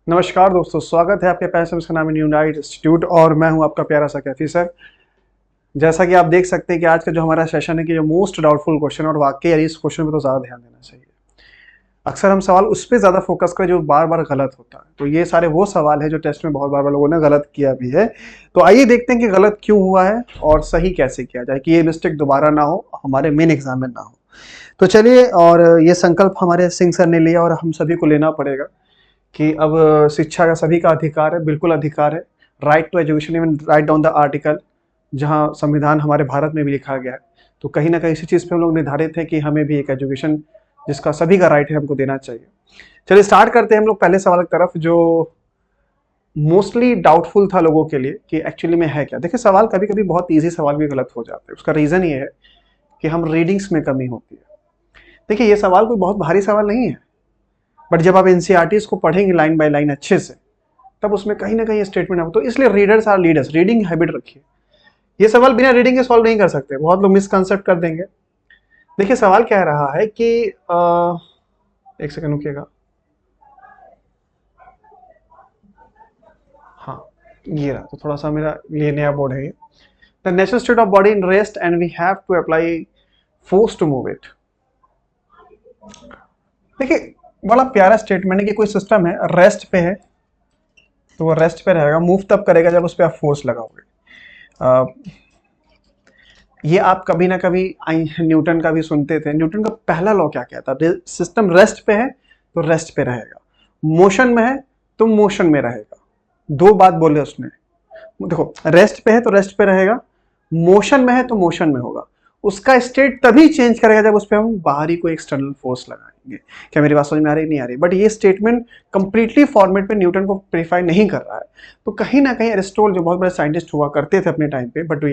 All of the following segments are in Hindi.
नमस्कार दोस्तों, स्वागत है आपके पैसे में। इसका नाम है न्यू नाइट इंस्टीट्यूट और मैं हूं आपका प्यारा सा कैफी सर। जैसा कि आप देख सकते हैं कि आज का जो हमारा सेशन है कि जो मोस्ट डाउटफुल क्वेश्चन और वाकई यार इस क्वेश्चन पे तो ज़्यादा ध्यान देना चाहिए। अक्सर हम सवाल उस पर ज़्यादा फोकस करें जो बार बार गलत होता है, तो ये सारे वो सवाल है जो टेस्ट में बहुत बार लोगों ने गलत किया भी है। तो आइए देखते हैं कि गलत क्यों हुआ है और सही कैसे किया जाए कि ये मिस्टेक दोबारा ना हो, हमारे मेन एग्जाम में ना हो। तो चलिए, और ये संकल्प हमारे सिंह सर ने लिया और हम सभी को लेना पड़ेगा कि अब शिक्षा का सभी का अधिकार है, बिल्कुल अधिकार है। Right to education, even right down the article, जहाँ संविधान हमारे भारत में भी लिखा गया है। तो कहीं ना कहीं इसी चीज़ पे हम लोग निर्धारित है कि हमें भी एक एजुकेशन जिसका सभी का राइट है हमको देना चाहिए। चलिए स्टार्ट करते हैं हम लोग पहले सवाल की तरफ, जो मोस्टली डाउटफुल था लोगों के लिए कि एक्चुअली में है क्या। देखिए, सवाल कभी कभी बहुत ईजी सवाल भी गलत हो जाते हैं। उसका रीज़न ये है कि हम रीडिंग्स में कमी होती है। देखिए, ये सवाल कोई बहुत भारी सवाल नहीं है, बट जब आप एनसीईआरटीज़ को पढ़ेंगे लाइन बाय लाइन अच्छे से, तब उसमें कहीं ना कहीं स्टेटमेंट आपको। तो इसलिए readers are leaders, reading habit रखिए। ये सवाल बिना रीडिंग के सॉल्व नहीं कर सकते, बहुत लोग मिसकंसेप्ट कर देंगे। देखिए, सवाल क्या रहा है कि एक सेकंड रुकिएगा। हाँ, ये रहा। तो थोड़ा सा मेरा ये नया बोर्ड है। The natural state of body in rest and we have to apply force to move it. देखिए, बड़ा प्यारा स्टेटमेंट है कि कोई सिस्टम है, रेस्ट पे है तो वो रेस्ट पे रहेगा, मूव तब करेगा जब उस पर आप फोर्स लगाओगे। ये आप कभी ना कभी न्यूटन का भी सुनते थे। न्यूटन का पहला लॉ क्या कहता है? सिस्टम रेस्ट पे है तो रेस्ट पे रहेगा, मोशन में है तो मोशन में रहेगा। दो बात बोले उसने। देखो, रेस्ट पे है तो रेस्ट पे रहेगा, मोशन में है तो मोशन में होगा। उसका स्टेट तभी चेंज करेगा जब उस पर हम बाहरी कोई एक्सटर्नल फोर्स लगाएंगे। क्या मेरी बात समझ में आ रही नहीं आ रही? बट ये स्टेटमेंट कंप्लीटली फॉर्मेट पे न्यूटन को प्रीफाई नहीं कर रहा है। तो कहीं ना कहीं एरिस्टोटल जो बहुत बड़े साइंटिस्ट हुआ करते थे अपने टाइम पे, बट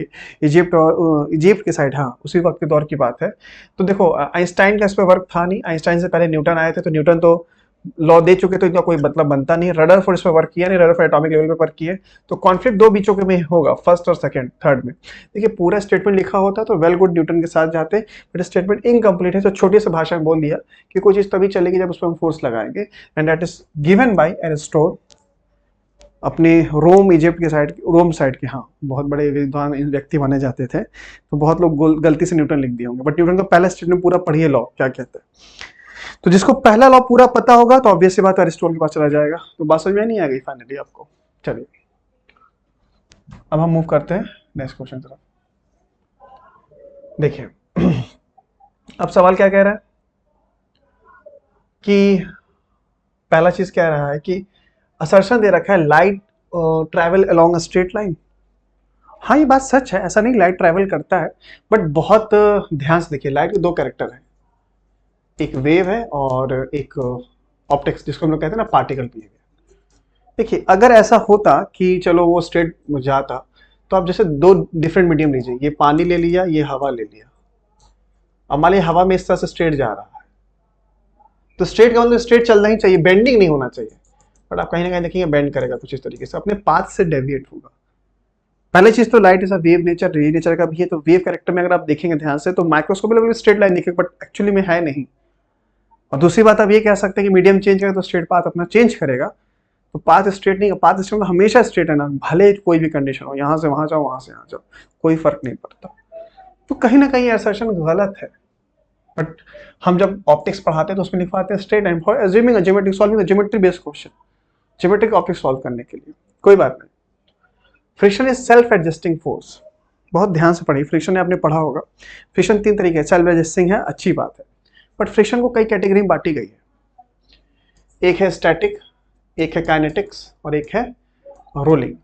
इजिप्ट और इजिप्ट के साइड, हाँ उसी वक्त के दौर की बात है। तो देखो, आइंस्टाइन का इस पर वर्क था नहीं। आइंस्टाइन से पहले न्यूटन आए थे, तो न्यूटन तो लॉ दे चुके, तो इनका कोई मतलब बनता नहीं। रदरफोर्ड इस पर वर्क किया नहीं, रदरफोर्ड एटॉमिक लेवल पे वर्क किए। तो कॉन्फ्लिक्ट दो बीचों के में होगा, फर्स्ट और सेकंड थर्ड में। देखिए, पूरा स्टेटमेंट लिखा होता तो वेल गुड, न्यूटन के साथ जाते, बट स्टेटमेंट इनकम्प्लीट है। तो छोटी सी भाषा में बोल दिया कि कोई चीज तभी चलेगी जब उस पर हम फोर्स लगाएंगे, and that is given by Aristotle अपने रोम इजिप्ट के साइड, रोम साइड के। हाँ, बहुत बड़े विद्वान व्यक्ति माने जाते थे, तो बहुत लोग गलती से न्यूटन लिख दिए होंगे, बट न्यूटन का पहला स्टेटमेंट पूरा पढ़िए, लॉ क्या कहता है। तो जिसको पहला लॉ पूरा पता होगा तो ऑब्वियस सी बात एरिस्टोटल के पास चला जाएगा। तो बात समझ में नहीं आ गई फाइनली आपको? चलिए, अब हम मूव करते हैं नेक्स्ट क्वेश्चन तरफ। देखिए, अब सवाल क्या कह रहा है कि पहला चीज क्या रहा है कि असर्शन दे रखा है light travel along a straight line. हाँ, ये बात सच है, ऐसा नहीं लाइट ट्रैवल करता है, बट बहुत ध्यान से देखिए, लाइट के दो कैरेक्टर हैं, एक वेव है और एक ऑप्टिक्स, जिसको हम लोग कहते हैं ना पार्टिकल बिहेवियर। देखिए, अगर ऐसा होता कि चलो वो स्ट्रेट जाता, तो आप जैसे दो डिफरेंट मीडियम लीजिए, ये पानी ले लिया, ये हवा ले लिया। अब मान लीजिए हवा में इस तरह से स्ट्रेट जा रहा है, तो स्ट्रेट का मतलब स्ट्रेट चलना ही चाहिए, बेंडिंग नहीं होना चाहिए। बट आप कहीं ना कहीं देखेंगे बेंड करेगा कुछ इस तरीके से, अपने पाथ से डेविएट होगा। पहले चीज तो लाइट ऐसा वेव नेचर, रे नेचर का भी है। तो वेव कैरेक्टर में अगर आप देखेंगे ध्यान से, तो माइक्रोस्कोप लेवल में स्ट्रेट लाइन दिखेगा, बट एक्चुअली में है नहीं। और दूसरी बात आप ये कह सकते हैं कि मीडियम चेंज करेगा तो स्ट्रेट पाथ अपना चेंज करेगा। तो पाथ स्ट्रेट नहीं, पाथ स्ट्रेट में हमेशा स्ट्रेट है ना, भले कोई भी कंडीशन हो, यहां से वहां जाओ, वहां से यहां जाओ, कोई फर्क नहीं पड़ता। तो कहीं ना कहीं असर्शन गलत है। बट हम जब ऑप्टिक्स पढ़ाते हैं तो उसमें लिखवाते हैं straight line for assuming geometric, solving geometry based question, geometric optics solve करने के लिए। कोई बात नहीं। Friction is self adjusting force. बहुत ध्यान से पढ़िए, फ्रिक्शन आपने पढ़ा होगा। फ्रिक्शन तीन तरीके, सेल्फ एडजस्टिंग है, अच्छी बात है, बट फ्रिक्शन को कई कैटेगरी में बांटी गई है। एक है स्टैटिक, एक है काइनेटिक्स और एक है रोलिंग।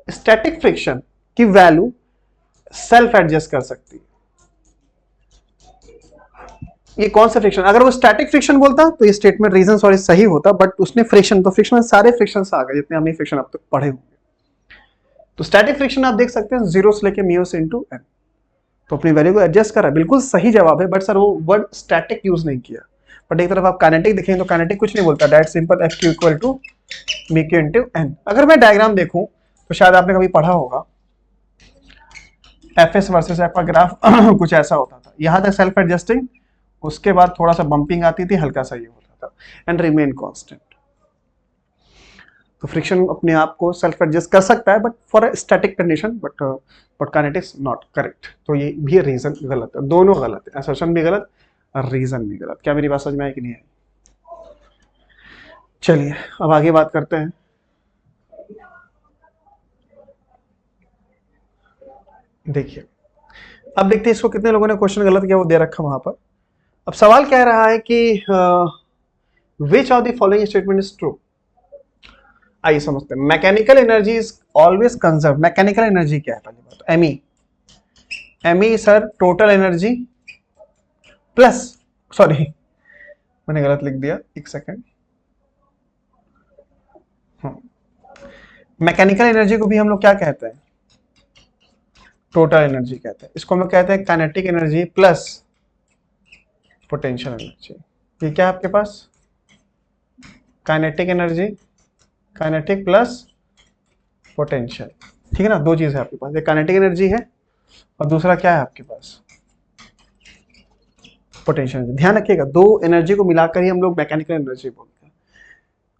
स्टैटिक फ्रिक्शन की वैल्यू सेल्फ एडजस्ट कर सकती है। ये कौन सा फ्रिक्शन? अगर वो स्टैटिक फ्रिक्शन बोलता तो ये स्टेटमेंट रीजन सॉरी सही होता, बट उसने फ्रिक्शन, तो फ्रिक्शन में सारे फ्रिक्शन आ गए जितने हमने फ्रिक्शन अब तक पढ़े होंगे। तो स्टैटिक फ्रिक्शन आप देख सकते हैं जीरो से लेके म्यूस इनटू एन, तो अपनी वैल्यू को एडजस्ट करा, बिल्कुल सही जवाब है। बट सर वो वर्ड स्टैटिक यूज नहीं किया। बट एक तरफ आप काइनेटिक देखेंगे तो काइनेटिक कुछ नहीं बोलता, direct simple F Q equal to me Q into N. अगर मैं डायग्राम देखूं तो शायद आपने कभी पढ़ा होगा, एफ एस वर्सेस एफ का ग्राफ कुछ ऐसा होता था, यहां तक सेल्फ एडजस्टिंग, उसके बाद थोड़ा सा बंपिंग आती थी, हल्का सा ये होता था, एंड रिमेन कांस्टेंट। तो फ्रिक्शन अपने आप को सेल्फ एडजस्ट कर सकता है, but for a static condition, but kinetics not correct. तो ये भी रीजन गलत है, दोनों गलत है, असर्शन भी गलत और रीजन भी गलत। क्या मेरी बात समझ में आई कि नहीं आई? चलिए अब आगे बात करते हैं। देखिए अब देखते हैं इसको कितने लोगों ने क्वेश्चन गलत किया, वो दे रखा वहां पर। अब सवाल कह रहा है कि which of the following statement is true. आइए समझते हैं। Mechanical energy is always conserve. Mechanical energy क्या है पहली बात? ME. ME sir total energy plus, sorry मैंने गलत लिख दिया, एक सेकेंड। मैकेनिकल एनर्जी को भी हम लोग क्या कहते हैं? टोटल एनर्जी कहते हैं। इसको हम लोग कहते हैं kinetic energy plus potential energy. ये क्या है आपके पास? Kinetic energy, kinetic plus potential, ठीक है ना? दो चीज है आपके पास, एक काइनेटिक एनर्जी है और दूसरा क्या है आपके पास? Potential energy. ध्यान रखिएगा, दो एनर्जी को मिलाकर ही हम लोग मैकेनिकल एनर्जी बोलते हैं।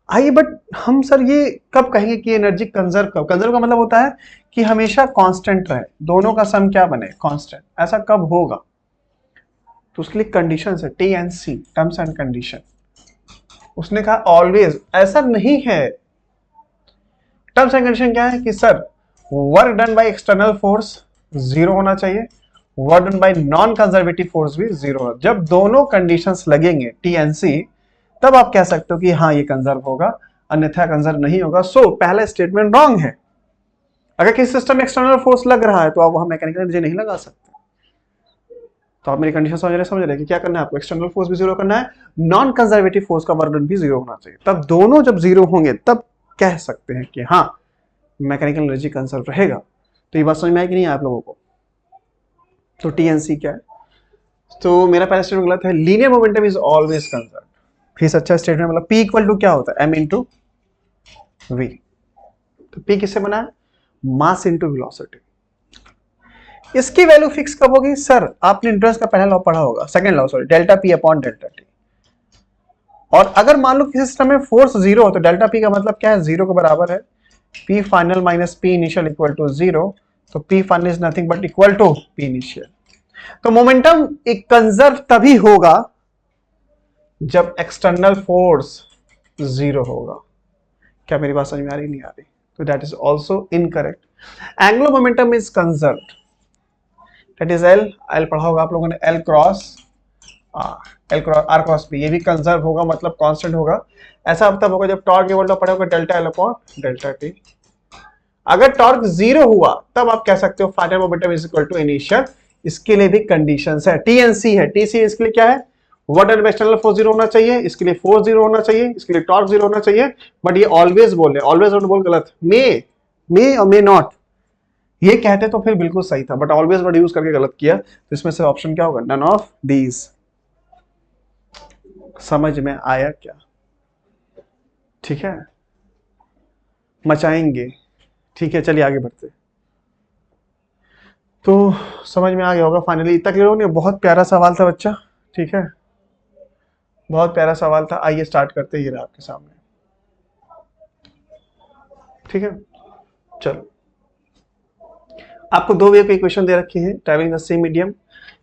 आइए बट हम सर ये कब कहेंगे कि एनर्जी कंजर्व? कब? कंजर्व का मतलब होता है कि हमेशा कांस्टेंट रहे, दोनों का सम क्या बने? कांस्टेंट। ऐसा कब होगा? तो उसके लिए कंडीशन है, T and C, terms and condition. उसने कहा ऑलवेज, ऐसा नहीं है। टर्म्स एंड कंडीशन क्या है कि sir work done by external force zero होना चाहिए, work done by non conservative force भी जीरो होना। जब दोनों कंडीशंस लगेंगे टी एंड सी, तब आप कह सकते हो कि हाँ ये कंजर्व होगा, अन्यथा कंजर्व नहीं होगा। सो पहला स्टेटमेंट रॉन्ग है। अगर किसी सिस्टम में एक्सटर्नल फोर्स लग रहा है तो आप वहां मैकेनिकल एनर्जी नहीं लगा सकते। तो आप मेरी कंडीशन समझ रहे कि क्या करना है आपको? एक्सटर्नल फोर्स भी जीरो करना है, नॉन कंजर्वेटिव फोर्स का वर्क डन भी जीरो होना चाहिए। तब दोनों जब जीरो होंगे तब कह सकते हैं कि हाँ मैकेनिकल एनर्जी कंजर्व रहेगा। तो ये बात समझ में आई कि नहीं आप लोगों को? तो टीएनसी क्या है? तो मेरा पहला स्टेटमेंट गलत है। Linear momentum is always conserve. फिर अच्छा स्टेटमेंट मतलब P इक्वल टू क्या होता है? M into V। तो P किससे बना है? Mass into velocity. इसकी वैल्यू फिक्स कब होगी? सर आपने इंट्रोडक्शन का पहला लॉ पढ़ा होगा, second law sorry, delta P upon delta T। और अगर मान लो किसी सिस्टम में फोर्स जीरो हो तो डेल्टा P का मतलब क्या है? जीरो के बराबर है P final minus P initial equal to zero. तो P final is nothing but equal to P initial. तो मोमेंटम एक कंजर्व तभी होगा जब एक्सटर्नल फोर्स जीरो होगा। क्या मेरी बात समझ में आ रही नहीं आ रही? तो that is also incorrect. Angular momentum is conserved, that is L. L पढ़ा होगा आप लोगों ने, L cross R cross P. ये भी कंजर्व होगा, मतलब कांस्टेंट होगा। ऐसा तब होगा जब टॉर्क इक्वल टू पढ़ा होगा delta L upon delta T. अगर टॉर्क जीरो हुआ तब आप कह सकते हो final momentum is equal to initial. इसके लिए भी कंडीशंस है, टी एंड सी है। टी सी इसके लिए क्या है? Work done by external force zero होना चाहिए, इसके लिए फोर्स जीरो होना चाहिए, इसके लिए टॉर्क जीरो होना चाहिए। बट ये ऑलवेज बोल रहे, ऑलवेज बोल गलत। मे और मे नॉट ये कहते तो फिर बिल्कुल सही था, बट ऑलवेज वर्ड यूज करके गलत किया। तो इसमें से ऑप्शन क्या होगा? None of these. समझ में आया क्या? ठीक है, मचाएंगे। ठीक है चलिए आगे बढ़ते। तो समझ में आ गया होगा फाइनली, इतना क्लियर हो नहीं? बहुत प्यारा सवाल था बच्चा, ठीक है, बहुत प्यारा सवाल था। आइए स्टार्ट करते ही रहा आपके सामने, ठीक है। चलो आपको दो वे के इक्वेशन दे रखी है, travelling the same medium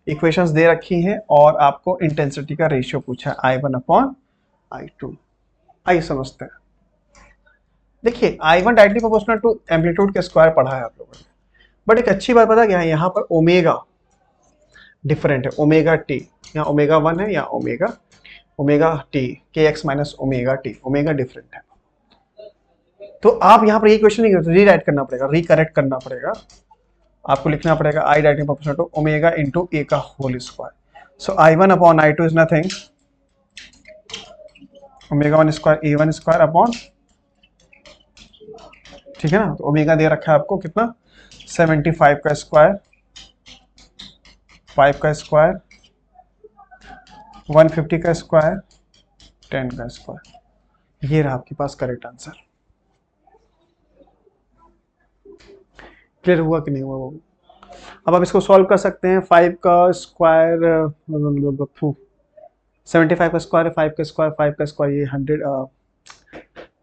equations दे रखी हैं, और आपको इंटेंसिटी का रेशियो पूछा है I1 अपॉन I2। आइए समझते हैं। देखिए I1 directly proportional to amplitude के स्क्वायर पढ़ा है आप लोगों ने, बट एक अच्छी बात पता क्या है? यहाँ पर ओमेगा डिफरेंट है, ओमेगा टी। यहाँ ओमेगा 1 है, यहाँ ओमेगा टी, के x minus omega T, omega different है। तो आप यहाँ पर ये क्वेश्चन नहीं करते, रीराइट करना पड़ेगा, रिकरेक्ट करना पड़ेगा। आपको लिखना पड़ेगा I directly proportional to omega into A का whole square. So I1 upon I2 is nothing omega 1 square A1 square upon, ठीक है ना। तो ओमेगा दे रखा है आपको कितना? 75 का स्क्वायर, 5 का स्क्वायर, 150 का स्क्वायर, 10 का स्क्वायर। ये रहा आपके पास करेक्ट आंसर। क्लियर हुआ कि नहीं हुआ वो? अब आप इसको सॉल्व कर सकते हैं। 5 का स्क्वायर 75 का स्क्वायर है, 5 का स्क्वायर, 5 का स्क्वायर ये 100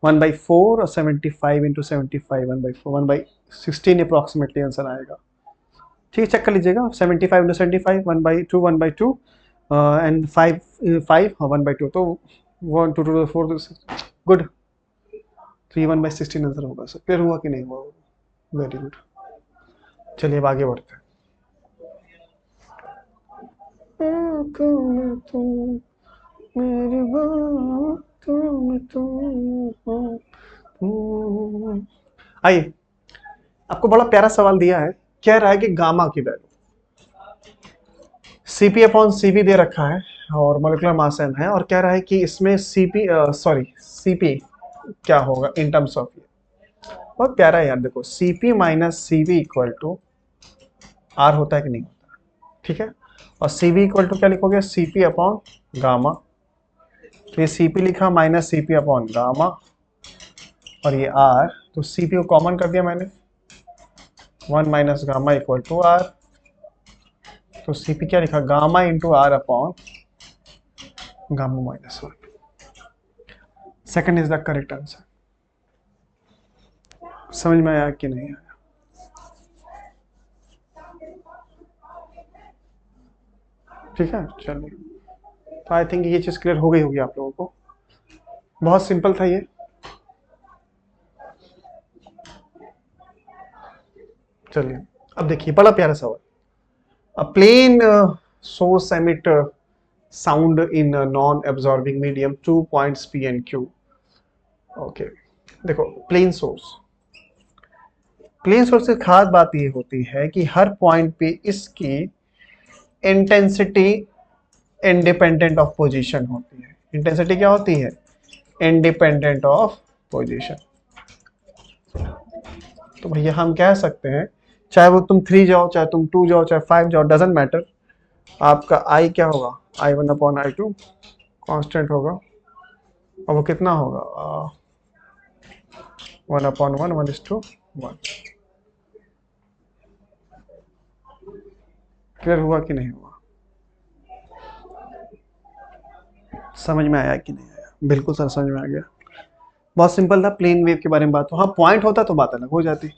1/4 और 75 इंटू 75 1/4 1/16 अप्रॉक्सीमेटली आंसर आएगा। ठीक है, चेक कर लीजिएगा। 75 इंटू 75 1/2 1/2 एंड 5 5 हाँ 1/2 तो 1 2 2 4 गुड। तो ये 1/16 आंसर होगा। सर क्लियर हुआ कि नहीं हुआ? Very good. चलिए अब आगे बढ़ते हैं। मेरी बातों में तुम। आइए, आपको बड़ा प्यारा सवाल दिया है। कह रहा है कि गामा की वैल्यू Cp अपॉन Cv दे रखा है और मोलिकुलर मास m है, और कह रहा है कि इसमें Cp क्या होगा इन टर्म्स ऑफ। बहुत प्यारा है यार, देखो Cp minus Cv equal to R होता है कि नहीं होता, ठीक है। और Cv इक्वल टू क्या लिखोगे, Cp अपॉन गामा। तो ये Cp लिखा माइनस Cp अपॉन गामा और ये R, तो Cp को कॉमन कर दिया मैंने, 1 minus gamma equal to R। तो Cp क्या लिखा, gamma into R upon gamma minus 1। Second is the correct answer. समझ में आया कि नहीं आया? ठीक है, चलिए। तो आई थिंक ये चीज क्लियर हो गई होगी आप लोगों को। बहुत सिंपल था ये। चलिए अब देखिए, बड़ा प्यारा सवाल। A plane source emit sound in a non-absorbing medium, 2 points P and Q. Okay, देखो प्लेन सोर्स की खास बात ये होती है कि हर पॉइंट पे इसकी इंटेंसिटी इंडिपेंडेंट ऑफ पोजीशन होती है। इंटेंसिटी क्या होती है, इंडिपेंडेंट ऑफ पोजीशन। तो भैया हम कह सकते हैं, चाहे वो तुम 3 जाओ, चाहे तुम 2 जाओ, चाहे 5 जाओ, डजेंट मैटर, आपका I क्या होगा, I1 अपॉन I2 कांस्टेंट होगा। और वो कितना होगा, 1 अपॉन 1 1:1। क्लियर हुआ कि नहीं हुआ? समझ में आया कि नहीं आया? बिल्कुल सर समझ में आ गया। बहुत सिंपल था, प्लेन वेव के बारे में बात हो। हाँ पॉइंट होता तो बात अलग हो जाती।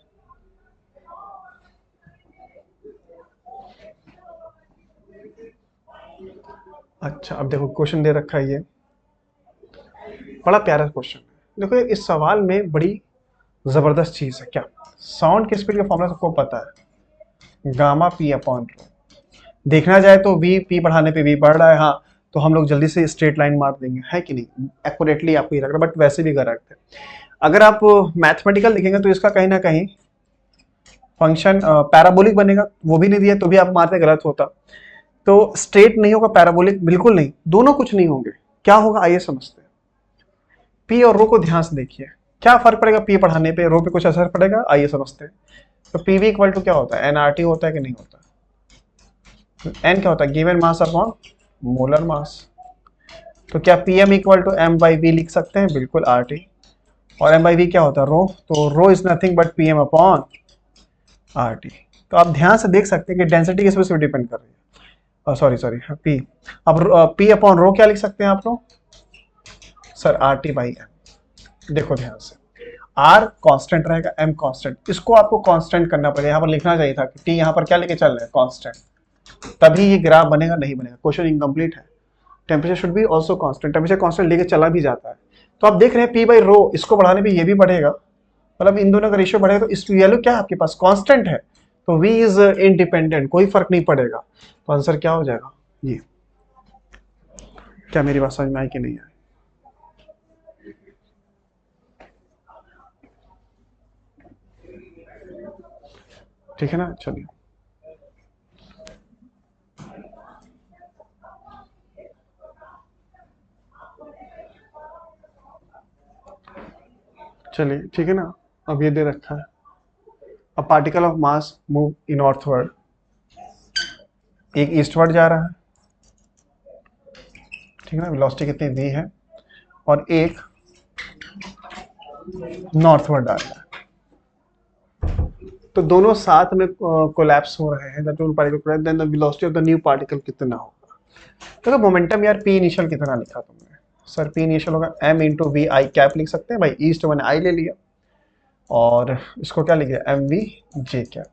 अच्छा अब देखो क्वेश्चन दे रखा है, ये बड़ा प्यारा क्वेश्चन है। देखो इस सवाल में बड़ी जबरदस्त चीज है। क्या साउंड की स्पीड का फॉर्मूला सबको पता है, गामा पी अपॉन रो। देखना जाए तो वी पी बढ़ाने पे वी बढ़ रहा है, हाँ तो हम लोग जल्दी से स्ट्रेट लाइन मार देंगे, है कि नहीं? एक्यूरेटली आपको ये लग रहा है, बट वैसे भी करेक्ट है। अगर आप मैथमेटिकल लिखेंगे तो इसका कहीं ना कहीं फंक्शन पैराबोलिक बनेगा, वो भी नहीं दिया तो भी आप मारते गलत होता। तो स्ट्रेट नहीं होगा, पैराबोलिक बिल्कुल नहीं, दोनों कुछ नहीं होंगे। क्या होगा आइए समझते हैं। पी और रो को ध्यान से देखिए, क्या फर्क पड़ेगा पी पढ़ाने पे, रो पे कुछ असर पड़ेगा? आइए समझते हैं। तो पीवी इक्वल टू क्या होता है, एनआरटी होता है कि नहीं होता? एन क्या होता है, given mass upon molar mass. तो क्या PM equal to M by V लिख सकते हैं? बिल्कुल आरटी। और एम बाई वी क्या होता है, रो। तो rho is nothing but PM upon RT. तो आप ध्यान से देख सकते हैं कि डेंसिटी किस पे डिपेंड कर रही है, सॉरी पी। अब पी अपॉन रो क्या लिख सकते हैं आप लोग? Sir RT by M. देखो ध्यान से, आर कांस्टेंट रहेगा, एम कांस्टेंट। इसको आपको कांस्टेंट करना पड़ेगा। यहाँ पर लिखना चाहिए था कि टी यहाँ पर क्या लेके चल रहे हैं, कांस्टेंट, तभी ये ग्राफ बनेगा। नहीं बनेगा, क्वेश्चन इनकम्प्लीट है। Temperature should be also constant, temperature constant लेके चला भी जाता है। तो आप देख रहे हैं पी बाई रो, इसको बढ़ाने पे ये भी बढ़ेगा, मतलब इन दोनों का रेशियो बढ़ेगा। तो इस वैल्यू क्या है आपके पास, कांस्टेंट है, तो वी इज इंडिपेंडेंट, कोई फर्क नहीं पड़ेगा। तो आंसर क्या हो जाएगा ये? क्या मेरी बात समझ में आई कि नहीं आई? ठीक है ना, चलिए चलिए ठीक है ना। अब ये दे रखा है, a particle of mass move in northward, एक ईस्टवर्ड जा रहा है, ठीक है ना, वेलोसिटी कितनी वी है, और एक नॉर्थवर्ड आ रहा है। तो दोनों साथ में कोलैप्स हो रहे हैं, that particle, then the velocity of the new particle कितना होगा। तो मोमेंटम यार पी इनिशियल कितना लिखा तुमने, सर पी इनिशियल होगा m into V I cap लिख सकते हैं भाई, ईस्ट मैंने आई ले लिया और इसको क्या लिखे एम वी जे कैप।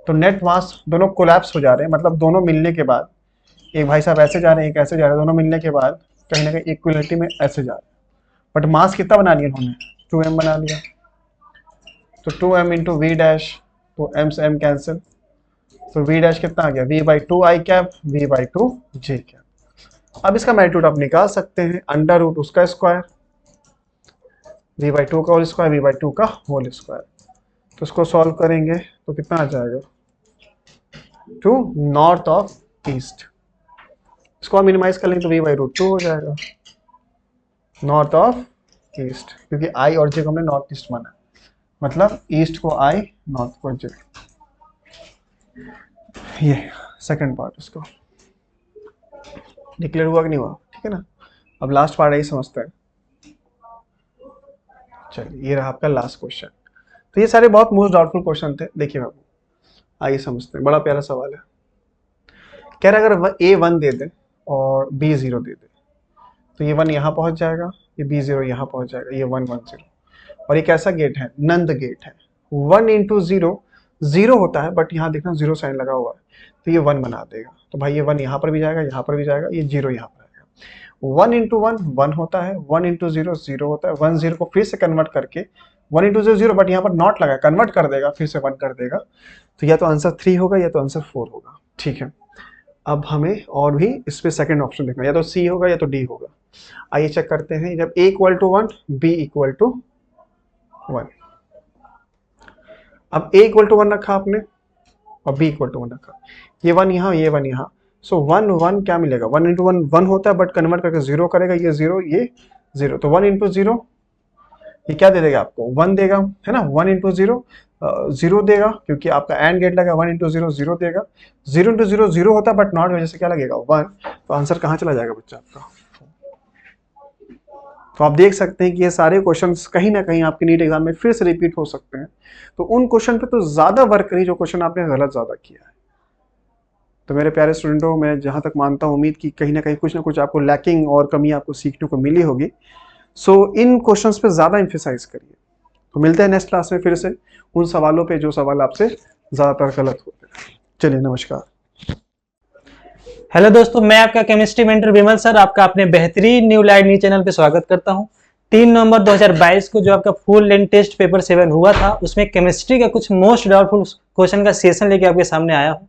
तो नेट मास दोनों कोलैप्स हो जा रहे हैं, मतलब दोनों मिलने के बाद एक भाई साहब ऐसे जा रहे हैं एक ऐसे जा रहे हैं, दोनों मिलने के बाद कहीं ना कहीं इक्वलिटी में ऐसे जा रहे हैं। बट मास कितना बना लिया उन्होंने, 2m बना लिया। तो 2m इंटू वी डैश, तो m से m कैंसिल, तो v डैश कितना आ गया v by two I cap v by two J cap. अब इसका मैग्नीट्यूड आप निकाल सकते हैं, अंडर रूट उसका स्क्वायर, v बाई टू का whole square v by two का होल स्क्वायर। तो उसको सॉल्व करेंगे तो कितना आ जाएगा, टू नॉर्थ ऑफ ईस्ट। इसको हम मिनिमाइज कर लेंगे तो v बाई रूट टू हो जाएगा, नॉर्थ ऑफ ईस्ट, क्योंकि i और j को हमने नॉर्थ ईस्ट माना, मतलब ईस्ट को i नॉर्थ को j। ये सेकंड पार्ट उसको डिक्लेयर हुआ कि नहीं हुआ, ठीक है ना। अब लास्ट पार्ट यही समझते हैं। चलिए ये रहा आपका लास्ट क्वेश्चन। तो ये सारे बहुत मोस्ट डाउटफुल क्वेश्चन थे। देखिए बाबू आइए समझते हैं, बड़ा प्यारा सवाल है। कह रहा है अगर ए 1 दे दे और बी 0 दे दे तो ये 1 यहाँ पहुंच जाएगा, ये बी 0 यहाँ पहुंच जाएगा, ये 1 1 0। और ये कैसा गेट है, नंद गेट है। 1 इंटू 0 0 होता है, बट यहाँ देखना 0 साइन लगा हुआ है तो ये 1 बना देगा। तो भाई ये 1 यहाँ पर भी जाएगा, यहाँ पर भी जाएगा, ये 0 यहाँ पर आएगा। 1 इंटू 1 1 होता है, 1 इंटू 0 0 होता है। 1 0 को फिर से कन्वर्ट करके 1 इंटू 0 0, बट यहाँ पर नॉट लगा, कन्वर्ट कर देगा, फिर से 1 कर देगा। तो या तो आंसर 3 होगा या तो आंसर 4 होगा, ठीक है। अब हमें और भी इस पे सेकंड ऑप्शन देखना, या तो सी होगा या तो डी होगा। आइए चेक करते हैं। जब a equal to 1 b equal to 1, अब a इक्वल टू 1 रखा आपने और b इक्वल टू 1 रखा, ये 1 यहाँ ये 1 यहाँ, सो 1 1 क्या मिलेगा, 1 इंटू 1 1 होता है, बट कन्वर्ट करके 0 करेगा, ये 0 ये 0। तो 1 इंटू 0 ये क्या दे देगा आपको, 1 देगा, है ना। 1 इंटू 0 0 देगा, क्योंकि आपका एंड गेट लगा। 1 इंटू 0 0 देगा, 0 इंटू 0 0 होता है, बट नॉट वजह से क्या लगेगा 1। तो आंसर कहाँ चला जाएगा बच्चा आपका। तो आप देख सकते हैं कि ये सारे क्वेश्चंस कहीं ना कहीं आपके नीट एग्जाम में फिर से रिपीट हो सकते हैं। तो उन क्वेश्चन पे तो ज्यादा वर्क करिए जो क्वेश्चन आपने गलत ज्यादा किया है। तो मेरे प्यारे स्टूडेंटों, मैं जहां तक मानता हूं, उम्मीद की कहीं ना कुछ आपको लैकिंग और कमी आपको सीखने को मिली होगी। सो इन क्वेश्चंस पे ज्यादा एम्फेसाइज करिए। तो मिलते हैं नेक्स्ट क्लास में फिर से उन सवालों पे जो सवाल आपसे ज्यादातर गलत होते हैं। चलिए नमस्कार। हेलो दोस्तों, मैं आपका केमिस्ट्री मेंटर विमल सर आपका अपने बेहतरीन न्यू लाइट न्यूज चैनल पे स्वागत करता हूं। 3 नवंबर 2022 को जो आपका फुल लेंथ टेस्ट पेपर 7 हुआ था, उसमें केमिस्ट्री का कुछ मोस्ट डाउटफुल क्वेश्चन का सेशन लेके आपके सामने आया हूं।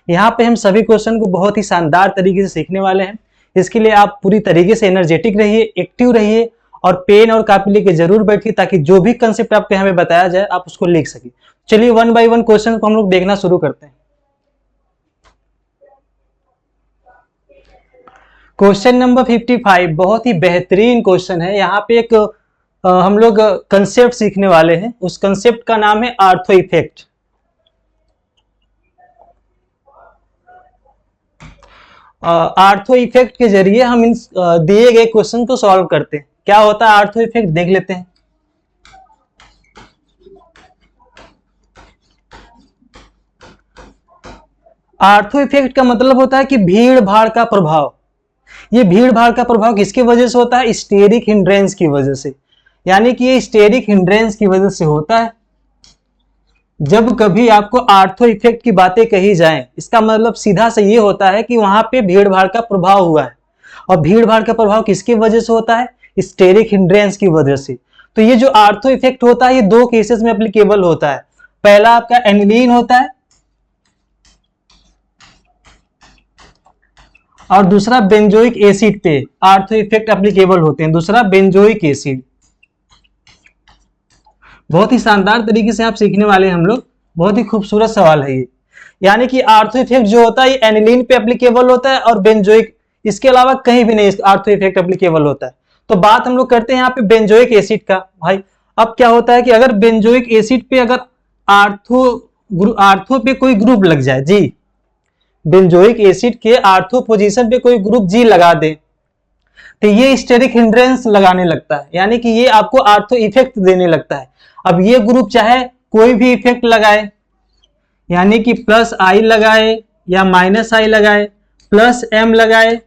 यहाँ पे हम सभी क्वेश्चन को बहुत ही शानदार तरीके से सीखने वाले हैं। इसके लिए आप पूरी तरीके से एनर्जेटिक रहिए, एक्टिव रहिए और पेन और कॉपी लेके जरूर बैठिए, ताकि जो भी कंसेप्ट आपको यहाँ पे बताया जाए आप उसको लिख सके। चलिए 1 बाय 1 क्वेश्चन को हम लोग देखना शुरू करते हैं। क्वेश्चन नंबर 55 बहुत ही बेहतरीन क्वेश्चन है। यहाँ पे एक हम लोग कंसेप्ट सीखने वाले हैं। उस कंसेप्ट का नाम है आर्थो इफेक्ट। आर्थो इफेक्ट के जरिए हम इन दिए गए क्वेश्चन को सॉल्व करते हैं। क्या होता है आर्थो इफेक्ट, देख लेते हैं। आर्थो इफेक्ट का मतलब होता है कि भीड़ भाड़ का प्रभाव। ये भीड़ भाड़ का प्रभाव किसकी वजह से होता है, स्टेरिक हिंड्रेंस की वजह से। यानी कि ये स्टेरिक हिंड्रेंस की वजह से होता है। जब कभी आपको आर्थो इफेक्ट की बातें कही जाएं, इसका मतलब सीधा से ये होता है कि वहां पे भीड़ भाड़ का प्रभाव हुआ है। और भीड़ भाड़ का प्रभाव किसकी वजह से होता है, स्टेरिक हिंड्रेंस की वजह से। तो ये जो आर्थो इफेक्ट होता है, ये 2 केसेस में एप्लीकेबल होता है। पहला आपका एनिलीन होता है और दूसरा बेंजोइक एसिड पे आर्थो इफेक्ट एप्लीकेबल होते हैं। दूसरा बेंजोइक एसिड। बहुत ही शानदार तरीके से आप सीखने वाले हैं हम लोग। बहुत ही खूबसूरत सवाल है ये। यानी कि आर्थो इफेक्ट जो होता है ये एनिलीन पे एप्लीकेबल होता है और बेंजोइक, इसके अलावा कहीं भी नहीं आर्थो इफेक्ट एप्लीकेबल होता है। तो बात हम लोग करते हैं यहाँ पे बेंजोइक एसिड का। भाई अब क्या होता है कि अगर बेंजोइक एसिड पे अगर आर्थो पे कोई ग्रुप लग जाए, जी बेंजोइक एसिड के आर्थो पोजीशन पे कोई ग्रुप जी लगा दे, तो ये स्टेरिक हिंड्रेंस लगाने लगता है। यानी कि ये आपको आर्थो इफेक्ट देने लगता है। अब ये ग्रुप चाहे कोई भी इफेक्ट लगाए, यानी कि प्लस आई लगाए या माइनस आई लगाए, प्लस एम लगाए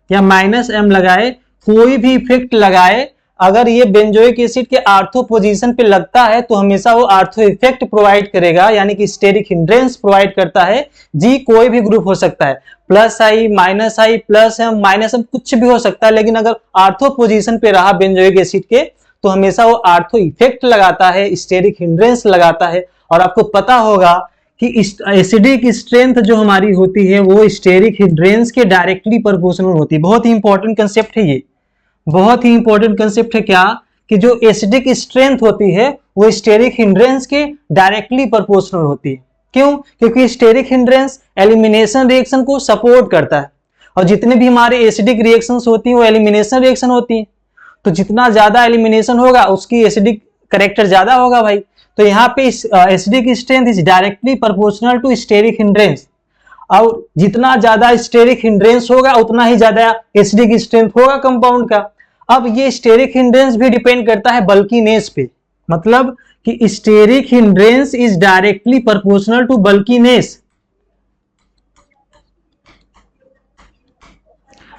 या माइनस एम लगाए, कोई भी इफेक्ट लगाए, अगर ये बेंजोइक एसिड के आर्थो पोजीशन पे लगता है तो हमेशा वो आर्थो इफेक्ट प्रोवाइड करेगा, यानी कि स्टेरिक हिंड्रेंस प्रोवाइड करता है। जी कोई भी ग्रुप हो सकता है, प्लस आई, माइनस आई, प्लस एम, माइनस एम, कुछ भी हो सकता है, लेकिन अगर आर्थो पोजीशन पे रहा बेंजोइक एसिड के तो हमेशा वो आर्थो इफेक्ट लगाता है, स्टेरिक हिंड्रेंस लगाता है। और आपको पता होगा कि एसिडिक स्ट्रेंथ जो हमारी होती है वो स्टेरिक हिंड्रेंस के डायरेक्टली प्रोपोर्शनल होती है। बहुत ही इंपॉर्टेंट कंसेप्ट है ये, बहुत ही इंपॉर्टेंट कंसेप्ट है क्या, कि जो एसिडिक स्ट्रेंथ होती है वो स्टेरिक हिंड्रेंस के डायरेक्टली प्रोपोर्शनल होती है। क्यों? क्योंकि स्टेरिक हिंड्रेंस एलिमिनेशन रिएक्शन को सपोर्ट करता है, और जितने भी हमारे एसिडिक रिएक्शंस होती हैं वो एलिमिनेशन रिएक्शन होती हैं। तो जितना ज्यादा एलिमिनेशन होगा उसकी एसिडिक करेक्टर ज्यादा होगा भाई। तो यहाँ पे acidic strength is directly proportional to steric hindrance, और जितना ज्यादा स्टेरिक हिंड्रेंस होगा उतना ही ज्यादा एसिडिक स्ट्रेंथ होगा कंपाउंड का। अब ये स्टेरिक हिंड्रेंस भी डिपेंड करता है बल्कीनेस पे, मतलब कि steric hindrance is directly proportional to bulkiness.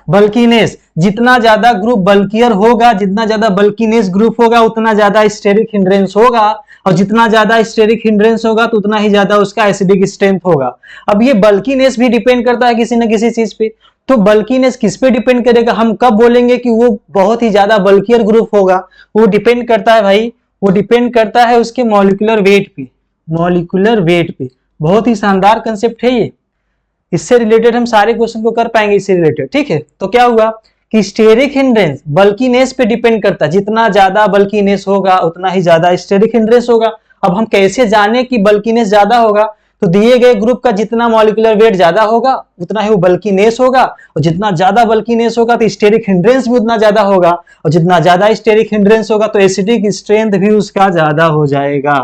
Bulkiness, जितना ज्यादा ग्रुप बल्कियर होगा, जितना ज्यादा बल्कीनेस ग्रुप होगा उतना ज्यादा स्टेरिक हिंड्रेंस होगा, और जितना ज्यादा स्टेरिक हिंड्रेंस होगा तो उतना ही ज्यादा उसका एसिडिक स्ट्रेंथ होगा। अब ये बल्कीनेस भी डिपेंड करता है किसी न किसी चीज पे। तो बल्कीनेस किस पे डिपेंड करेगा, हम कब बोलेंगे कि वो बहुत ही ज्यादा बल्कियर ग्रुप होगा? वो डिपेंड करता है भाई, वो डिपेंड करता है उसके मॉलिक्यूलर वेट पे, मॉलिक्यूलर वेट पे। बहुत ही शानदार कंसेप्ट है ये, इससे रिलेटेड हम सारे क्वेश्चन को कर पाएंगे इससे रिलेटेड, ठीक है। तो क्या हुआ कि स्टेरिक हिंड्रेंस बल्कीनेस पे डिपेंड करता है, जितना ज्यादा बल्कीनेस होगा उतना ही ज्यादा स्टेरिक हिंड्रेंस होगा। अब हम कैसे जाने कि बल्कीनेस ज्यादा होगा? तो दिए गए ग्रुप का जितना मॉलिक्यूलर वेट ज्यादा होगा उतना ही वो बल्कीनेस होगा, और जितना ज्यादा बल्कीनेस होगा तो स्टेरिक हिंड्रेंस भी उतना ज्यादा होगा, और जितना ज्यादा स्टेरिक हिंड्रेंस होगा तो एसिडिक स्ट्रेंथ भी उसका ज्यादा हो जाएगा,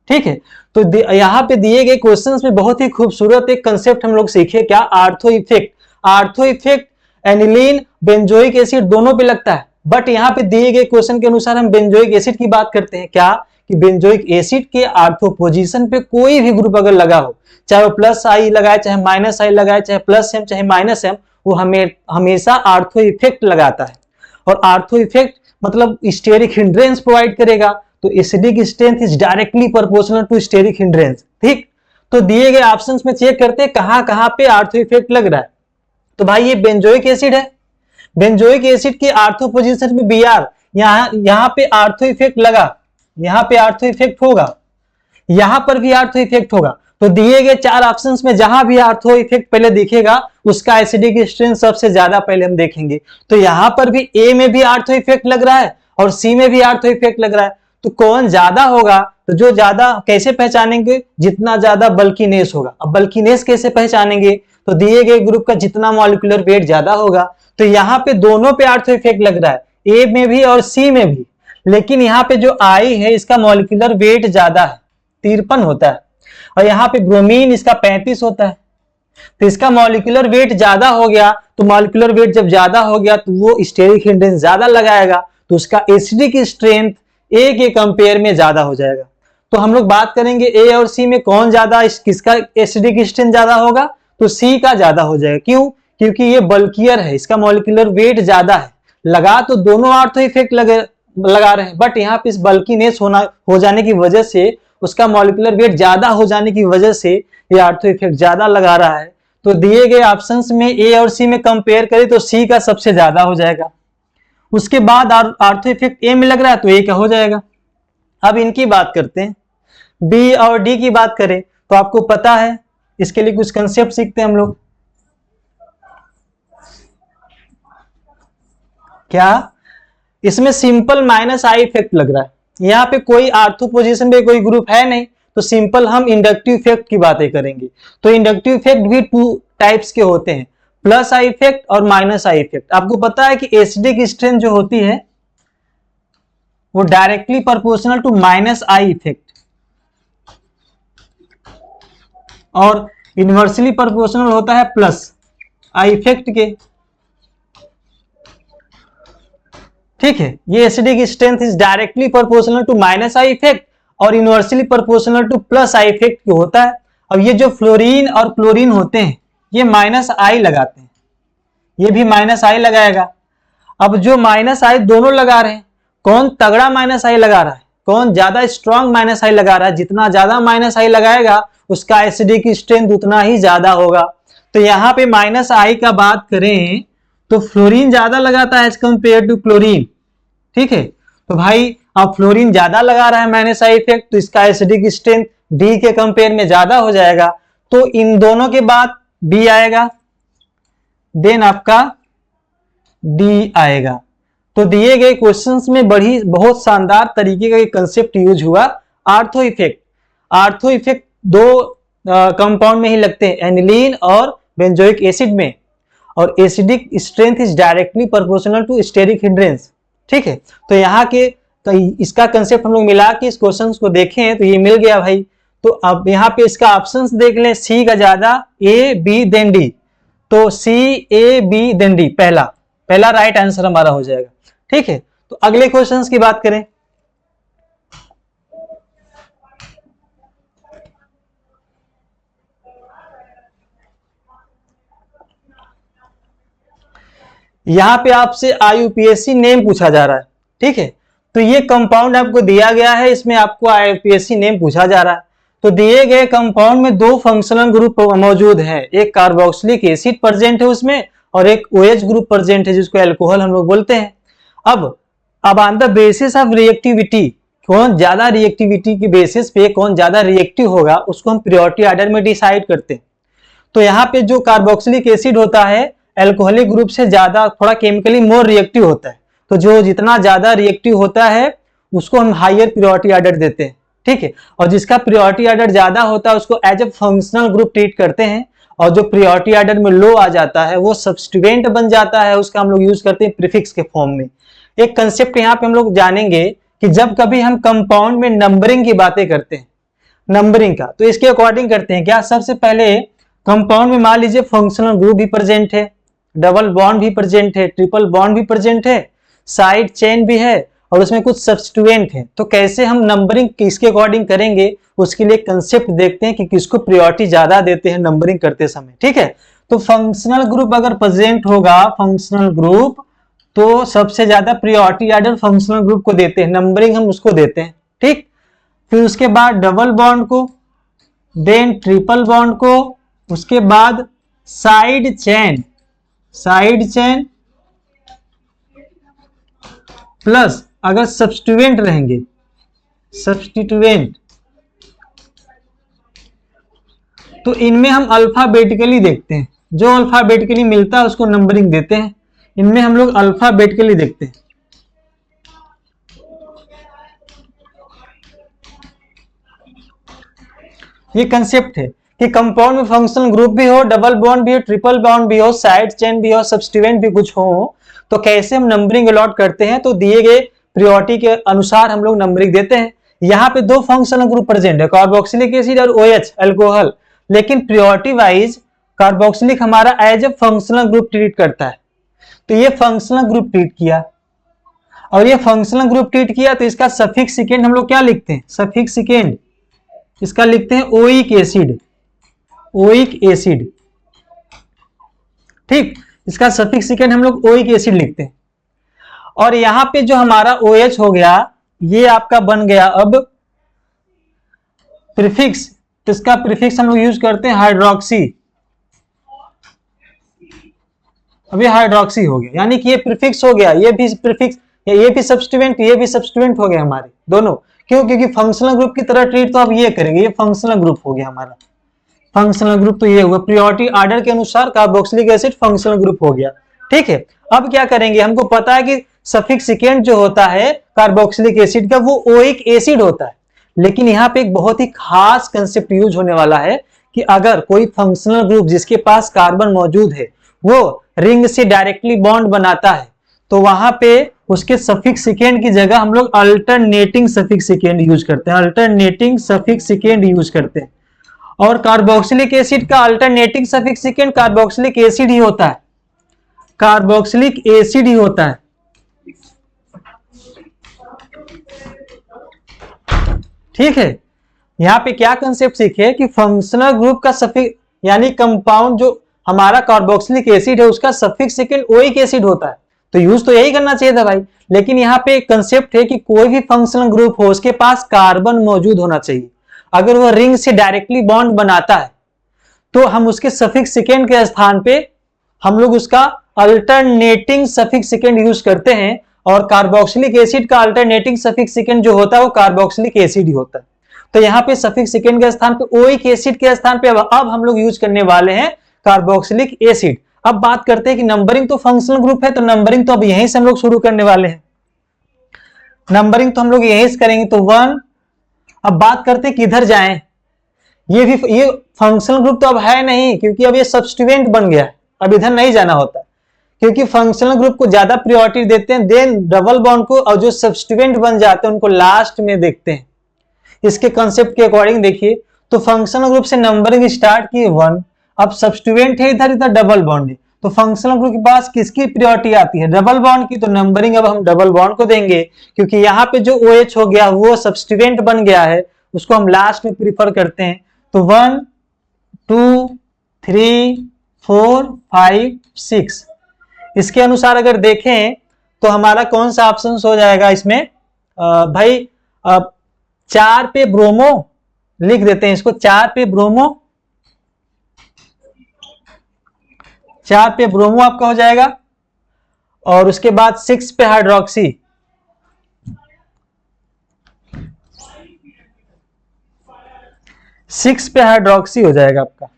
ठीक है। तो यहाँ पे दिए गए क्वेश्चंस में बहुत ही खूबसूरत एक कंसेप्ट हम लोग सीखे, क्या? Ortho effect. Ortho effect aniline benzoic acid दोनों पे लगता है, बट यहाँ पे दिए गए क्वेश्चन के अनुसार हम बेंजोइक एसिड की बात करते हैं। क्या? कि बेंजोइक एसिड के आर्थो पोजीशन पे कोई भी ग्रुप अगर लगा हो, चाहे वो प्लस आई लगाए, चाहे माइनस आई लगाए, चाहे प्लस एम, चाहे माइनस एम, वो हमेशा आर्थो इफेक्ट लगाता है। और आर्थो इफेक्ट मतलब स्टेरिक हिंड्रेंस प्रोवाइड करेगा। तो acidic strength is directly proportional to steric hindrance, ठीक। तो दिए गए ऑप्शंस में चेक करते हैं कहां कहां पे आर्थो इफेक्ट लग रहा है। तो भाई ये बेंजोइक एसिड है, बेंजोइक एसिड के आर्थो पोजीशन में Br, यहां पे आर्थो इफेक्ट लगा, यहां पे आर्थो इफेक्ट होगा, यहां पर भी आर्थो इफेक्ट होगा। तो दिए गए चार ऑप्शंस में जहां भी आर्थो इफेक्ट पहले दिखेगा उसका एसिडिक स्ट्रेंथ सबसे ज्यादा पहले हम देखेंगे। तो यहां पर भी ए में भी आर्थो इफेक्ट लग रहा है और सी में भी आर्थो इफेक्ट लग रहा है। तो कौन ज्यादा होगा? तो जो ज्यादा कैसे पहचानेंगे? जितना ज्यादा बल्कीनेस होगा। अब बल्कीनेस कैसे पहचानेंगे? तो दिए गए ग्रुप का जितना मॉलिक्यूलर वेट ज्यादा होगा। तो यहाँ पे दोनों पे आर्थो इफेक्ट लग रहा है, ए में भी और सी में भी, लेकिन यहाँ पे जो आई है इसका मॉलिक्यूलर वेट ज्यादा है, 53 होता है, और यहाँ पे ब्रोमीन इसका 35 होता है। तो इसका मॉलिक्यूलर वेट ज्यादा हो गया, तो मॉलिक्यूलर वेट जब ज्यादा हो गया तो वो स्टेरिक हिंड्रेंस ज्यादा लगाएगा, तो उसका एसिडिक स्ट्रेंथ ए के कंपेयर में ज्यादा हो जाएगा। तो हम लोग बात करेंगे ए और सी में कौन ज्यादा, किसका एसिडिक स्ट्रेंथ ज्यादा होगा? तो सी का ज्यादा हो जाएगा। क्यों? क्योंकि ये बल्कियर है, इसका मॉलिक्यूलर वेट ज्यादा है। लगा तो दोनों आर्थो इफेक्ट लगा रहे हैं, बट यहाँ पे इस बल्कीनेस हो जाने की वजह से, उसका मॉलिक्यूलर वेट ज्यादा हो जाने की वजह से ये आर्थो इफेक्ट ज्यादा लगा रहा है। तो दिए गए ऑप्शंस में ए और सी में कंपेयर करें तो सी का सबसे ज्यादा हो जाएगा। उसके बाद आर्थो इफेक्ट ए में लग रहा है तो ए का हो जाएगा। अब इनकी बात करते हैं, बी और डी की बात करें तो आपको पता है, इसके लिए कुछ कंसेप्ट सीखते हैं हम लोग। क्या? इसमें सिंपल माइनस आई इफेक्ट लग रहा है, यहाँ पे कोई आर्थो पोजीशन पे कोई ग्रुप है नहीं, तो सिंपल हम इंडक्टिव इफेक्ट की बातें करेंगे। तो इंडक्टिव इफेक्ट भी 2 टाइप्स के होते हैं, प्लस आई इफेक्ट और माइनस आई इफेक्ट। आपको पता है कि एसिडिक स्ट्रेंथ जो होती है वो directly proportional to minus I effect और इनवर्सली प्रोपोर्शनल होता है प्लस आई इफेक्ट के, ठीक है। ये acidic strength is directly proportional to minus I effect और inversely proportional to plus I effect की होता है। अब ये जो फ्लोरीन और क्लोरीन होते हैं ये माइनस आई लगाते हैं, ये भी माइनस आई लगाएगा। अब जो माइनस आई दोनों लगा रहे हैं, कौन तगड़ा माइनस आई लगा रहा है, कौन ज्यादा स्ट्रॉन्ग माइनस आई लगा रहा है। जितना ज्यादा माइनस आई लगाएगा उसका एसिडिक स्ट्रेंथ उतना ही ज्यादा होगा। तो यहाँ पे माइनस आई का बात करें तो फ्लोरीन ज्यादा लगाता है एज कंपेयर टू क्लोरीन। ठीक है, तो भाई अब फ्लोरीन ज्यादा लगा रहा है माइनस आई इफेक्ट, तो इसका एसिडिक स्ट्रेंथ डी के कंपेयर में ज्यादा हो जाएगा। तो इन दोनों के बाद बी आएगा, देन आपका डी आएगा। तो दिए गए क्वेश्चंस में बहुत शानदार तरीके का एक कंसेप्ट यूज हुआ, आर्थो इफेक्ट। आर्थो इफेक्ट दो कंपाउंड में ही लगते हैं, एनिलीन और बेंजोइक एसिड में, और acidic strength is directly proportional to steric hindrance. ठीक है, तो यहाँ के इसका कंसेप्ट हम लोग मिला के इस क्वेश्चन को देखें तो ये मिल गया भाई। तो अब यहाँ पे इसका ऑप्शंस देख लें, सी का ज्यादा, ए बी देन डी। तो C A B then D पहला राइट आंसर हमारा हो जाएगा। ठीक है, तो अगले क्वेश्चंस की बात करें। यहां पे आपसे IUPAC नेम पूछा जा रहा है। ठीक है, तो ये कंपाउंड आपको दिया गया है, इसमें आपको IUPAC नेम पूछा जा रहा है। तो दिए गए कंपाउंड में दो फंक्शनल ग्रुप मौजूद हैं, एक कार्बोक्सिलिक एसिड प्रेजेंट है उसमें और एक OH ग्रुप प्रेजेंट है जिसको अल्कोहल हम लोग बोलते हैं। अब on the basis of reactivity, कौन ज्यादा रिएक्टिविटी की बेसिस पे कौन ज्यादा रिएक्टिव होगा उसको हम प्रायोरिटी ऑर्डर में डिसाइड करते हैं। तो यहाँ पे जो कार्बोक्सिलिक एसिड होता है अल्कोहलिक ग्रुप से ज्यादा थोड़ा केमिकली मोर रिएक्टिव होता है, तो जो जितना ज्यादा रिएक्टिव होता है उसको हम हायर प्रायोरिटी ऑर्डर देते हैं। ठीक है, और जिसका प्रायोरिटी ऑर्डर ज्यादा होता है उसको as a functional group treat करते हैं, और जो प्रायोरिटी ऑर्डर में लो आ जाता है वो सब्स्टिट्यूएंट बन जाता है, उसका हम लोग यूज करते हैं प्रीफिक्स के फॉर्म में। एक कंसेप्ट यहाँ पे हम लोग जानेंगे कि जब कभी हम कंपाउंड में नंबरिंग की बातें करते हैं, नंबरिंग का, तो इसके अकॉर्डिंग करते हैं क्या। सबसे पहले कंपाउंड में मान लीजिए फंक्शनल ग्रुप भी प्रेजेंट है, डबल बॉन्ड भी प्रेजेंट है, ट्रिपल बॉन्ड भी प्रेजेंट है, साइड चेन भी है और उसमें कुछ सब्स्टिट्यूएंट है। तो कैसे हम नंबरिंग किसके अकॉर्डिंग करेंगे उसके लिए कंसेप्ट देखते हैं कि किसको प्रायोरिटी ज्यादा देते हैं नंबरिंग करते समय। ठीक है, तो फंक्शनल ग्रुप अगर प्रेजेंट होगा, फंक्शनल ग्रुप, तो सबसे ज्यादा प्रायोरिटी ऑर्डर फंक्शनल ग्रुप को देते हैं, नंबरिंग हम उसको देते हैं। ठीक, फिर उसके बाद डबल बॉन्ड को, देन ट्रिपल बॉन्ड को, उसके बाद साइड चेन प्लस अगर सब्स्टिट्यूएंट रहेंगे, सब्स्टिट्यूएंट, तो इनमें हम अल्फाबेटिकली देखते हैं, जो अल्फाबेटिकली मिलता है उसको नंबरिंग देते हैं। इनमें हम लोग अल्फाबेटिकली देखते हैं। ये कंसेप्ट है कि कंपाउंड में फंक्शनल ग्रुप भी हो, डबल बॉन्ड भी हो, ट्रिपल बॉन्ड भी हो, साइड चेन भी हो, सब्स्टिट्यूएंट भी कुछ हो, तो कैसे हम नंबरिंग अलॉट करते हैं। तो दिए गए प्रायोरिटी के अनुसार हम लोग नंबरिंग देते हैं। यहाँ पे दो फंक्शनल ग्रुप प्रेजेंट है, कार्बोक्सिलिक एसिड और OH अल्कोहल, लेकिन प्रायोरिटी वाइज कार्बोक्सिलिक हमारा as a functional group treat करता है। तो ये फंक्शनल ग्रुप ट्रीट किया, और ये फंक्शनल ग्रुप ट्रीट किया तो इसका सफिक्स सेकेंड हम लोग क्या लिखते हैं, सफिक्स सेकेंड इसका लिखते हैं ओइक एसिड, ओइक एसिड। ठीक, इसका सफिक्स सेकेंड हम लोग ओइक एसिड लिखते हैं। और यहां पे जो हमारा OH हो गया ये आपका बन गया अब प्रीफिक्स, तो इसका प्रीफिक्स हम लोग यूज करते हैं हाइड्रोक्सी। अब ये हाइड्रोक्सी हो गया, यानी कि ये प्रीफिक्स हो गया, ये भी प्रीफिक्स, ये भी सब्स्टिट्यूएंट, ये भी सब्स्टिट्यूएंट हो गया हमारे दोनों। क्यों? क्योंकि फंक्शनल ग्रुप की तरह ट्रीट तो अब ये करेंगे, ये फंक्शनल ग्रुप हो गया हमारा, फंक्शनल ग्रुप तो ये हुआ, प्रायोरिटी ऑर्डर के अनुसार कार्बोक्सिलिक एसिड फंक्शनल ग्रुप हो गया। ठीक है, अब क्या करेंगे, हमको पता है कि सफिक्स सेकेंड जो होता है कार्बोक्सिलिक एसिड का वो ओइक एसिड होता है, लेकिन यहाँ पे एक बहुत ही खास कंसेप्ट यूज होने वाला है कि अगर कोई फंक्शनल ग्रुप जिसके पास कार्बन मौजूद है वो रिंग से डायरेक्टली बॉन्ड बनाता है, तो वहां पे उसके सफिक्स सेकेंड की जगह हम लोग अल्टरनेटिंग सफिक्स सेकेंड यूज करते हैं, अल्टरनेटिंग सफिक्स सेकेंड यूज करते हैं। और कार्बोक्सिलिक एसिड का alternating suffix second carboxylic acid ही होता है, कार्बोक्सिलिक एसिड ही होता है। ठीक है, यहाँ पे क्या कंसेप्ट सीखे कि फंक्शनल ग्रुप का सफिक्स, यानी कंपाउंड जो हमारा कार्बोक्सिलिक एसिड है उसका सफिक्स सेकेंड ओइक एसिड होता है, तो यूज तो यही करना चाहिए था भाई। लेकिन यहाँ पे कंसेप्ट है कि कोई भी फंक्शनल ग्रुप हो उसके पास कार्बन मौजूद होना चाहिए। अगर वह रिंग से डायरेक्टली बॉन्ड बनाता है तो हम उसके सफिक्स सेकेंड के स्थान पे हम लोग उसका अल्टरनेटिंग सफिक्स सेकेंड यूज करते हैं, और कार्बोक्सिलिक एसिड का अल्टरनेटिंग सफिक्स सेकेंड जो होता है वो कार्बोक्सिलिक एसिड ही होता है। तो यहाँ पे सफिक्स सेकेंड के स्थान पे ओइक एसिड के स्थान पे अब हम लोग यूज करने वाले हैं कार्बोक्सिलिक एसिड। अब बात करते हैं कि नंबरिंग तो फंक्शनल ग्रुप है, तो नंबरिंग तो अब यहीं से हम लोग शुरू करने वाले हैं। नंबरिंग तो हम लोग यहीं से करेंगे, तो 1। अब बात करते हैं किधर जाएं। ये फंक्शनल ग्रुप तो अब है नहीं, क्योंकि अब ये सब्स्टिट्यूएंट बन गया है, अब इधर नहीं जाना होता, क्योंकि फंक्शनल ग्रुप को ज्यादा प्रायोरिटी देते हैं, देन डबल बॉन्ड को, और जो सब्स्टिट्यूएंट बन जाते हैं उनको लास्ट में देखते हैं। इसके कंसेप्ट के अकॉर्डिंग देखिए, तो फंक्शनल ग्रुप से नंबरिंग स्टार्ट की 1, अब सब्स्टिट्यूएंट है इधर, इधर डबल बॉन्ड है, तो फंक्शनल ग्रुप के पास किसकी प्रायोरिटी आती है, डबल बॉन्ड की, तो नंबरिंग अब हम डबल बॉन्ड को देंगे, क्योंकि यहाँ पे जो OH हो गया वो सब्स्टिट्यूएंट बन गया है, उसको हम लास्ट में प्रीफर करते हैं। तो 1 2 3 4 5 6, इसके अनुसार अगर देखें तो हमारा कौन सा ऑप्शन हो जाएगा इसमें, भाई 4 पे ब्रोमो लिख देते हैं इसको, 4 पे ब्रोमो, 4 पे ब्रोमो आपका हो जाएगा, और उसके बाद 6 पे हाइड्रोक्सी, 6 पे हाइड्रोक्सी हो जाएगा आपका।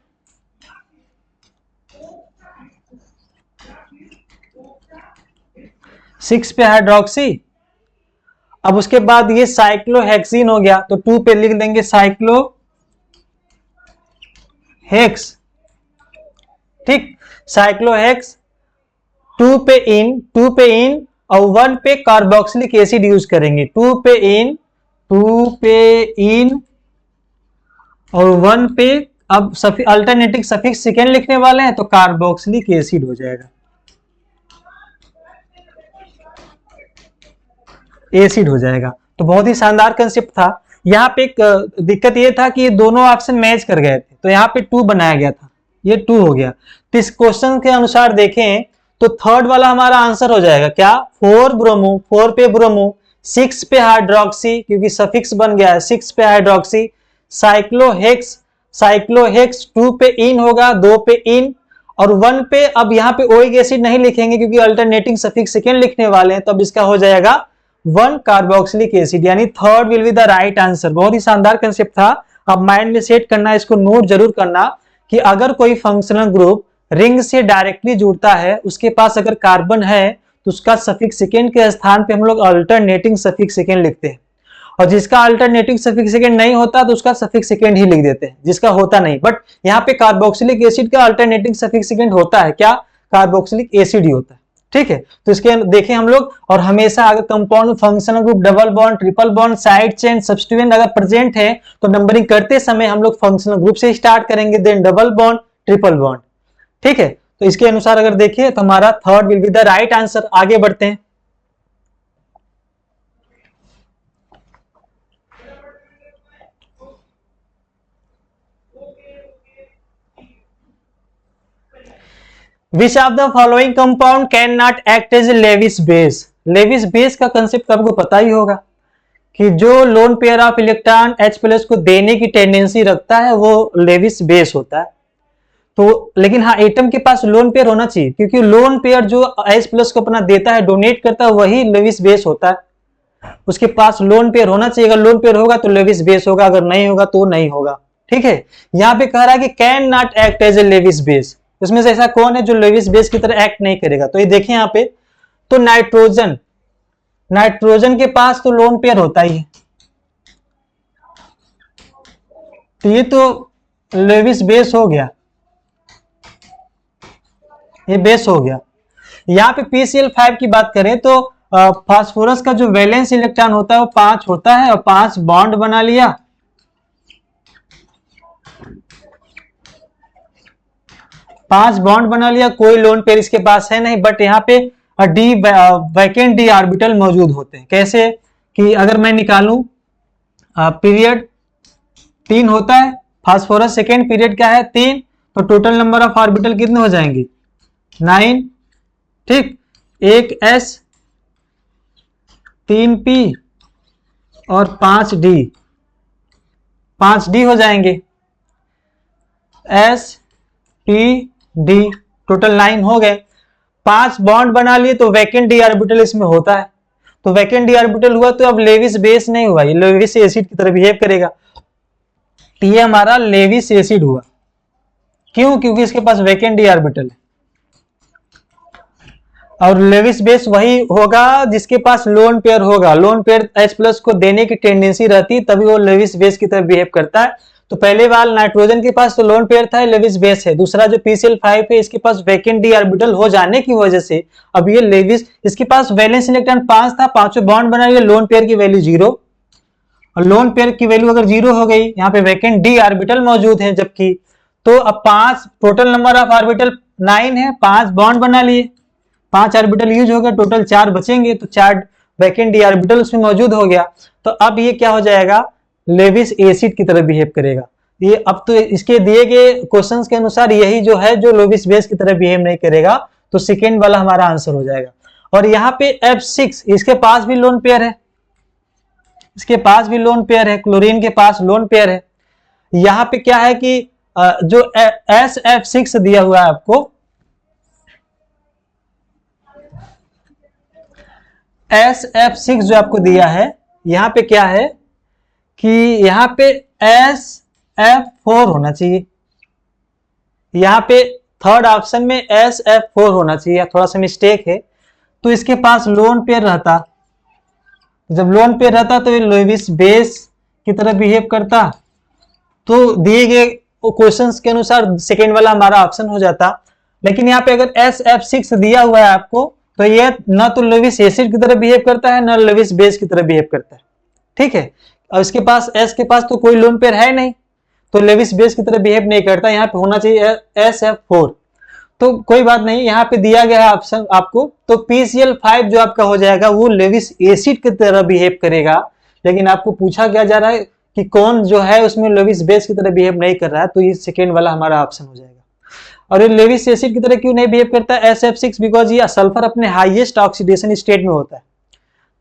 सिक्स पे हाइड्रोक्सी। अब उसके बाद ये साइक्लोहेक्सिन हो गया, तो 2 पे लिख देंगे साइक्लोहेक्स, ठीक, साइक्लोहेक्स। 2 पे इन और 1 पे कार्बोक्सिलिक एसिड यूज करेंगे, 2 पे इन और 1 पे अब अल्टरनेटिव सफिक्स सेकेंड लिखने वाले हैं, तो कार्बोक्सिलिक एसिड हो जाएगा, एसिड हो जाएगा। तो बहुत ही शानदार कंसेप्ट था। यहाँ पे एक दिक्कत ये था कि ये दोनों ऑप्शन मैच कर गए थे, तो यहाँ पे 2 बनाया गया था, ये 2 हो गया। तो इस क्वेश्चन के अनुसार देखें तो थर्ड वाला हमारा आंसर हो जाएगा क्या, 4 ब्रोमो, 4 पे ब्रोमो, 6 पे हाइड्रोक्सी, क्योंकि सफिक्स बन गया है, 6 पे हाइड्रोक्सी, साइक्लोहेक्स, 2 पे इन होगा, 2 पे इन, और 1 पे अब यहाँ पे ओइक एसिड नहीं लिखेंगे क्योंकि अल्टरनेटिंग सफिक्स सेकेंड लिखने वाले हैं, तो अब इसका हो जाएगा 1 कार्बोक्सिलिक एसिड, यानी third will be the right answer. बहुत ही शानदार कंसेप्ट था। अब माइंड में सेट करना, इसको नोट जरूर करना कि अगर कोई फंक्शनल ग्रुप रिंग से डायरेक्टली जुड़ता है, उसके पास अगर कार्बन है तो उसका सफिक्स सेकेंड के स्थान पे हम लोग अल्टरनेटिंग सफिक्स सेकेंड लिखते हैं, और जिसका अल्टरनेटिंग सफिक्स सेकेंड नहीं होता तो उसका सफिक्स सेकेंड ही लिख देते हैं, जिसका होता नहीं। बट यहाँ पे कार्बोक्सिलिक एसिड का अल्टरनेटिंग सफिक्स सेकेंड होता है क्या, कार्बोक्सिलिक एसिड ही होता है, ठीक है। तो इसके देखें हम लोग, और हमेशा अगर compound functional group double bond, triple bond, side chain, substituent अगर प्रेजेंट है तो नंबरिंग करते समय हम लोग फंक्शनल ग्रुप से स्टार्ट करेंगे, then double bond, triple bond, ठीक है। तो इसके अनुसार अगर देखिए तो हमारा third will be the right answer. आगे बढ़ते हैं। Which of the following compound cannot act as a Lewis base? Lewis base का कंसेप्ट आपको पता ही होगा कि जो lone pair of electron H+ को देने की टेंडेंसी रखता है वो लेविस बेस होता है। तो लेकिन हाँ, एटम के पास लोन पेयर होना चाहिए, क्योंकि लोन पेयर जो H+ को अपना देता है, डोनेट करता है, वही लेविस बेस होता है। उसके पास लोन पेयर होना चाहिए, अगर लोन पेयर होगा तो लेविस बेस होगा, अगर नहीं होगा तो नहीं होगा, ठीक है। यहाँ पे कह रहा है कि can not act as a Lewis base, इसमें से ऐसा कौन है जो लेविस बेस की तरह एक्ट नहीं करेगा, तो ये देखें यहाँ पे, तो नाइट्रोजन, नाइट्रोजन के पास तो लोन पेयर होता ही है, तो ये तो लेविस बेस हो गया, ये बेस हो गया। यहाँ पे PCl5 की बात करें तो फास्फोरस का जो वैलेंस इलेक्ट्रॉन होता है वो 5 होता है, और 5 बॉन्ड बना लिया, 5 बॉन्ड बना लिया, कोई लोन पेयर इसके पास है नहीं। बट यहाँ पे वैकेंट डी ऑर्बिटल मौजूद होते हैं। कैसे कि अगर मैं निकालूं पीरियड 3 होता है, फास्फोरस सेकेंड पीरियड क्या है 3, तो टोटल नंबर ऑफ ऑर्बिटल कितने हो जाएंगे 9, ठीक। एक S, 3P और 5D, 5D हो जाएंगे। S P D टोटल 9 हो गए। 5 बॉन्ड बना लिए तो वैकेंट डी ऑर्बिटल इसमें होता है, तो वैकेंट डी ऑर्बिटल हुआ तो अब लेविस बेस नहीं हुआ, ये लेविस एसिड की तरह बिहेव करेगा, तो ये हमारा लेविस एसिड हुआ। क्यों? क्योंकि इसके पास वैकेंट डी ऑर्बिटल है। और लेविस बेस वही होगा जिसके पास लोन पेयर होगा, लोन पेयर H प्लस को देने की टेंडेंसी रहती है, तभी वो लेविस बेस की तरह बिहेव करता है। तो पहले वाला नाइट्रोजन के पास तो लोन पेयर था, लेविस बेस है। दूसरा जो PCl5 है, इसके पास वैकेंट डी ऑर्बिटल हो जाने की वजह से अब ये लेविस, इसके पास वैलेंस इलेक्ट्रॉन 5 था, पांचों बॉन्ड बना लिए, लोन पेयर की वैल्यू 0, और लोन पेयर की वैल्यू अगर 0 हो गई, यहाँ पे वैकेंट डी ऑर्बिटल मौजूद है जबकि, तो अब 5 टोटल नंबर ऑफ ऑर्बिटल 9 है, 5 बॉन्ड बना लिए, 5 ऑर्बिटल यूज हो गया, टोटल 4 बचेंगे, तो 4 वैकेंट डी ऑर्बिटल उसमें मौजूद हो गया। तो अब ये क्या हो जाएगा, लेविस एसिड की तरह बिहेव करेगा। ये अब तो इसके दिए गए क्वेश्चंस के अनुसार यही जो है जो लेविस बेस की तरह बिहेव नहीं करेगा, तो सेकेंड वाला हमारा आंसर हो जाएगा। और यहाँ पे F6, इसके पास भी लोन पेयर है, इसके पास भी लोन पेयर है, क्लोरीन के पास लोन पेयर है। यहाँ पे क्या है कि जो SF6 दिया हुआ है आपको, SF6 जो आपको दिया है, यहां पे क्या है कि यहां पे SF4 होना चाहिए, यहां पे थर्ड ऑप्शन में SF4 होना चाहिए, थोड़ा सा मिस्टेक है। तो इसके पास लोन पेयर रहता, जब लोन पेयर रहता तो ये लेविस बेस की तरह बिहेव करता, तो दिए गए क्वेश्चंस के अनुसार सेकेंड वाला हमारा ऑप्शन हो जाता। लेकिन यहाँ पे अगर SF6 दिया हुआ है आपको, तो ये न तो लेविस एसिड की तरह बिहेव करता है, न लेविस बेस की तरह बिहेव करता है, ठीक है। और इसके पास S के पास तो कोई लोन पेयर है नहीं, तो लेविस बेस की तरह बिहेव नहीं करता, यहाँ पे होना चाहिए SF4। तो कोई बात नहीं, यहाँ पे दिया गया है ऑप्शन आपको, तो PCl5 जो आपका हो जाएगा वो लेविस एसिड की तरह बिहेव करेगा। लेकिन आपको पूछा क्या जा रहा है कि कौन जो है उसमें लेविस बेस की तरह बिहेव नहीं कर रहा है, तो ये सेकेंड वाला हमारा ऑप्शन हो जाएगा। और ये लेविस एसिड की तरह क्यों नहीं बिहेव करता है SF6, बिकॉज ये सल्फर अपने हाईएस्ट ऑक्सीडेशन स्टेट में होता है,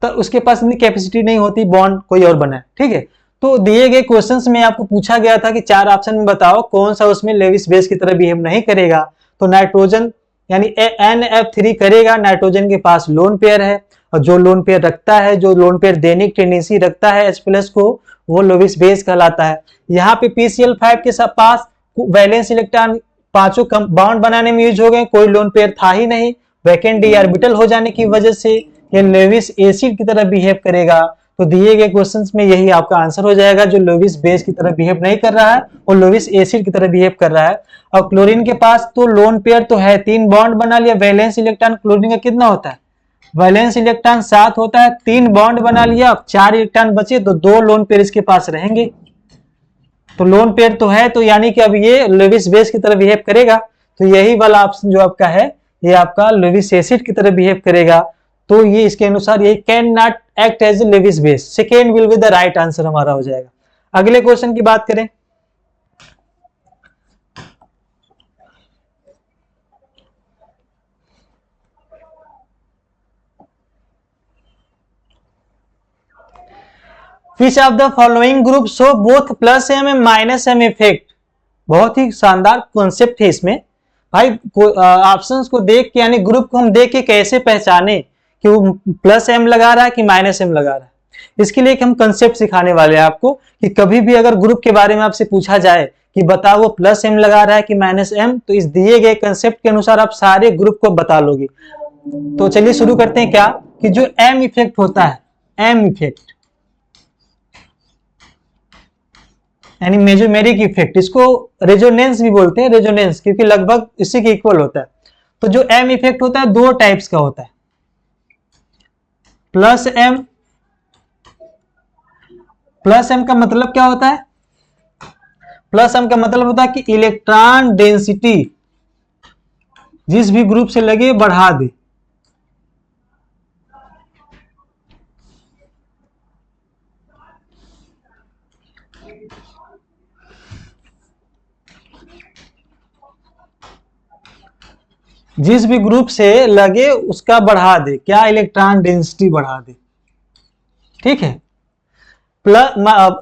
तो उसके पास इतनी कैपेसिटी नहीं होती बॉन्ड कोई और बनाए, ठीक है। तो दिए गए क्वेश्चंस में आपको पूछा गया था कि 4 ऑप्शन में बताओ कौन सा उसमें लेविस बेस की तरह बिहेव नहीं करेगा, तो नाइट्रोजन यानी NF3 करेगा, नाइट्रोजन के पास लोन पेयर है, और जो लोन पेयर रखता है, जो लोन पेयर देने की टेंडेंसी रखता है H प्लस को, वो लेविस बेस कहलाता है। यहाँ पे PCl5 के पास वैलेंस इलेक्ट्रॉन पांचों बॉन्ड बनाने में यूज हो गए, कोई लोन पेयर था ही नहीं, वैकेंट डी ऑर्बिटल हो जाने की वजह से ये लेविस एसिड की तरह बिहेव करेगा। तो दिए गए क्वेश्चंस में यही आपका आंसर हो जाएगा, जो लेविस बेस की तरह बिहेव नहीं कर रहा है वो लेविस एसिड की तरह बिहेव कर रहा है। और क्लोरीन के पास तो लोन पेयर तो है, 3 बॉन्ड बना लिया, वैलेंस इलेक्ट्रॉन क्लोरीन का कितना होता है, वैलेंस इलेक्ट्रॉन 7 होता है, 3 बॉन्ड बना लिया, 4 इलेक्ट्रॉन बचे, तो 2 लोन पेयर इसके पास रहेंगे। तो लोन पेयर तो है, तो यानी कि अब ये लेविस बेस की तरह बिहेव करेगा। तो यही वाला ऑप्शन जो आपका है, ये आपका लेविस एसिड की तरह बिहेव करेगा। तो ये इसके अनुसार ये can not act as a Lewis base, second will be the right answer हमारा हो जाएगा। अगले क्वेश्चन की बात करें, Which of the following group show both plus M and minus M effect. बहुत ही शानदार कॉन्सेप्ट है इसमें भाई। ऑप्शंस को देख के यानी ग्रुप को हम देख के कैसे पहचाने कि वो प्लस एम लगा रहा है कि माइनस एम लगा रहा है, इसके लिए हम कंसेप्ट सिखाने वाले हैं आपको कि कभी भी अगर ग्रुप के बारे में आपसे पूछा जाए कि बताओ वो प्लस एम लगा रहा है कि माइनस एम, तो इस दिए गए कंसेप्ट के अनुसार आप सारे ग्रुप को बता लोगे। तो चलिए शुरू करते हैं क्या कि जो एम इफेक्ट होता है, एम इफेक्ट यानी मेजोमेरिक इफेक्ट, इसको रेजोनेंस भी बोलते हैं, रेजोनेंस क्योंकि लगभग इसी के इक्वल होता है। तो जो एम इफेक्ट होता है 2 टाइप्स का होता है, प्लस एम। प्लस एम का मतलब क्या होता है, प्लस एम का मतलब होता है कि इलेक्ट्रॉन डेंसिटी जिस भी ग्रुप से लगे बढ़ा दे। जिस भी ग्रुप से लगे उसका बढ़ा दे, क्या इलेक्ट्रॉन डेंसिटी बढ़ा दे। ठीक है, प्लस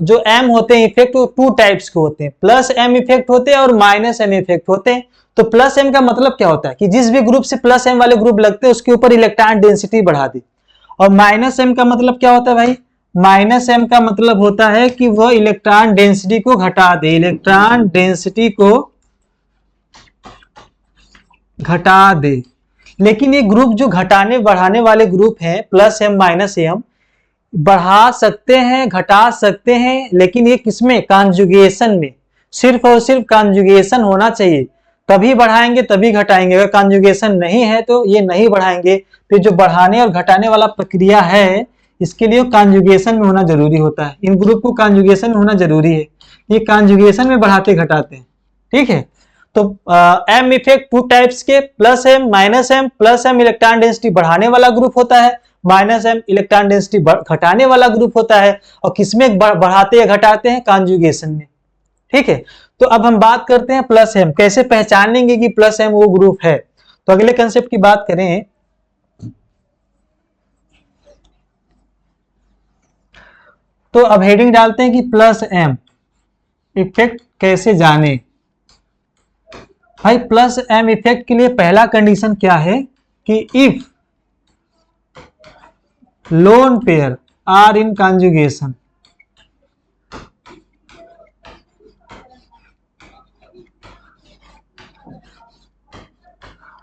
जो एम होते हैं इफेक्ट वो टू टाइप्स के होते हैं, प्लस एम इफेक्ट होते हैं और माइनस एम इफेक्ट होते हैं। तो प्लस एम का मतलब क्या होता है कि जिस भी ग्रुप से प्लस एम वाले ग्रुप लगते हैं उसके ऊपर इलेक्ट्रॉन डेंसिटी बढ़ा दी। और माइनस एम का मतलब क्या होता है भाई, माइनस एम का मतलब होता है कि वह इलेक्ट्रॉन डेंसिटी को घटा दे, इलेक्ट्रॉन डेंसिटी को घटा दे। लेकिन ये ग्रुप जो घटाने बढ़ाने वाले ग्रुप हैं प्लस एम माइनस एम, बढ़ा सकते हैं घटा सकते हैं, लेकिन ये किसमें, कॉन्जुगेशन में। सिर्फ और सिर्फ कॉन्जुगेशन होना चाहिए तभी बढ़ाएंगे तभी घटाएंगे, अगर कॉन्जुगेशन नहीं है तो ये नहीं बढ़ाएंगे। तो जो बढ़ाने और घटाने वाला प्रक्रिया है इसके लिए कॉन्जुगेशन में होना जरूरी होता है, इन ग्रुप को कॉन्जुगेशन में होना जरूरी है, ये कॉन्जुगेशन में बढ़ाते घटाते हैं। ठीक है, तो एम इफेक्ट टू टाइप्स के, plus M minus M. Plus M electron density बढ़ाने वाला ग्रुप होता है, माइनस एम इलेक्ट्रॉन डेंसिटी घटाने वाला ग्रुप होता है। और किसमें बढ़ाते या घटाते हैं, कॉन्जुगेशन में। ठीक है, तो अब हम बात करते हैं प्लस एम, कैसे पहचानेंगे कि प्लस एम वो ग्रुप है। तो अगले कंसेप्ट की बात करें, तो अब हेडिंग डालते हैं कि प्लस एम इफेक्ट कैसे जाने। भाई प्लस एम इफेक्ट के लिए पहला कंडीशन क्या है कि if lone pair are in conjugation,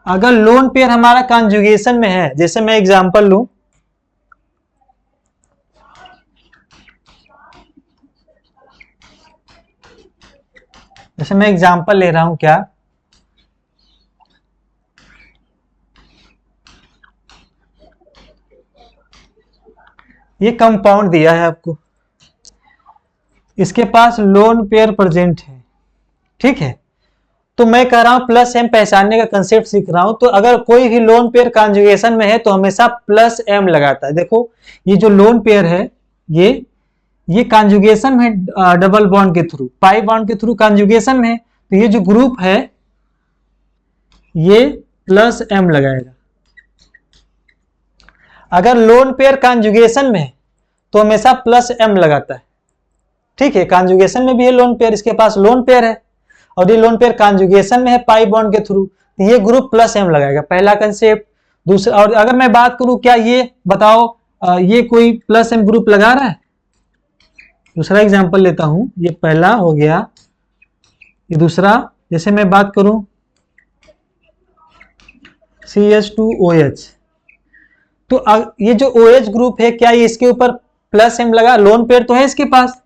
अगर लोन पेयर हमारा कॉन्जुगेशन में है, जैसे मैं एग्जांपल लूं, जैसे मैं एग्जांपल ले रहा हूं क्या, ये कंपाउंड दिया है आपको, इसके पास लोन पेयर प्रेजेंट है। ठीक है, तो मैं कह रहा हूं प्लस एम पहचानने का कंसेप्ट सीख रहा हूं। तो अगर कोई भी लोन पेयर कॉन्जुगेशन में है तो हमेशा प्लस एम लगाता है। देखो ये जो लोन पेयर है ये कॉन्जुगेशन में डबल बॉन्ड के थ्रू, पाई बॉन्ड के थ्रू कॉन्जुगेशन में है, तो ये जो ग्रुप है ये प्लस एम लगाएगा। अगर लोन पेयर कॉन्जुगेशन में है तो हमेशा प्लस एम लगाता है। ठीक है, कॉन्जुगेशन में भी है लोन पेयर, इसके पास लोन पेयर है और ये लोन पेयर कॉन्जुगेशन में है पाई बॉन्ड के थ्रू, तो ये ग्रुप प्लस एम लगाएगा, पहला कंसेप्ट। दूसरा, और अगर मैं बात करूं क्या ये बताओ ये कोई प्लस एम ग्रुप लगा रहा है, दूसरा एग्जांपल लेता हूं, ये पहला हो गया, ये दूसरा, जैसे मैं बात करूं CH2OH, तो ये जो OH ग्रुप है क्या ये इसके ऊपर प्लस एम लगा, लोन पेयर तो है इसके पास,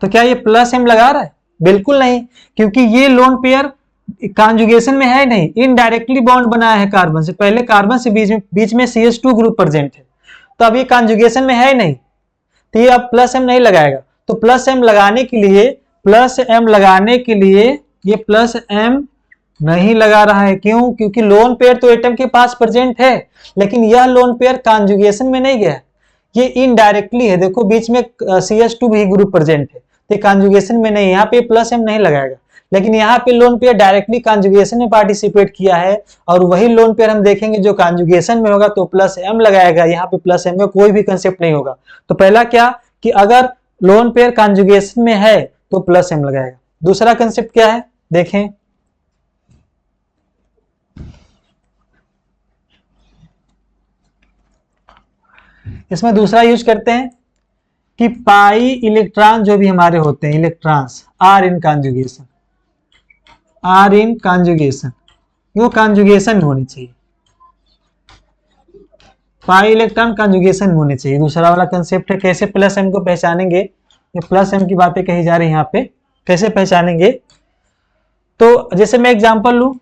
तो क्या ये प्लस एम लगा रहा है, बिल्कुल नहीं, क्योंकि ये लोन पेयर कॉन्जुगेशन में है नहीं, इनडायरेक्टली बॉन्ड बनाया है कार्बन से, पहले कार्बन से बीच में CH2 ग्रुप प्रेजेंट है, तो अब ये कॉन्जुगेशन में है नहीं, तो ये अब प्लस एम नहीं लगाएगा। तो प्लस एम लगाने के लिए, प्लस एम लगाने के लिए ये प्लस एम नहीं लगा रहा है, क्यों, क्योंकि लोन पेयर तो एटम के पास प्रेजेंट है, लेकिन यह लोन पेयर कॉन्जुगेशन में नहीं गया, ये इनडायरेक्टली है। देखो बीच में CH2 भी ग्रुप प्रेजेंट है, तो कॉन्जुगेशन में नहीं, यहाँ पे प्लस एम नहीं लगाएगा। लेकिन यहाँ पे लोन पेयर डायरेक्टली कॉन्जुगेशन में पार्टिसिपेट किया है, और वही लोन पेयर हम देखेंगे जो कॉन्जुगेशन में होगा तो प्लस एम लगाएगा, यहाँ पे प्लस एम का कोई भी कंसेप्ट नहीं होगा। तो पहला क्या कि अगर लोन पेयर कॉन्जुगेशन में है तो प्लस एम लगाएगा। दूसरा कंसेप्ट क्या है देखें, इसमें दूसरा यूज करते हैं कि पाई इलेक्ट्रॉन जो भी हमारे होते हैं, electrons are in conjugation, are in conjugation, वो कॉन्जुगेशन में होनी चाहिए, पाई इलेक्ट्रॉन कॉन्जुगेशन में होने चाहिए। दूसरा वाला कंसेप्ट है कैसे प्लस एम को पहचानेंगे, ये प्लस एम की बातें कही जा रही है यहाँ पे, कैसे पहचानेंगे। तो जैसे मैं एग्जांपल लूं,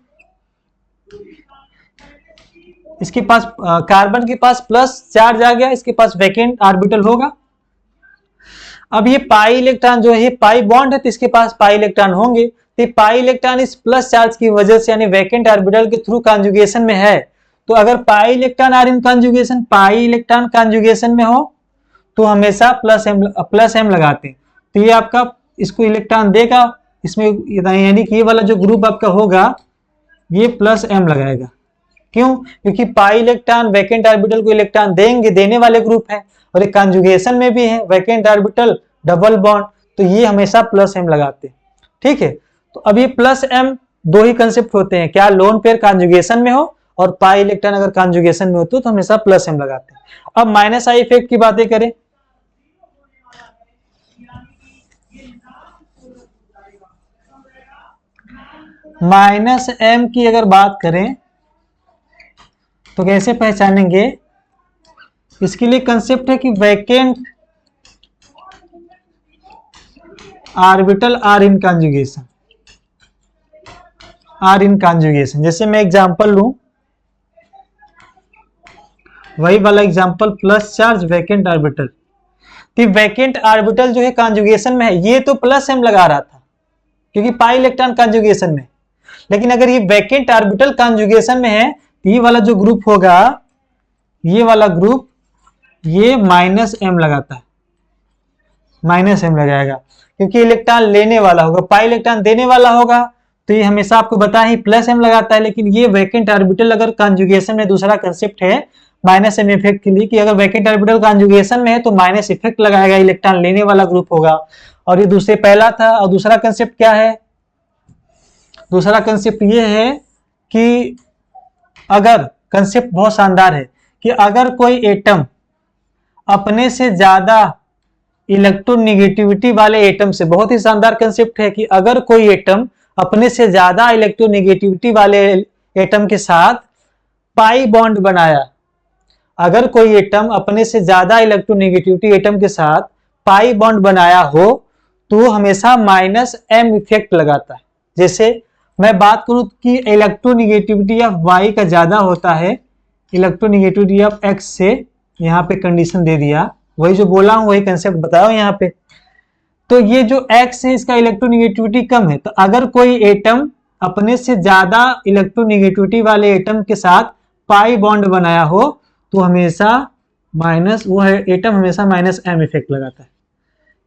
इसके पास कार्बन के पास प्लस चार्ज आ गया, इसके पास वैकेंट ऑर्बिटल होगा। अब ये पाई इलेक्ट्रॉन जो है ये पाई बॉन्ड है, तो इसके पास पाई इलेक्ट्रॉन होंगे, तो पाई इलेक्ट्रॉन इस प्लस चार्ज की वजह से यानी वैकेंट ऑर्बिटल के थ्रू कॉन्जुगेशन में है। तो अगर pi electron are in conjugation, pi electron conjugation में हो तो हमेशा प्लस एम लगाते हैं, तो ये आपका इसको इलेक्ट्रॉन देगा, इसमें यानी कि ये वाला जो ग्रुप आपका होगा ये प्लस m लगाएगा। क्यों? क्योंकि पाई इलेक्ट्रॉन वैकेंट ऑर्बिटल को इलेक्ट्रॉन देने वाले ग्रुप है, और एक कॉन्जुगेशन में भी है वैकेंट ऑर्बिटल डबल बॉन्ड, तो ये हमेशा प्लस m लगाते हैं। ठीक है, तो अब ये प्लस m दो ही कंसेप्ट होते हैं, क्या लोन पेयर कॉन्जुगेशन में हो और पाई इलेक्ट्रॉन अगर कॉन्जुगेशन में हो तो हमेशा प्लस m लगाते हैं। अब माइनस आई इफेक्ट की बातें करें, माइनस m की अगर बात करें तो कैसे पहचानेंगे? इसके लिए कंसेप्ट है कि vacant orbital are in conjugation, are in conjugation. जैसे मैं एग्जांपल लूं, वही वाला example, plus charge vacant orbital, तो वैकेंट ऑर्बिटल जो है कॉन्जुगेशन में है, ये तो प्लस m लगा रहा था क्योंकि पाई इलेक्ट्रॉन कॉन्जुगेशन में, लेकिन अगर ये वैकेंट ऑर्बिटल कॉन्जुगेशन में है तो ये वाला जो ग्रुप होगा, ये वाला ग्रुप, ये माइनस m लगाता है, माइनस m लगाएगा क्योंकि इलेक्ट्रॉन लेने वाला होगा, पाई इलेक्ट्रॉन देने वाला होगा, तो ये हमेशा आपको पता है प्लस m लगाता है। लेकिन ये वैकेंट ऑर्बिटल अगर कॉन्जुगेशन में, दूसरा कंसेप्ट है माइनस m इफेक्ट के लिए, कि अगर वैकेंट ऑर्बिटल कॉन्जुगेशन में है तो माइनस इफेक्ट लगाएगा, इलेक्ट्रॉन लेने वाला ग्रुप होगा। और ये दूसरे पहला था, और दूसरा कंसेप्ट क्या है? दूसरा कंसेप्ट ये है कि अगर, कंसेप्ट बहुत शानदार है, कि अगर कोई एटम अपने से ज्यादा इलेक्ट्रोनेगेटिविटी वाले एटम से, बहुत ही शानदार कंसेप्ट है कि अगर कोई एटम अपने से ज्यादा इलेक्ट्रोनेगेटिविटी वाले एटम के साथ पाई बॉन्ड बनाया, अगर कोई एटम अपने से ज्यादा इलेक्ट्रोनेगेटिविटी एटम के साथ पाई बॉन्ड बनाया हो तो हमेशा माइनस m इफेक्ट लगाता है। जैसे मैं बात करूं कि इलेक्ट्रोनेगेटिविटी ऑफ y का ज्यादा होता है इलेक्ट्रोनेगेटिविटी ऑफ x से, यहाँ पे कंडीशन दे दिया, वही जो बोला हूं वही कंसेप्ट बताओ यहाँ पे। तो ये जो x है इसका इलेक्ट्रोनेगेटिविटी कम है, तो अगर कोई एटम अपने से ज्यादा इलेक्ट्रोनेगेटिविटी वाले एटम के साथ पाई बॉन्ड बनाया हो तो हमेशा माइनस, वो है एटम हमेशा माइनस m इफेक्ट लगाता है।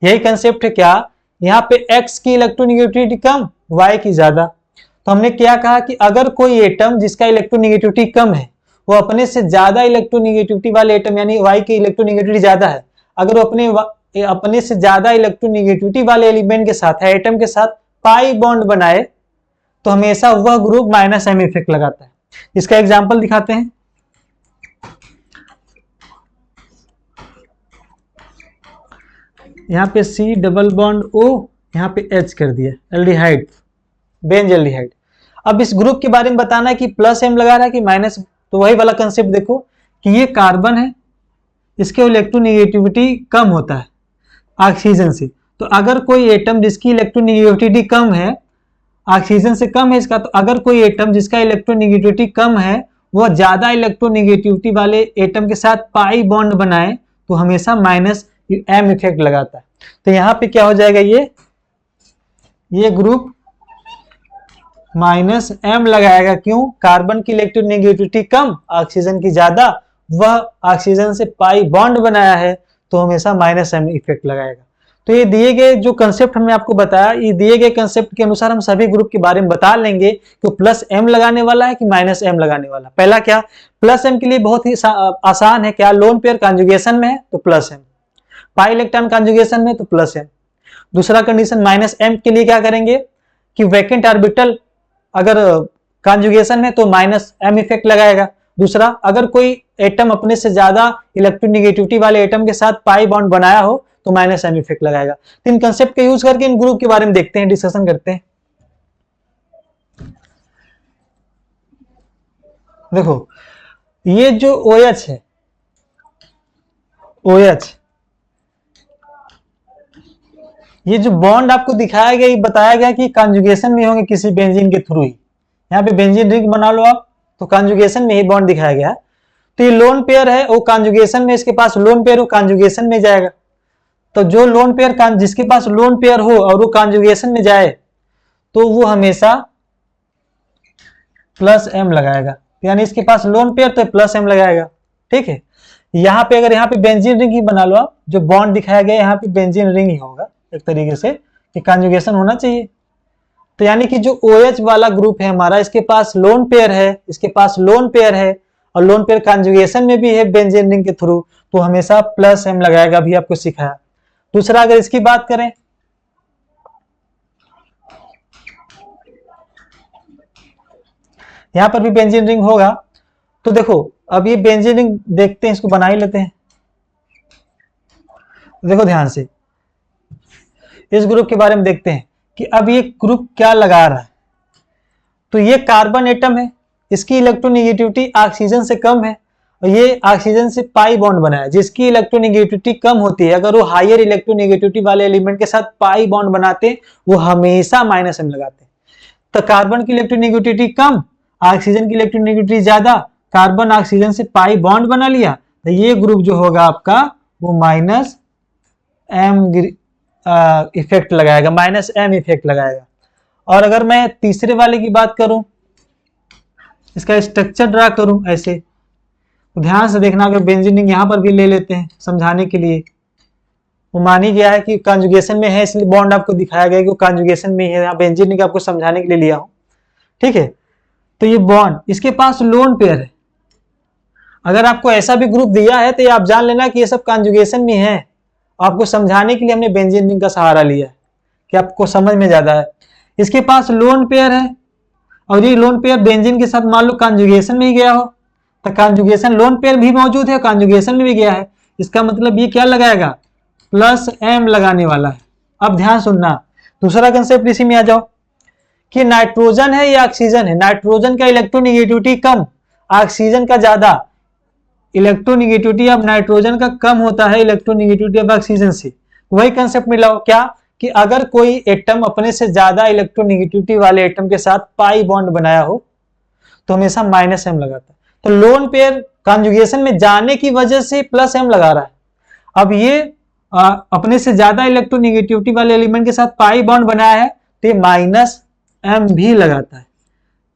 यही कंसेप्ट है क्या? यहाँ पे x की इलेक्ट्रोनेगेटिविटी कम, y की ज्यादा, तो हमने क्या कहा कि अगर कोई एटम जिसका इलेक्ट्रोनेगेटिविटी कम है वो अपने से ज्यादा इलेक्ट्रोनेगेटिविटी वाले एटम, यानी y की इलेक्ट्रोनेगेटिविटी ज्यादा है, अगर वो अपने से ज्यादा इलेक्ट्रोनेगेटिविटी वाले एलिमेंट के साथ है, एटम के साथ पाई बॉन्ड बनाए तो हमेशा वह ग्रुप माइनस m इफेक्ट लगाता है। इसका एग्जांपल दिखाते हैं। यहाँ पे C डबल बॉन्ड O, यहाँ पे H कर दिया, एल्डिहाइड, बेंज एल्डिहाइड। अब इस ग्रुप के बारे में बताना है कि प्लस m लगा रहा है कि माइनस, तो वही वाला कंसेप्ट देखो कि ये कार्बन है, इसके इलेक्ट्रोनेगेटिविटी कम होता है ऑक्सीजन से, तो अगर कोई एटम जिसकी इलेक्ट्रोनेगेटिविटी कम है, ऑक्सीजन से कम है इसका, तो अगर कोई एटम जिसका इलेक्ट्रोनेगेटिविटी कम है वह ज्यादा इलेक्ट्रोनेगेटिविटी वाले एटम के साथ पाई बॉन्ड बनाए तो हमेशा माइनस m इफेक्ट लगाता है। तो यहाँ पे क्या हो जाएगा, ये ग्रुप माइनस m लगाएगा। क्यों? कार्बन की इलेक्ट्रोनेगेटिविटी कम, ऑक्सीजन की ज्यादा, वह ऑक्सीजन से पाई बॉन्ड बनाया है तो हमेशा माइनस m इफेक्ट लगाएगा। तो ये दिए गए जो कंसेप्ट हमने आपको बताया, ये दिए गए कंसेप्ट के अनुसार हम सभी ग्रुप के बारे में बता लेंगे कि प्लस m लगाने वाला है कि माइनस m लगाने वाला। पहला क्या, प्लस m के लिए बहुत ही आसान है, क्या? लोन पेयर कॉन्जुगेशन में है तो प्लस m, पाई इलेक्ट्रॉन कॉन्जुगेशन में तो प्लस m। दूसरा कंडीशन माइनस m के लिए क्या करेंगे कि वैकेंट ऑर्बिटल अगर कॉन्जुगेशन में तो माइनस m इफेक्ट लगाएगा। दूसरा, अगर कोई एटम अपने से ज्यादा इलेक्ट्रोनेगेटिविटी वाले एटम के साथ पाई बॉन्ड बनाया हो तो माइनस m इफेक्ट लगाएगा। तो इन कंसेप्ट का यूज करके इन ग्रुप के बारे में देखते हैं, डिस्कशन करते हैं। देखो ये जो OH है, OH, ये जो बॉन्ड आपको दिखाया गया, बताया गया कि कॉन्जुगेशन में होंगे किसी बेंजीन के थ्रू ही। यहाँ पे बेंजीन रिंग बना लो आप, तो कॉन्जुगेशन में ही बॉन्ड दिखाया गया। तो ये लोन पेयर है, वो कॉन्जुगेशन में, इसके पास लोन पेयर, वो कॉन्जुगेशन में जाएगा। तो जो लोन पेयर, जिसके पास लोन पेयर हो और वो कॉन्जुगेशन में जाए तो वो हमेशा प्लस m लगाएगा, यानी इसके पास लोन पेयर तो प्लस m लगाएगा। ठीक है, यहाँ पे अगर यहाँ पे बेंजीन रिंग ही बना लो आप, जो बॉन्ड दिखाया गया यहाँ पे बेंजीन रिंग ही होगा एक तरीके से, कि कॉन्जुगेशन होना चाहिए। तो यानी कि जो OH वाला ग्रुप है हमारा, इसके पास लोन पेयर है, इसके पास लोन पेयर है, और लोन पेयर कॉन्जुगेशन में भी है बेंजीन रिंग के थ्रू, तो हमेशा प्लस M लगाएगा, अभी आपको सिखाया। दूसरा अगर इसकी बात करें, यहां पर भी बेंजीन रिंग होगा, तो देखो अब ये बेंजीन रिंग देखते हैं, इसको बना ही लेते हैं। देखो ध्यान से इस ग्रुप के बारे में देखते हैं कि अब ये ग्रुप क्या लगा रहा है। तो ये कार्बन एटम है, इसकी इलेक्ट्रोनेगेटिविटी ऑक्सीजन से कम है, और ये ऑक्सीजन से पाई बॉन्ड बना है, जिसकी इलेक्ट्रोनेगेटिविटी कम होती है, अगर वो हायर इलेक्ट्रोनेगेटिविटी वाले एलिमेंट के साथ पाई बॉन्ड बनाते वो हमेशा -M लगाते। तो कार्बन की इलेक्ट्रोनेगेटिविटी कम, ऑक्सीजन की इलेक्ट्रोनेगेटिविटी ज्यादा, कार्बन ऑक्सीजन से पाई बॉन्ड बना लिया, तो ये ग्रुप जो होगा आपका वो -M इफेक्ट लगाएगा, -M इफेक्ट लगाएगा। और अगर मैं तीसरे वाले की बात करूं, इसका स्ट्रक्चर ड्रा करूं ऐसे, तो ध्यान से देखना, अगर बेंजीन रिंग यहां पर भी ले लेते हैं समझाने के लिए, वो मानी गया है कि कॉन्जुगेशन में है, इसलिए बॉन्ड आपको दिखाया गया है कि वो कॉन्जुगेशन में है, यहाँ बेंजीन रिंग आपको समझाने के लिए लिया हूं, ठीक है। तो ये बॉन्ड, इसके पास लोन पेयर है। अगर आपको ऐसा भी ग्रुप दिया है तो ये आप जान लेना कि ये सब कॉन्जुगेशन में है, आपको समझाने के लिए हमने बेंजीन रिंग का सहारा लिया है कि आपको समझ में ज्यादा है। इसके पास लोन पेयर है, और ये लोन पेयर बेंजीन के साथ मान लो कॉन्जुगेशन में ही गया हो, तो कॉन्जुगेशन लोन पेयर भी मौजूद है, कॉन्जुगेशन में भी गया है, इसका मतलब ये क्या लगाएगा, +M लगाने वाला है। अब ध्यान सुनना, दूसरा कंसेप्ट इसी में आ जाओ कि नाइट्रोजन है या ऑक्सीजन है, नाइट्रोजन का इलेक्ट्रोनेगेटिविटी कम, ऑक्सीजन का ज्यादा। इलेक्ट्रोनेगेटिविटी अब नाइट्रोजन का कम होता है इलेक्ट्रोनेगेटिविटी अब ऑक्सीजन से। वही कंसेप्ट मिलाओ क्या, कि अगर कोई एटम अपने से ज्यादा इलेक्ट्रोनेगेटिविटी वाले एटम के साथ पाई बॉन्ड बनाया हो तो हमेशा -M लगाता है। तो लोन पेयर कॉन्जुगेशन में जाने की वजह से +M लगा रहा है। अब ये अपने से ज्यादा इलेक्ट्रोनेगेटिविटी वाले एलिमेंट के साथ पाई बॉन्ड बनाया है, तो ये -M भी लगाता है।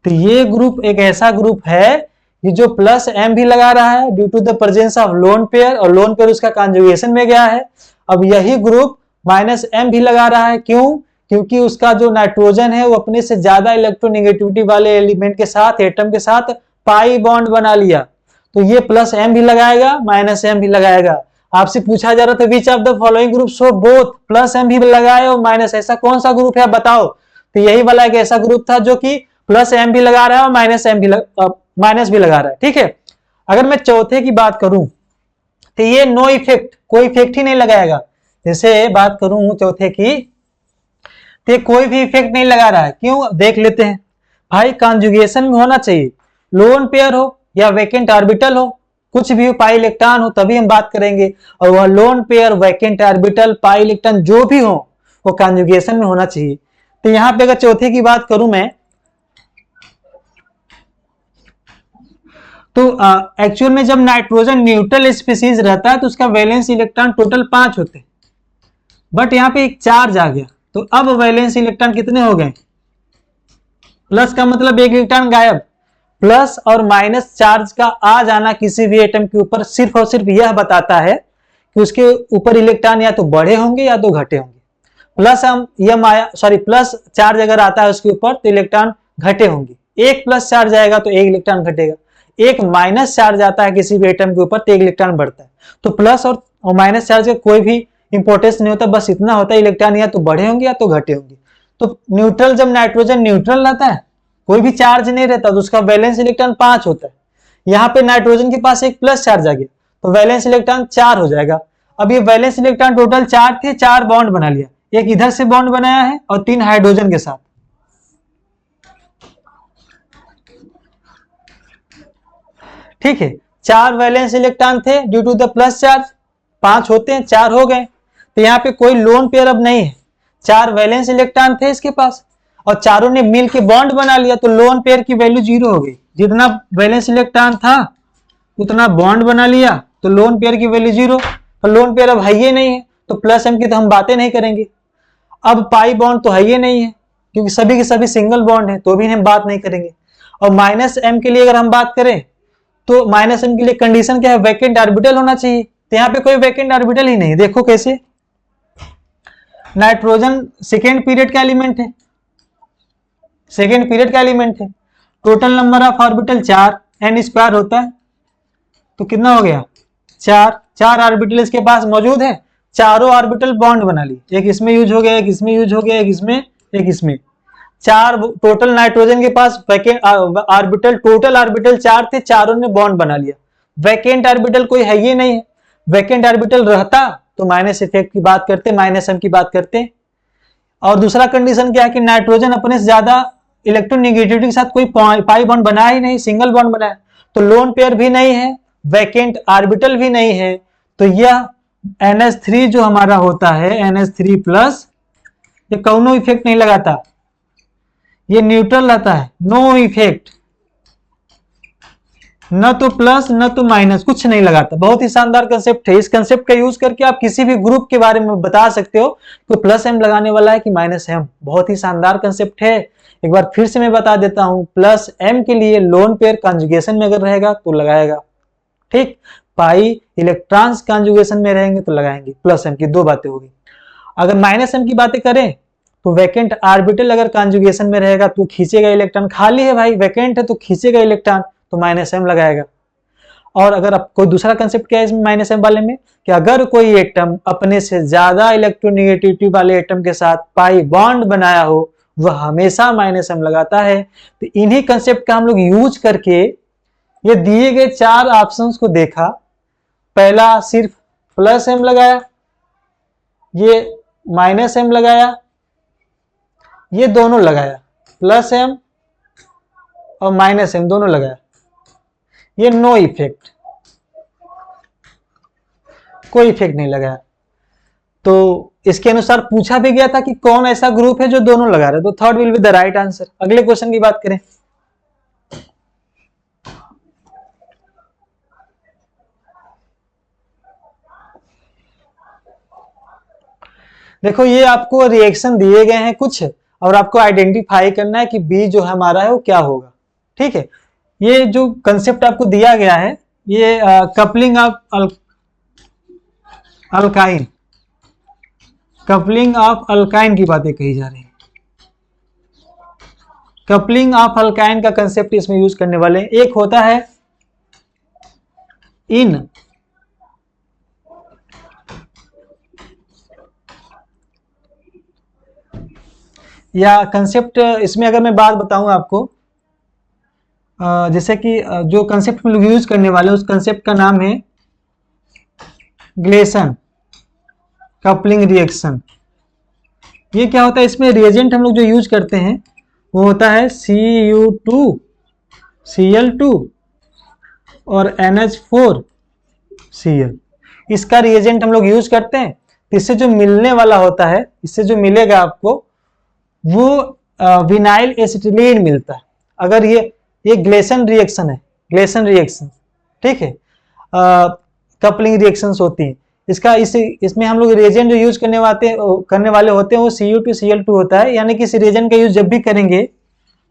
तो ये ग्रुप एक ऐसा ग्रुप है ये जो +M भी लगा रहा है due to the presence of lone pair, और लोन पेयर उसका कॉन्जुगेशन में गया है। अब यही ग्रुप -M भी लगा रहा है, क्यों, क्योंकि उसका जो नाइट्रोजन है वो अपने से ज्यादा इलेक्ट्रोनेगेटिविटी वाले एलिमेंट के साथ, एटम के साथ पाई बॉन्ड बना लिया, तो ये +M भी लगाएगा, -M भी लगाएगा। आपसे पूछा जा रहा था विच of the following group show both +M भी लगाए और माइनस, ऐसा कौन सा ग्रुप है बताओ। तो यही वाला एक ऐसा ग्रुप था जो कि +M भी लगा रहा है और माइनस भी लगा रहा है, ठीक है। अगर मैं चौथे की बात करूं तो ये नो इफेक्ट, कोई इफेक्ट ही नहीं लगाएगा। जैसे बात करूं चौथे की, तो कोई भी इफेक्ट नहीं लगा रहा है, क्यों, देख लेते हैं भाई। कॉन्जुगेशन में होना चाहिए, लोन पेयर हो या वैकेंट ऑर्बिटल हो, कुछ भी पाई इलेक्ट्रॉन हो तभी हम बात करेंगे, और वह lone pair, vacant orbital, pi electron जो भी हो वो कॉन्जुगेशन में होना चाहिए। तो यहां पे अगर चौथे की बात करूं मैं, तो एक्चुअल में जब नाइट्रोजन न्यूट्रल स्पीसीज रहता है तो उसका वैलेंस इलेक्ट्रॉन टोटल 5 होते हैं, बट यहाँ पे एक चार्ज आ गया, तो अब वैलेंस इलेक्ट्रॉन कितने हो गए, प्लस का मतलब एक इलेक्ट्रॉन गायब। प्लस और माइनस चार्ज का आ जाना किसी भी एटम के ऊपर सिर्फ और सिर्फ यह बताता है कि उसके ऊपर इलेक्ट्रॉन या तो बढ़े होंगे या तो घटे होंगे। प्लस चार्ज अगर आता है उसके ऊपर तो इलेक्ट्रॉन घटे होंगे, एक प्लस चार्ज आएगा तो एक इलेक्ट्रॉन घटेगा, एक माइनस चार्ज आता है किसी भी एटम के ऊपर तो एक इलेक्ट्रॉन बढ़ता है। तो प्लस और माइनस चार्ज का कोई भी इंपॉर्टेंस नहीं होता, बस इतना होता है इलेक्ट्रॉन या तो बढ़े होंगे या तो घटे होंगे। तो न्यूट्रल, जब नाइट्रोजन न्यूट्रल रहता है, कोई भी चार्ज नहीं रहता, तो उसका वैलेंस इलेक्ट्रॉन 5 होता है। यहाँ पे नाइट्रोजन के पास एक प्लस चार्ज आ गया तो वैलेंस इलेक्ट्रॉन 4 हो जाएगा। अब ये वैलेंस इलेक्ट्रॉन टोटल 4 थे, 4 बॉन्ड बना लिया, एक इधर से बॉन्ड बनाया है और 3 हाइड्रोजन के साथ। ठीक है, 4 वैलेंस इलेक्ट्रॉन थे due to the plus charge, 5 होते हैं, 4 हो गए। तो यहाँ पे कोई लोन पेयर अब नहीं है, 4 वैलेंस इलेक्ट्रॉन थे इसके पास और चारों ने मिल के बॉन्ड बना लिया, तो लोन पेयर की वैल्यू 0 हो गई। जितना वैलेंस इलेक्ट्रॉन था उतना बॉन्ड बना लिया तो लोन पेयर की वैल्यू 0। तो लोन पेयर अब है ही नहीं है, तो प्लस M की तो हम बातें नहीं करेंगे। अब पाई बॉन्ड तो है ही नहीं है क्योंकि सभी के सभी सिंगल बॉन्ड है, तो भी हम बात नहीं करेंगे। और माइनस M के लिए अगर हम बात करें तो माइनस M के लिए कंडीशन क्या है, वैकेंट ऑर्बिटल होना चाहिए। तो यहाँ पे कोई वैकेंट ऑर्बिटल ही नहीं। देखो कैसे, नाइट्रोजन सेकेंड पीरियड का एलिमेंट है, सेकेंड पीरियड का एलिमेंट है। Total number of orbital 4 n square होता है, तो कितना हो गया 4। 4 ऑर्बिटल इसके पास मौजूद है, चारों ऑर्बिटल बॉन्ड बना ली, एक इसमें यूज हो गया, एक इसमें यूज हो गया, एक इसमें, एक इसमें। 4 टोटल नाइट्रोजन के पास वैकेंट ऑर्बिटल, टोटल ऑर्बिटल 4 थे, चारों ने बॉन्ड बना लिया। वैकेंट ऑर्बिटल कोई है ही नहीं है, वैकेंट ऑर्बिटल रहता तो माइनस इफेक्ट की बात करते, माइनस m की बात करते। और दूसरा कंडीशन क्या है कि नाइट्रोजन अपने से ज्यादा इलेक्ट्रोनेगेटिविटी के साथ कोई पाई बॉन्ड बनाया ही नहीं, सिंगल बॉन्ड बनाया, तो लोन पेयर भी नहीं है, वैकेंट ऑर्बिटल भी नहीं है, तो यह NH3 जो हमारा होता है NH3 प्लस, ये कौनो इफेक्ट नहीं लगाता, ये न्यूट्रल रहता है, नो इफेक्ट, न तो प्लस न तो माइनस, कुछ नहीं लगाता। बहुत ही शानदार कंसेप्ट है। इस कंसेप्ट का यूज करके आप किसी भी ग्रुप के बारे में बता सकते हो कि प्लस m लगाने वाला है कि माइनस m। बहुत ही शानदार कंसेप्ट है। एक बार फिर से मैं बता देता हूं, प्लस m के लिए लोन पेयर कॉन्जुगेशन में अगर रहेगा तो लगाएगा, ठीक। पाई इलेक्ट्रॉन्स कॉन्जुगेशन में रहेंगे तो लगाएंगे प्लस m की, दो बातें होगी। अगर माइनस m की बातें करें तो वैकेंट ऑर्बिटल अगर कॉन्जुगेशन में रहेगा तो खींचेगा इलेक्ट्रॉन, खाली है भाई, वैकेंट है तो खींचेगा इलेक्ट्रॉन, तो माइनस m लगाएगा। और अगर आप कोई दूसरा कंसेप्ट क्या है इसमें माइनस m वाले में, कि अगर कोई एटम अपने से ज्यादा इलेक्ट्रोनेगेटिविटी वाले एटम के साथ पाई बॉन्ड बनाया हो, वह हमेशा माइनस m लगाता है। तो इन्हीं कंसेप्ट का हम लोग यूज करके ये दिए गए 4 ऑप्शंस को देखा। पहला सिर्फ प्लस m लगाया, ये माइनस m लगाया, ये दोनों लगाया, प्लस m और माइनस m दोनों लगाया, ये नो इफेक्ट, कोई इफेक्ट नहीं लगाया। तो इसके अनुसार पूछा भी गया था कि कौन ऐसा ग्रुप है जो दोनों लगा रहे, तो third will be the right answer. अगले क्वेश्चन की बात करें, देखो ये आपको रिएक्शन दिए गए हैं कुछ, और आपको आइडेंटिफाई करना है कि बी जो हमारा है वो क्या होगा, ठीक है। ये जो कंसेप्ट आपको दिया गया है, ये coupling of alkyne, coupling of alkyne की बातें कही जा रही है। कपलिंग ऑफ अल्काइन का कंसेप्ट इसमें यूज करने वाले हैं। एक होता है इन या कंसेप्ट, इसमें अगर मैं बात बताऊं आपको, जैसे कि जो कंसेप्ट में लोग यूज करने वाले हैं उस कंसेप्ट का नाम है ग्लेसन कपलिंग रिएक्शन। ये क्या होता है, इसमें रिएजेंट हम लोग जो यूज करते हैं वो होता है Cu2 Cl2 और NH4 Cl। इसका रिएजेंट हम लोग यूज करते हैं, इससे जो मिलने वाला होता है, इससे जो मिलेगा आपको वो विनाइल एसिटिलीन मिलता है। अगर ये ग्लेसन रिएक्शन है, ग्लेसन रिएक्शन, ठीक है, कपलिंग रिएक्शंस होती हैं। इसमें हम लोग रिएजेंट जो यूज करने वाले होते हैं वो Cu2 Cl2 होता है, यानी कि इस रिएजेंट का यूज जब भी करेंगे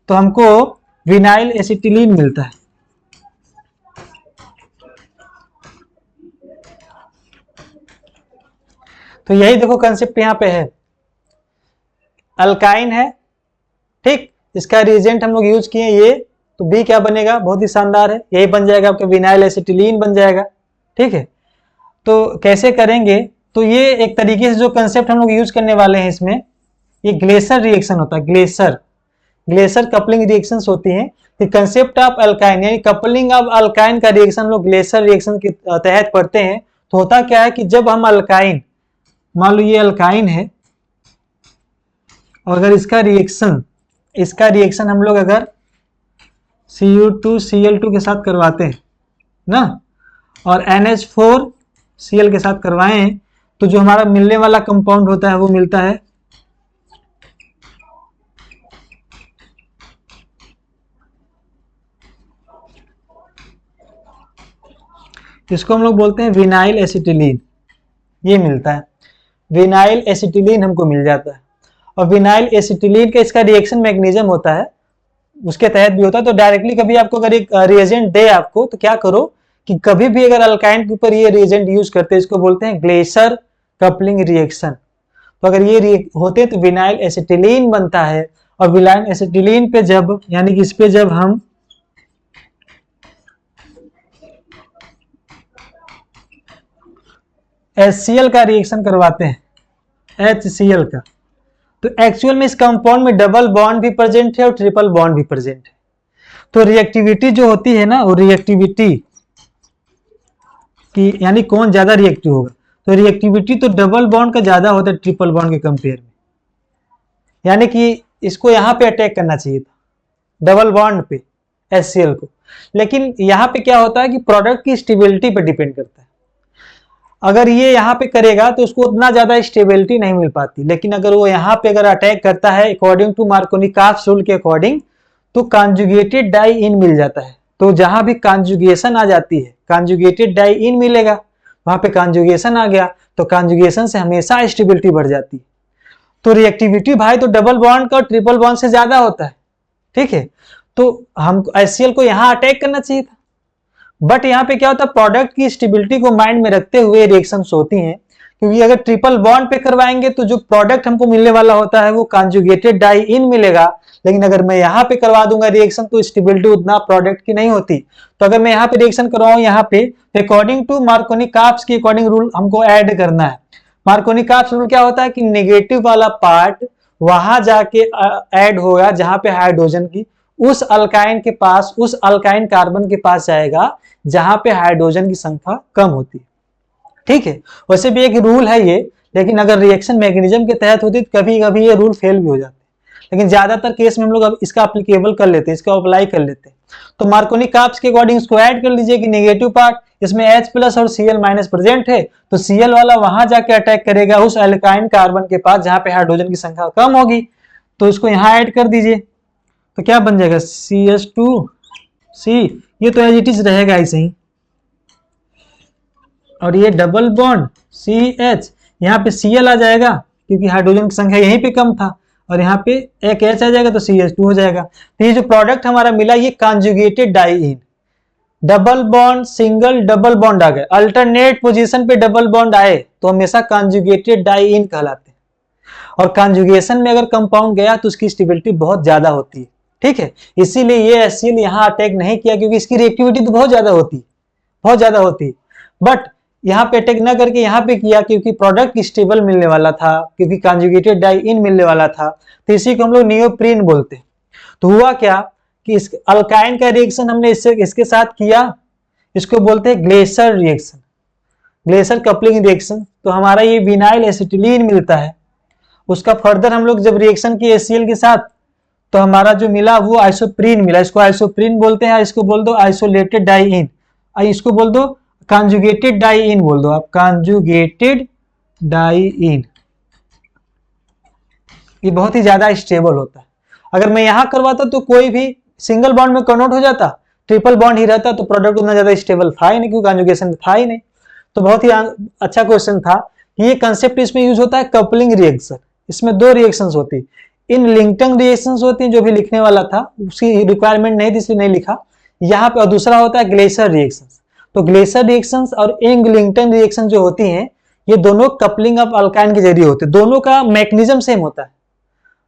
तो हमको विनाइल एसिटिलीन मिलता है। तो यही देखो कंसेप्ट यहाँ पे है, अल्काइन है, ठीक, इसका रिएजेंट हम लोग यूज किए ये, तो बी क्या बनेगा, बहुत ही शानदार है, यही बन जाएगा आपका विनाइल एसिटिलीन बन जाएगा, ठीक है। तो कैसे करेंगे, तो ये एक तरीके से जो कंसेप्ट हम लोग यूज करने वाले हैं इसमें, ये ग्लेसर रिएक्शन होता है, ग्लेसर कपलिंग रिएक्शंस होती हैं। कि कंसेप्ट ऑफ अल्काइन यानी कपलिंग ऑफ अल्काइन का रिएक्शन हम लोग ग्लेसर रिएक्शन के तहत पढ़ते हैं। तो होता क्या है कि जब हम अल्काइन, मान लो ये अल्काइन है, और अगर इसका रिएक्शन हम लोग अगर Cu2 Cl2 के साथ करवाते हैं ना, और NH4 Cl के साथ करवाएं, तो जो हमारा मिलने वाला कंपाउंड होता है वो मिलता है इसको हम लोग बोलते हैं विनाइल एसिटिलीन। ये मिलता है, विनाइल एसिटिलीन हमको मिल जाता है। और विनाइल एसिटिलीन का इसका रिएक्शन मैग्नीशियम होता है, उसके तहत भी होता है। तो डायरेक्टली कभी आपको अगर एक रिएजेंट दे आपको, तो क्या करो कि कभी भी अगर अल्काइन के ऊपर ये रिएजेंट यूज करते हैं, इसको बोलते हैं ग्लेसर कपलिंग रिएक्शन। तो अगर ये होते हैं तो विनाइल एसिटिलीन बनता है, और विलायन एसिटिलीन पे जब, यानी कि इस पे जब हम HCl का रिएक्शन करवाते हैं, HCl का, तो एक्चुअल में इस कंपाउंड में डबल बॉन्ड भी प्रेजेंट है और ट्रिपल बॉन्ड भी प्रेजेंट है। तो रिएक्टिविटी जो होती है ना, वो रिएक्टिविटी की, यानी कौन ज्यादा रिएक्टिव होगा, तो रिएक्टिविटी तो डबल बॉन्ड का ज्यादा होता है ट्रिपल बॉन्ड के कंपेयर में। यानी कि इसको यहाँ पे अटैक करना चाहिए था, डबल बॉन्ड पे HCl को, लेकिन यहाँ पे क्या होता है कि प्रोडक्ट की स्टेबिलिटी पे डिपेंड करता है। अगर ये यहाँ पे करेगा तो उसको उतना ज्यादा स्टेबिलिटी नहीं मिल पाती, लेकिन अगर वो यहाँ पे अगर अटैक करता है अकॉर्डिंग टू मार्कोनी-काप्स रूल के अकॉर्डिंग, तो कॉन्जुगेटेड डाई इन मिल जाता है। तो जहां भी कॉन्जुगेशन आ जाती है, कॉन्जुगेटेड डाई इन मिलेगा, वहां पे कॉन्जुगेशन आ गया, तो कॉन्जुगेशन से हमेशा स्टेबिलिटी बढ़ जाती है। तो रिएक्टिविटी भाई तो डबल बॉन्ड का और ट्रिपल बॉन्ड से ज्यादा होता है, ठीक है। तो हम HCl को यहाँ अटैक करना चाहिए था, बट यहाँ पे क्या होता है, प्रोडक्ट की स्टेबिलिटी को माइंड में रखते हुए रिएक्शंस होती हैं, क्योंकि अगर ट्रिपल बॉन्ड पे करवाएंगे तो जो प्रोडक्ट हमको मिलने वाला होता है वो कॉन्जुगेटेड डाई इन मिलेगा, लेकिन अगर मैं यहाँ पे करवा दूंगा रिएक्शन तो स्टेबिलिटी उतना प्रोडक्ट की नहीं होती। तो अगर मैं यहाँ पे रिएक्शन करवाऊं यहाँ पे, अकॉर्डिंग टू मार्कोनी-काप्स के अकॉर्डिंग रूल हमको ऐड करना है। मार्कोनी-काप्स रूल क्या होता है कि नेगेटिव वाला पार्ट वहां जाके ऐड होगा जहां पे हाइड्रोजन की, उस अल्काइन के पास, उस अल्काइन कार्बन के पास जाएगा जहां पे हाइड्रोजन की संख्या कम होती है, ठीक है। वैसे भी एक रूल है ये, लेकिन अगर रिएक्शन मैकेनिज्म के तहत होती तो कभी कभी ये रूल फेल भी हो जाते, लेकिन ज्यादातर केस में हम लोग अब इसका अप्लीकेबल कर लेते हैं, इसका अप्लाई कर लेते हैं। तो मार्कोनी-काप्स के अकॉर्डिंग इसको ऐड कर लीजिए कि नेगेटिव पार्ट इसमें H+ और Cl- प्रेजेंट है, तो Cl वाला वहां जाके अटैक करेगा उस अल्काइन कार्बन के पास जहां पे हाइड्रोजन की संख्या कम होगी, तो इसको यहाँ ऐड कर दीजिए। तो क्या बन जाएगा, CH2C, ये तो एज इट इज रहेगा ऐसे ही, और ये डबल बॉन्ड CH, यहाँ पे Cl आ जाएगा क्योंकि हाइड्रोजन की संख्या यहीं पे कम था, और यहाँ पे एक H आ जाएगा तो CH2 हो जाएगा। तो ये जो प्रोडक्ट हमारा मिला ये conjugated diene, double bond single double bond आ गए, अल्टरनेट पोजीशन पे डबल बॉन्ड आए तो हमेशा कॉन्जुगेटेड डाई इन कहलाते हैं। और कॉन्जुगेशन में अगर कंपाउंड गया तो उसकी स्टेबिलिटी बहुत ज्यादा होती है, ठीक है। इसीलिए ये HCl यहाँ अटैक नहीं किया, क्योंकि इसकी रिएक्टिविटी तो बहुत ज्यादा होती है, बहुत ज्यादा होती है, बट यहाँ पे अटैक ना करके यहाँ पे किया क्योंकि प्रोडक्ट स्टेबल मिलने वाला था, क्योंकि कॉन्जुगेटेड डाई इन मिलने वाला था, तो इसी को हम लोग नियोप्रीन बोलते हैं। तो हुआ क्या कि इस अल्काइन का रिएक्शन हमने इसके साथ किया, इसको बोलते हैं glacier reaction, glacier coupling reaction. तो हमारा ये विनाइल एसिटिलीन मिलता है, उसका फर्दर हम लोग जब रिएक्शन किए HCl के साथ तो हमारा जो मिला वो आइसोप्रीन मिला, इसको आइसोप्रीन बोलते हैं, इसको बोल दो आइसोलेटेड डाई इन, इसको बोल दो कॉन्जुगेटेड डाई इन बोल दो आप, कॉन्जुगेटेड डाई इन। ये बहुत ही ज्यादा स्टेबल होता है। अगर मैं यहां करवाता तो कोई भी सिंगल बॉन्ड में कन्वर्ट हो जाता, ट्रिपल बॉन्ड ही रहता, तो प्रोडक्ट उतना ज्यादा स्टेबल था ही नहीं, क्योंकि कॉन्जुगेशन में था ही नहीं। तो बहुत ही अच्छा क्वेश्चन था। ये कंसेप्ट इसमें यूज होता है कपलिंग रिएक्शन, इसमें दो रिएक्शंस होती है, इन लिंक्टन रिएक्शंस होती हैं, जो भी लिखने वाला था उसकी रिक्वायरमेंट नहीं थी इसलिए नहीं लिखा यहाँ पे, और दूसरा होता है ग्लेशियर रिएक्शंस। तो ग्लेशियर रिएक्शंस और इंग लिंक्टन रिएक्शन जो होती हैं ये दोनों कपलिंग ऑफ अल्काइन के जरिए होते हैं, दोनों का मैकेनिज्म सेम होता है,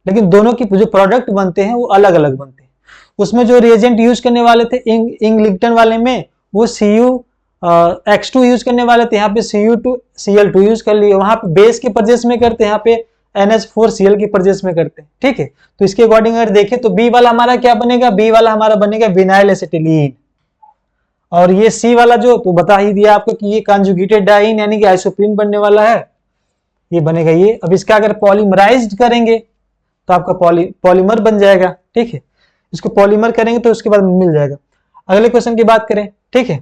लेकिन दोनों की जो प्रोडक्ट बनते हैं वो अलग अलग बनते हैं। उसमें जो रिएजेंट यूज करने वाले थे इंग लिंक्टन वाले में वो Cu-X2 यूज करने वाले थे, यहाँ पे Cu2Cl2 यूज कर लिए, वहां पे बेस के परचेस में करते हैं, यहाँ पे NH4Cl की परचेस में करते हैं, ठीक है। तो इसके अकॉर्डिंग अगर देखें तो बी वाला हमारा क्या बनेगा, बी वाला हमारा बनेगा विनाइल एसिटिलीन, और ये सी वाला जो तो बता ही दिया आपको कि ये कॉन्जुगेटेड डाइन यानी कि आइसोप्रीन बनने वाला है, ये बनेगा ये। अब इसका अगर पॉलीमराइज्ड करेंगे तो आपका पॉलीमर बन जाएगा, ठीक है। इसको पॉलीमर करेंगे तो उसके बाद मिल जाएगा। अगले क्वेश्चन की बात करें, ठीक है।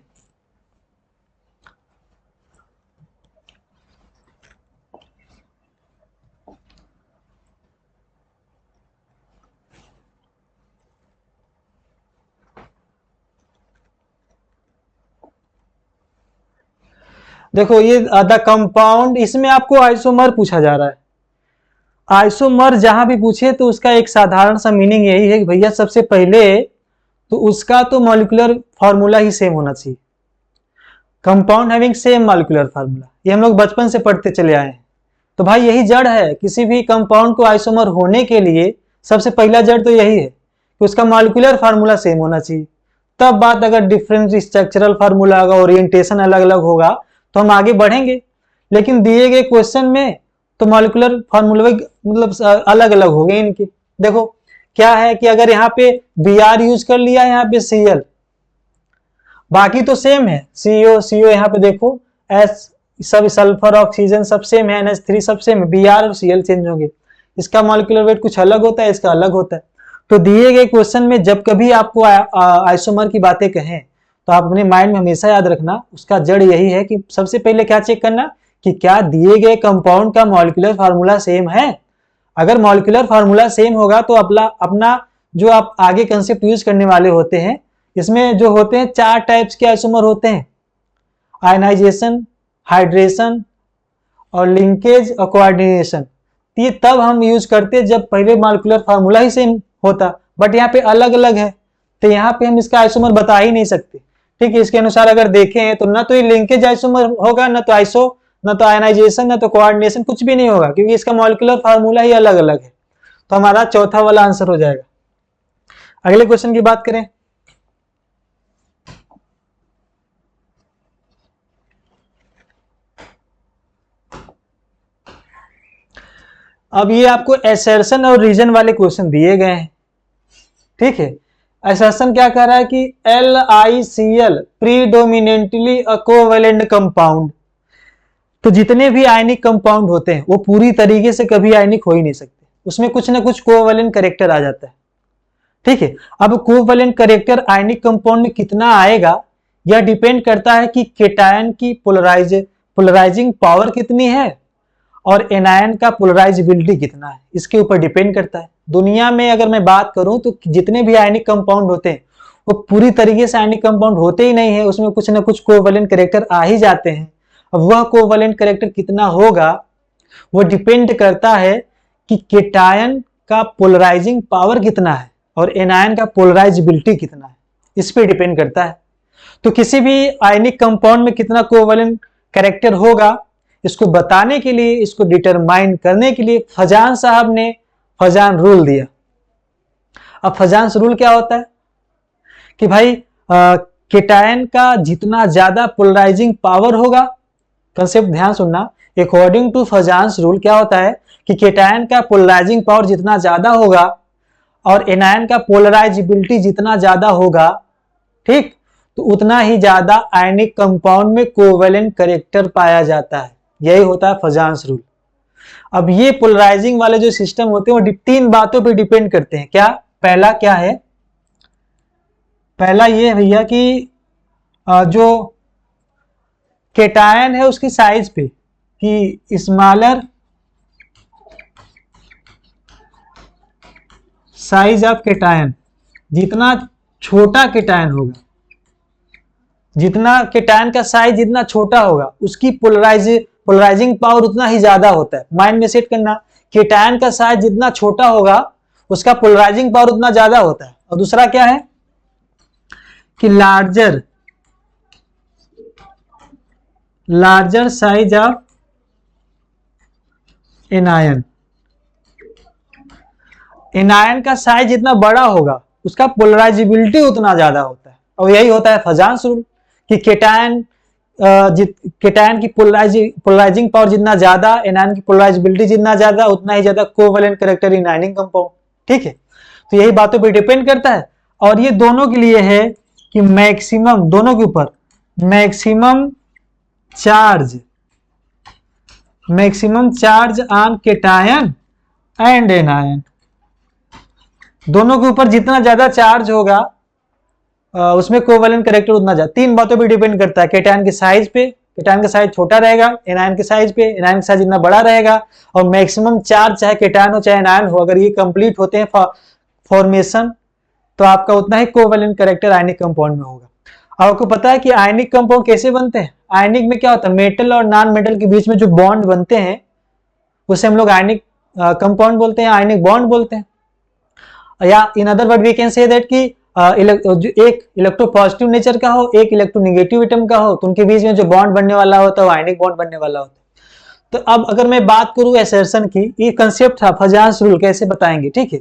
देखो ये द कंपाउंड, इसमें आपको आइसोमर पूछा जा रहा है। आइसोमर जहां भी पूछे तो उसका एक साधारण सा मीनिंग यही है कि भैया सबसे पहले तो उसका तो मॉलिक्यूलर फार्मूला ही सेम होना चाहिए, compound having same molecular formula, ये हम लोग बचपन से पढ़ते चले आए हैं। तो भाई यही जड़ है, किसी भी कंपाउंड को आइसोमर होने के लिए सबसे पहला जड़ तो यही है कि उसका मॉलिक्यूलर फार्मूला सेम होना चाहिए। तब बात अगर डिफरेंट स्ट्रक्चरल फार्मूला होगा, ओरिएंटेशन अलग अलग होगा तो हम आगे बढ़ेंगे। लेकिन दिए गए क्वेश्चन में तो मॉलिक्यूलर फार्मूला मतलब अलग अलग हो गए इनके। देखो क्या है कि अगर यहाँ पे Br यूज कर लिया, यहाँ पे Cl, बाकी तो सेम है, CO यहाँ पे देखो S सब सल्फर ऑक्सीजन सब सेम है, NH3 सब सेम है, Br और Cl चेंज होंगे। इसका मॉलिक्यूलर वेट कुछ अलग होता है, इसका अलग होता है। तो दिए गए क्वेश्चन में जब कभी आपको आइसोमर की बातें कहें तो आप अपने माइंड में हमेशा याद रखना उसका जड़ यही है कि सबसे पहले क्या चेक करना कि क्या दिए गए कंपाउंड का मॉलिक्यूलर फार्मूला सेम है। अगर मॉलिक्यूलर फार्मूला सेम होगा तो अपना जो आप आगे कंसेप्ट यूज करने वाले होते हैं, इसमें जो होते हैं 4 टाइप्स के आइसोमर होते हैं, आयनाइजेशन, हाइड्रेशन और लिंकेज और कोऑर्डिनेशन। ये तब हम यूज करते जब पहले मॉलिक्यूलर फार्मूला ही सेम होता, बट यहाँ पे अलग अलग है तो यहाँ पे हम इसका आइसोमर बता ही नहीं सकते। ठीक है, इसके अनुसार अगर देखें तो ना तो ये लिंकेज आइसोमर होगा, ना तो आयनाइजेशन, ना तो कोऑर्डिनेशन, कुछ भी नहीं होगा क्योंकि इसका मॉलिक्यूलर फार्मूला ही अलग अलग है। तो हमारा चौथा वाला आंसर हो जाएगा। अगले क्वेश्चन की बात करें, अब ये आपको एसर्शन और रीजन वाले क्वेश्चन दिए गए हैं। ठीक है, एसर्शन क्या कह रहा है कि LiCl प्रीडोमिनेंटली अ कोवेलेंट कंपाउंड। तो जितने भी आयनिक कंपाउंड होते हैं वो पूरी तरीके से कभी आयनिक हो ही नहीं सकते, उसमें कुछ ना कुछ कोवेलेंट कैरेक्टर आ जाता है। ठीक है, अब कोवेलेंट कैरेक्टर आयनिक कंपाउंड में कितना आएगा यह डिपेंड करता है कि केटायन की पोलराइजिंग पावर कितनी है और एनायन का पोलराइजेबिलिटी कितना है, इसके ऊपर डिपेंड करता है। दुनिया में अगर मैं बात करूं तो जितने भी आयनिक कंपाउंड होते हैं वो पूरी तरीके से आयनिक कंपाउंड होते ही नहीं है, उसमें कुछ ना कुछ कोवेलेंट कैरेक्टर आ ही जाते हैं। अब वह कोवेलेंट कैरेक्टर कितना होगा वो डिपेंड करता है कि केटायन का पोलराइजिंग पावर कितना है और एनायन का पोलराइजेबिलिटी कितना है, इस पे डिपेंड करता है। तो किसी भी आयनिक कंपाउंड में कितना कोवेलेंट कैरेक्टर होगा इसको बताने के लिए, इसको डिटरमाइन करने के लिए फजान साहब ने फजान रूल दिया। अब फजान रूल क्या होता है कि भाई केटायन का जितना ज्यादा पोलराइजिंग पावर होगा, कंसेप्ट ध्यान सुनना, अकॉर्डिंग टू फजान रूल क्या होता है कि केटायन का पोलराइजिंग पावर जितना ज्यादा होगा और एनायन का पोलराइजेबिलिटी जितना ज्यादा होगा, ठीक, तो उतना ही ज्यादा आयनिक कंपाउंड में कोवेलेंट कैरेक्टर पाया जाता है। यही होता है फजान रूल। अब ये पोलराइजिंग वाले जो सिस्टम होते हैं वो 3 बातों पे डिपेंड करते हैं। क्या? पहला क्या है, पहला ये है भैया कि जो केटायन है उसकी साइज पे, कि स्मॉलर साइज ऑफ केटायन, जितना छोटा केटायन होगा, जितना केटायन का साइज जितना छोटा होगा उसकी पोलराइजिंग पावर उतना ही ज्यादा होता है। माइंड में सेट करना, केटायन का साइज जितना छोटा होगा उसका पोलराइजिंग पावर उतना ज्यादा होता है। और दूसरा क्या है कि larger size of anion, anion का साइज जितना बड़ा होगा उसका पोलराइजेबिलिटी उतना ज्यादा होता है। और यही होता है फजान रूल कि केटायन की पोलराइजिंग पावर जितना ज्यादा, एनायन की पोलराइजेबिलिटी जितना ज्यादा, उतना ही ज्यादा covalent character in ionic compound. ठीक है, तो यही बातों पे डिपेंड करता है। और ये दोनों के लिए है कि मैक्सिमम, दोनों के ऊपर maximum charge on cation and anion, दोनों के ऊपर जितना ज्यादा चार्ज होगा उसमें कोवेलेंट कैरेक्टर उतना ज्यादा। 3 बातों पे डिपेंड करता है, केटायन के साइज पे, केटायन का साइज छोटा रहेगा, एनायन के साइज पे, एनायन का साइज जितना बड़ा रहेगा, और मैक्सिमम चार्ज चाहे केटायन हो चाहे एनायन हो, अगर ये कंप्लीट होते हैं फॉर्मेशन तो आपका उतना ही कोवेलेंट कैरेक्टर आयनिक कंपाउंड में होगा। अब आपको पता है कि आयनिक कंपाउंड कैसे बनते हैं? आयनिक में क्या होता है, मेटल और नॉन मेटल के बीच में जो बॉन्ड बनते हैं उसे हम लोग आयनिक कंपाउंड बोलते हैं, आयनिक बॉन्ड बोलते हैं। या in other word we can say that कि एक इलेक्ट्रोपॉजिटिव नेचर का हो, एक इलेक्ट्रोनेगेटिव एटम का हो, तो उनके बीच में जो बॉन्ड बनने वाला होता है वो आयनिक बॉन्ड बनने वाला होता है। तो अब अगर मैं बात करूं एसर्शन की, ये कंसेप्ट था फजान रूल कैसे बताएंगे। ठीक है,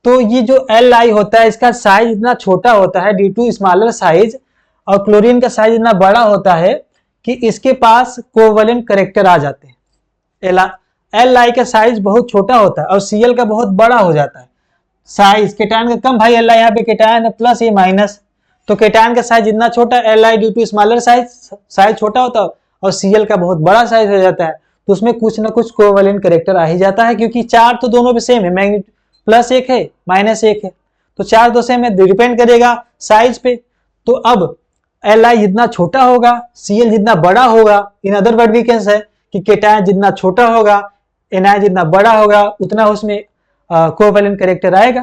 तो ये जो Li होता है इसका साइज इतना छोटा होता है ड्यू टू स्मॉलर साइज, और क्लोरीन का साइज इतना बड़ा होता है कि इसके पास कोवलेंट कैरेक्टर आ जाते हैं। Li का साइज बहुत छोटा होता है और Cl का बहुत बड़ा हो जाता है। साइज केटायन का कम भाई, Li यहाँ पे केटायन है प्लस ये माइनस, तो केटायन का साइज इतना छोटा, Li due to smaller size छोटा होता है और Cl का बहुत बड़ा साइज हो जाता है, तो उसमें कुछ ना कुछ कोवलेंट कैरेक्टर आ ही जाता है, क्योंकि चार्ज तो दोनों पे सेम है, मैग्नीट्यूड प्लस एक है माइनस एक है, तो चार्ज तो सेम है, डिपेंड करेगा साइज पे। तो अब Li जितना छोटा होगा Cl जितना बड़ा होगा, in other word we can say कि केटायन जितना छोटा होगा Ni जितना बड़ा होगा उतना उसमें कोवलेंट कैरेक्टर आएगा।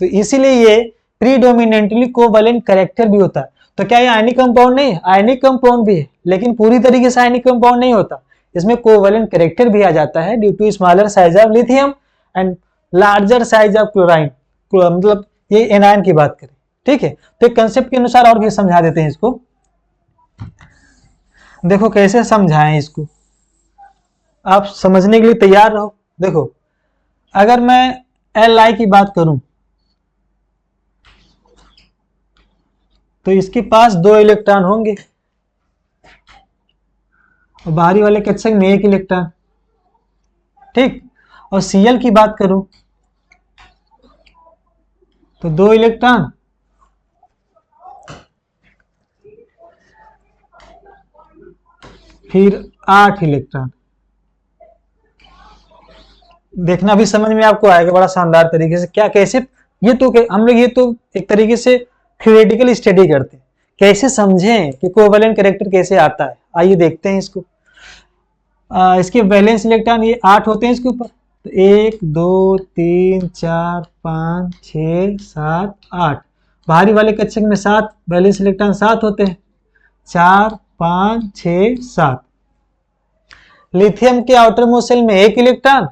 तो इसीलिए ये प्रीडोमिनेंटली कोवलेंट कैरेक्टर भी होता है। तो क्या ये आयनिक कंपाउंड नहीं है? आयनिक कंपाउंड भी है, लेकिन पूरी तरीके से आयनिक कंपाउंड नहीं होता, इसमें कोवलेंट कैरेक्टर भी आ जाता है due to smaller size of lithium and larger size of chlorine, मतलब ये एनायन की बात करें, ठीक है। तो एक कंसेप्ट के अनुसार और भी समझा देते हैं इसको। देखो कैसे समझाएं इसको, आप समझने के लिए तैयार रहो। देखो अगर मैं Li की बात करूं तो इसके पास 2 इलेक्ट्रॉन होंगे और बाहरी वाले कक्षक में 1 इलेक्ट्रॉन, ठीक। और Cl की बात करूं तो 2 इलेक्ट्रॉन फिर 8 इलेक्ट्रॉन। देखना भी समझ में आपको आएगा बड़ा शानदार तरीके से, क्या कैसे ये तो हम लोग ये तो एक तरीके से थ्योरेटिकल स्टडी करते हैं, कैसे समझें कि कोवलेंट कैरेक्टर कैसे आता है। आइए देखते हैं इसको। इसके वैलेंस इलेक्ट्रॉन ये 8 होते हैं इसके ऊपर, तो 1 2 3 4 5 6 7 8, बाहरी वाले कक्षक में 7, वैलेंस इलेक्ट्रॉन 7 होते हैं, 4 5 6 7। लिथियम के आउटर मोस्ट शेल में 1 इलेक्ट्रॉन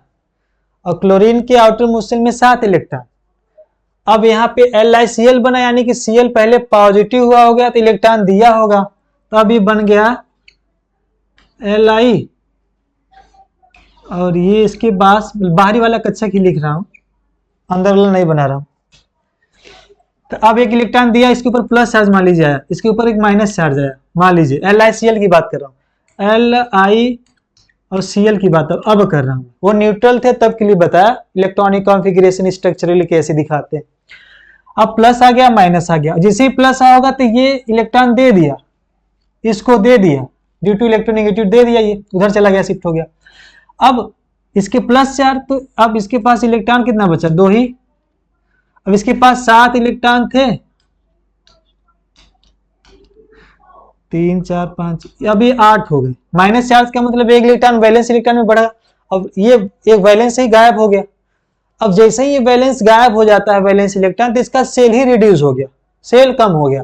और क्लोरीन के आउटर मोस्ट शेल में 7 इलेक्ट्रॉन। अब यहाँ पे LiCl बना, यानी कि Cl पहले पॉजिटिव हुआ हो गया तो इलेक्ट्रॉन दिया होगा, तो अभी बन गया Li, और ये इसके पास बाहरी वाला कक्षक ही लिख रहा हूं, अंदर वाला नहीं बना रहा हूं। तो अब 1 इलेक्ट्रॉन दिया, इसके ऊपर प्लस चार्ज मान लीजिए आया, इसके ऊपर एक माइनस चार्ज आया, मान लीजिए LiCl की बात कर रहा हूं, Li और Cl की बात अब कर रहा हूं। वो न्यूट्रल थे तब के लिए बताया, इलेक्ट्रॉनिक कॉन्फ़िगरेशन स्ट्रक्चरली कैसे दिखाते हैं। अब प्लस आ गया माइनस आ गया, जैसे ही प्लस आया होगा तो ये इलेक्ट्रॉन दे दिया, इसको दे दिया, ड्यू टू इलेक्ट्रोनेगेटिव दे दिया, ये उधर चला गया, शिफ्ट हो गया। अब इसके प्लस चार्ज, तो अब इसके पास इलेक्ट्रॉन कितना बचा? 2 ही। अब इसके पास 7 इलेक्ट्रॉन थे, 3 4 5, अब ये 8 हो गए। माइनस चार्ज का मतलब 1 इलेक्ट्रॉन वैलेंस इलेक्ट्रॉन में बढ़ा, अब ये एक वैलेंस ही गायब हो गया। अब जैसे ही ये वैलेंस गायब हो जाता है वैलेंस इलेक्ट्रॉन, तो इसका सेल ही रिड्यूस हो गया, सेल कम हो गया,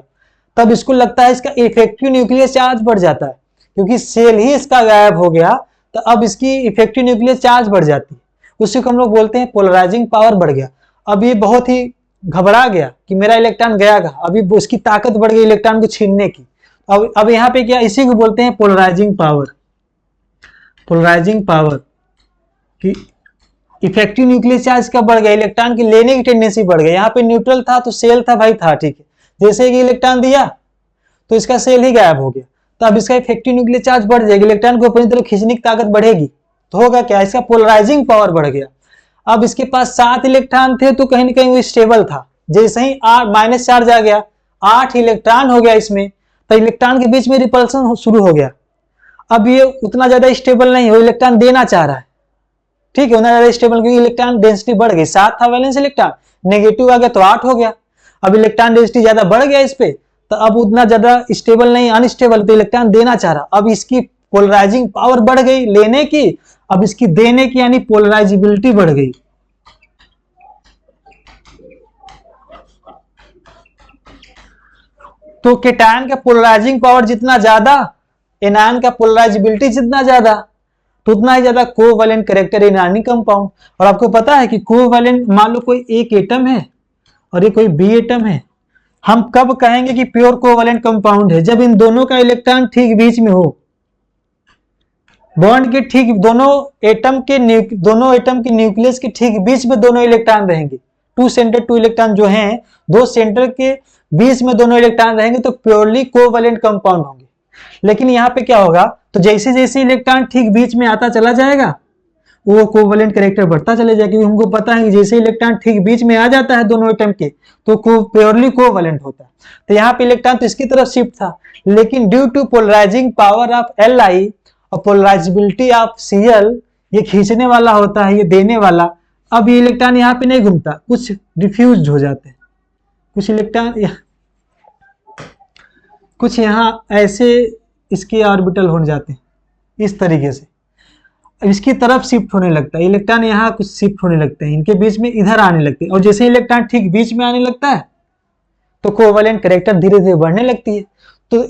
तब इसको लगता है इसका इफेक्टिव न्यूक्लियर चार्ज बढ़ जाता है, क्योंकि सेल ही इसका गायब हो गया, तो अब इसकी इफेक्टिव न्यूक्लियर चार्ज बढ़ जाती है, उसी को हम लोग बोलते हैं पोलराइजिंग पावर बढ़ गया। अब ये बहुत ही घबरा गया कि मेरा इलेक्ट्रॉन गया, अभी उसकी ताकत बढ़ गई इलेक्ट्रॉन को छीनने की। अब यहाँ पे क्या, इसी को बोलते हैं पोलराइजिंग पावर। पोलराइजिंग पावर कि इफेक्टिव न्यूक्लियर चार्ज का बढ़ गया, इलेक्ट्रॉन की लेने की टेंडेंसी बढ़ गई। यहाँ पे न्यूट्रल था तो सेल था भाई, था ठीक है, जैसे कि इलेक्ट्रॉन दिया तो इसका सेल ही गायब हो गया, तो अब इसका इफेक्टिव न्यूक्लियर चार्ज बढ़ जाएगी, इलेक्ट्रॉन को अपनी तरफ खींचने की ताकत बढ़ेगी, तो होगा क्या, इसका पोलराइजिंग पावर बढ़ गया। अब इसके पास 7 इलेक्ट्रॉन थे तो कहीं ना कहीं वो स्टेबल था, जैसे ही माइनस चार्ज आ गया, 8 इलेक्ट्रॉन हो गया इसमें, तो इलेक्ट्रॉन के बीच में रिपल्सन शुरू हो गया। अब ये उतना ज्यादा स्टेबल नहीं हो, इलेक्ट्रॉन देना चाह रहा है, ठीक है, उतना ज्यादा स्टेबल, क्योंकि इलेक्ट्रॉन डेंसिटी बढ़ गई, 7 था वैलेंस इलेक्ट्रॉन, नेगेटिव आ गया तो 8 हो गया। अब इलेक्ट्रॉन डेंसिटी ज्यादा बढ़ गया इस पे, तो अब उतना ज्यादा स्टेबल नहीं, अनस्टेबल, तो इलेक्ट्रॉन देना चाह रहा, अब इसकी पोलराइजिंग पावर बढ़ गई लेने की, अब इसकी देने की यानी पोलराइजिबिलिटी बढ़ गई। तो केटायन का पोलराइजिंग पावर जितना ज्यादा, एनायन का पोलराइजिबिलिटी जितना ज्यादा, तो उतना ही ज्यादा कोवैलेंट कैरेक्टर इनऑर्गेनिक कंपाउंड। और आपको पता है कि कोवैलेंट, मान लो कोई एक एटम है और ये कोई बी एटम है, हम कब कहेंगे कि प्योर कोवैलेंट कंपाउंड है? जब इन दोनों का इलेक्ट्रॉन ठीक बीच में हो, बॉन्ड के ठीक दोनों एटम के न्यूक्लियस के ठीक बीच में दोनों इलेक्ट्रॉन रहेंगे, टू सेंटर टू इलेक्ट्रॉन जो हैं, दो सेंटर के बीच में दोनों इलेक्ट्रॉन रहेंगे तो प्योरली कोवैलेंट कंपाउंड होंगे। लेकिन यहाँ पे क्या होगा, तो जैसे जैसे इलेक्ट्रॉन ठीक बीच में आता चला जाएगा वो कोवैलेंट कैरेक्टर बढ़ता चले जाएगा, क्योंकि हमको पता है कि जैसे इलेक्ट्रॉन ठीक बीच में आ जाता है दोनों एटम के तो प्योरली कोवैलेंट होता है। तो यहाँ पे इलेक्ट्रॉन तो इसकी तरफ शिफ्ट था, लेकिन due to polarising power of Li और पोलराइजेबिलिटी ऑफ Cl, ये खींचने वाला होता है, ये देने वाला, अब ये इलेक्ट्रॉन यहाँ पे नहीं घूमता, कुछ डिफ्यूज हो जाते हैं, कुछ इलेक्ट्रॉन कुछ यहाँ ऐसे इसके ऑर्बिटल हो जाते हैं, इस तरीके से इसकी तरफ शिफ्ट होने लगता है इलेक्ट्रॉन, यहाँ कुछ शिफ्ट होने लगते हैं, इनके बीच में इधर आने लगते हैं, और जैसे इलेक्ट्रॉन ठीक बीच में आने लगता है तो कोवैलेंट कैरेक्टर धीरे धीरे बढ़ने लगती है, तो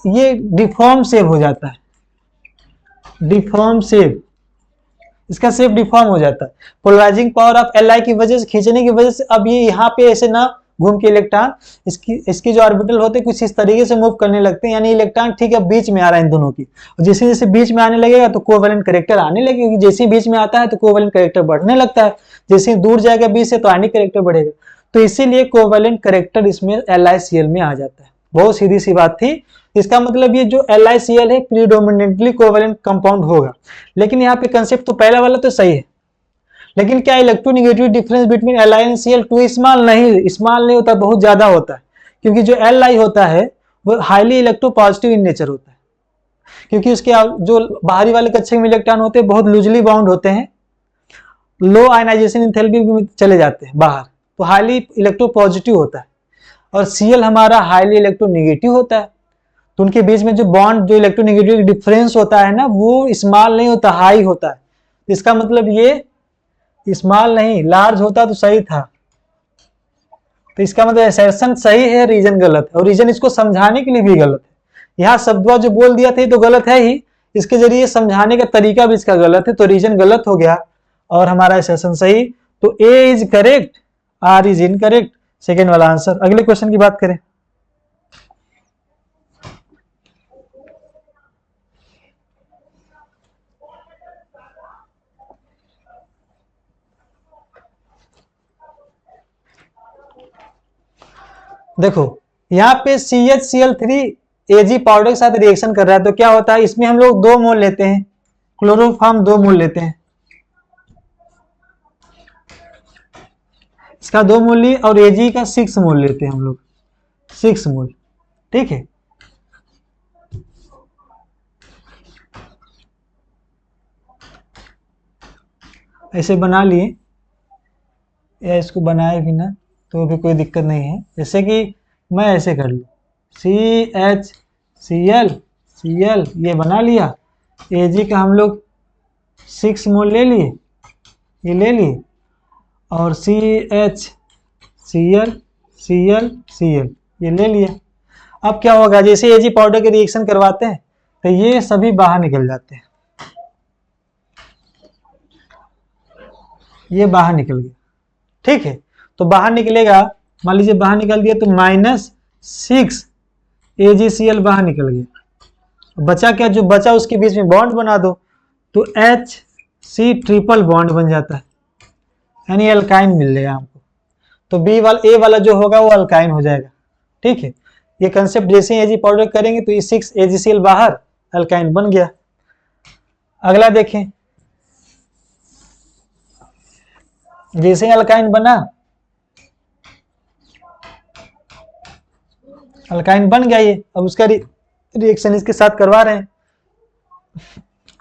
ये डिफॉर्म शेप हो जाता है, डिफॉर्म शेप, इसका शेप डिफॉर्म हो जाता है पोलराइजिंग पावर ऑफ Li की वजह से, खींचने की वजह से। अब ये यहाँ पे ऐसे ना घूम के इलेक्ट्रॉन इसकी जो ऑर्बिटल होते हैं कुछ इस तरीके से मूव करने लगते हैं, यानी इलेक्ट्रॉन ठीक है बीच में आ रहा है इन दोनों की, और जैसे जैसे बीच में आने लगेगा तो कोवैलेंट कैरेक्टर आने लगेगा, क्योंकि जैसे बीच में आता है तो कोवैलेंट कैरेक्टर बढ़ने लगता है, जैसे दूर जाएगा बीच से तो आयनिक कैरेक्टर बढ़ेगा, तो इसीलिए कोवैलेंट कैरेक्टर इसमें LiCl में आ जाता है। बहुत सीधी सी बात थी, इसका मतलब ये जो LiCl है प्रीडोमिनेंटली कोवैलेंट कंपाउंड होगा। लेकिन यहाँ पे कंसेप्ट तो पहला वाला तो सही है, लेकिन क्या electronegative difference between Li and Cl too small नहीं होता, बहुत ज्यादा होता है, क्योंकि जो Li होता है वो हाईली इलेक्ट्रोपॉजिटिव इन नेचर होता है, क्योंकि उसके जो बाहरी वाले कक्षक में इलेक्ट्रॉन होते हैं बहुत लूजली बाउंड होते हैं, लो आयनाइजेशन एंथैल्पी में चले जाते हैं बाहर, तो हाईली इलेक्ट्रोपॉजिटिव होता है, और Cl हमारा हाईली इलेक्ट्रोनेगेटिव होता है, तो उनके बीच में जो बॉन्ड जो इलेक्ट्रोनेगेटिव डिफरेंस होता है ना वो स्मॉल नहीं होता, हाई होता है। इसका मतलब ये स्मॉल नहीं लार्ज होता तो सही था, तो इसका मतलब असर्शन सही है, रीजन गलत है, और रीजन इसको समझाने के लिए भी गलत है। यहाँ शब्द जो बोल दिया था तो गलत है ही, इसके जरिए समझाने का तरीका भी इसका गलत है, तो रीजन गलत हो गया और हमारा असर्शन सही। तो A is correct, R is incorrect, second वाला आंसर। अगले क्वेश्चन की बात करें, देखो यहाँ पे CHCl3 Ag पाउडर के साथ रिएक्शन कर रहा है, तो क्या होता है इसमें हम लोग 2 मोल लेते हैं, क्लोरोफॉर्म 2 मोल लेते हैं, इसका 2 मोल लिए, और Ag का 6 मोल लेते हैं हम लोग, 6 मोल, ठीक है। ऐसे बना लिए, या इसको बनाए भी ना तो भी कोई दिक्कत नहीं है, जैसे कि मैं ऐसे कर लूँ CHCl ये बना लिया, Ag का हम लोग 6 मोल ले लिए, ये ले लिए, और CHCl ये ले लिया। अब क्या होगा, जैसे Ag पाउडर के रिएक्शन करवाते हैं तो ये सभी बाहर निकल जाते हैं, ये बाहर निकल गया, ठीक है। तो बाहर निकलेगा, मान लीजिए बाहर निकल दिया तो -6 AgCl बाहर निकल गया, बचा क्या, जो बचा उसके बीच में बॉन्ड बना दो तो HC ट्रिपल बॉन्ड बन जाता है, यानी अल्काइन मिल जाएगा हमको, तो ए वाला जो होगा वो अल्काइन हो जाएगा, ठीक है। ये कंसेप्ट जैसे ही Ag पाउडर करेंगे तो ये 6 AgCl बाहर अल्काइन बन गया। अगला देखें, जैसे ही अल्काइन बना, अल्काइन बन गया ये, अब उसका रिएक्शन इसके साथ करवा रहे हैं,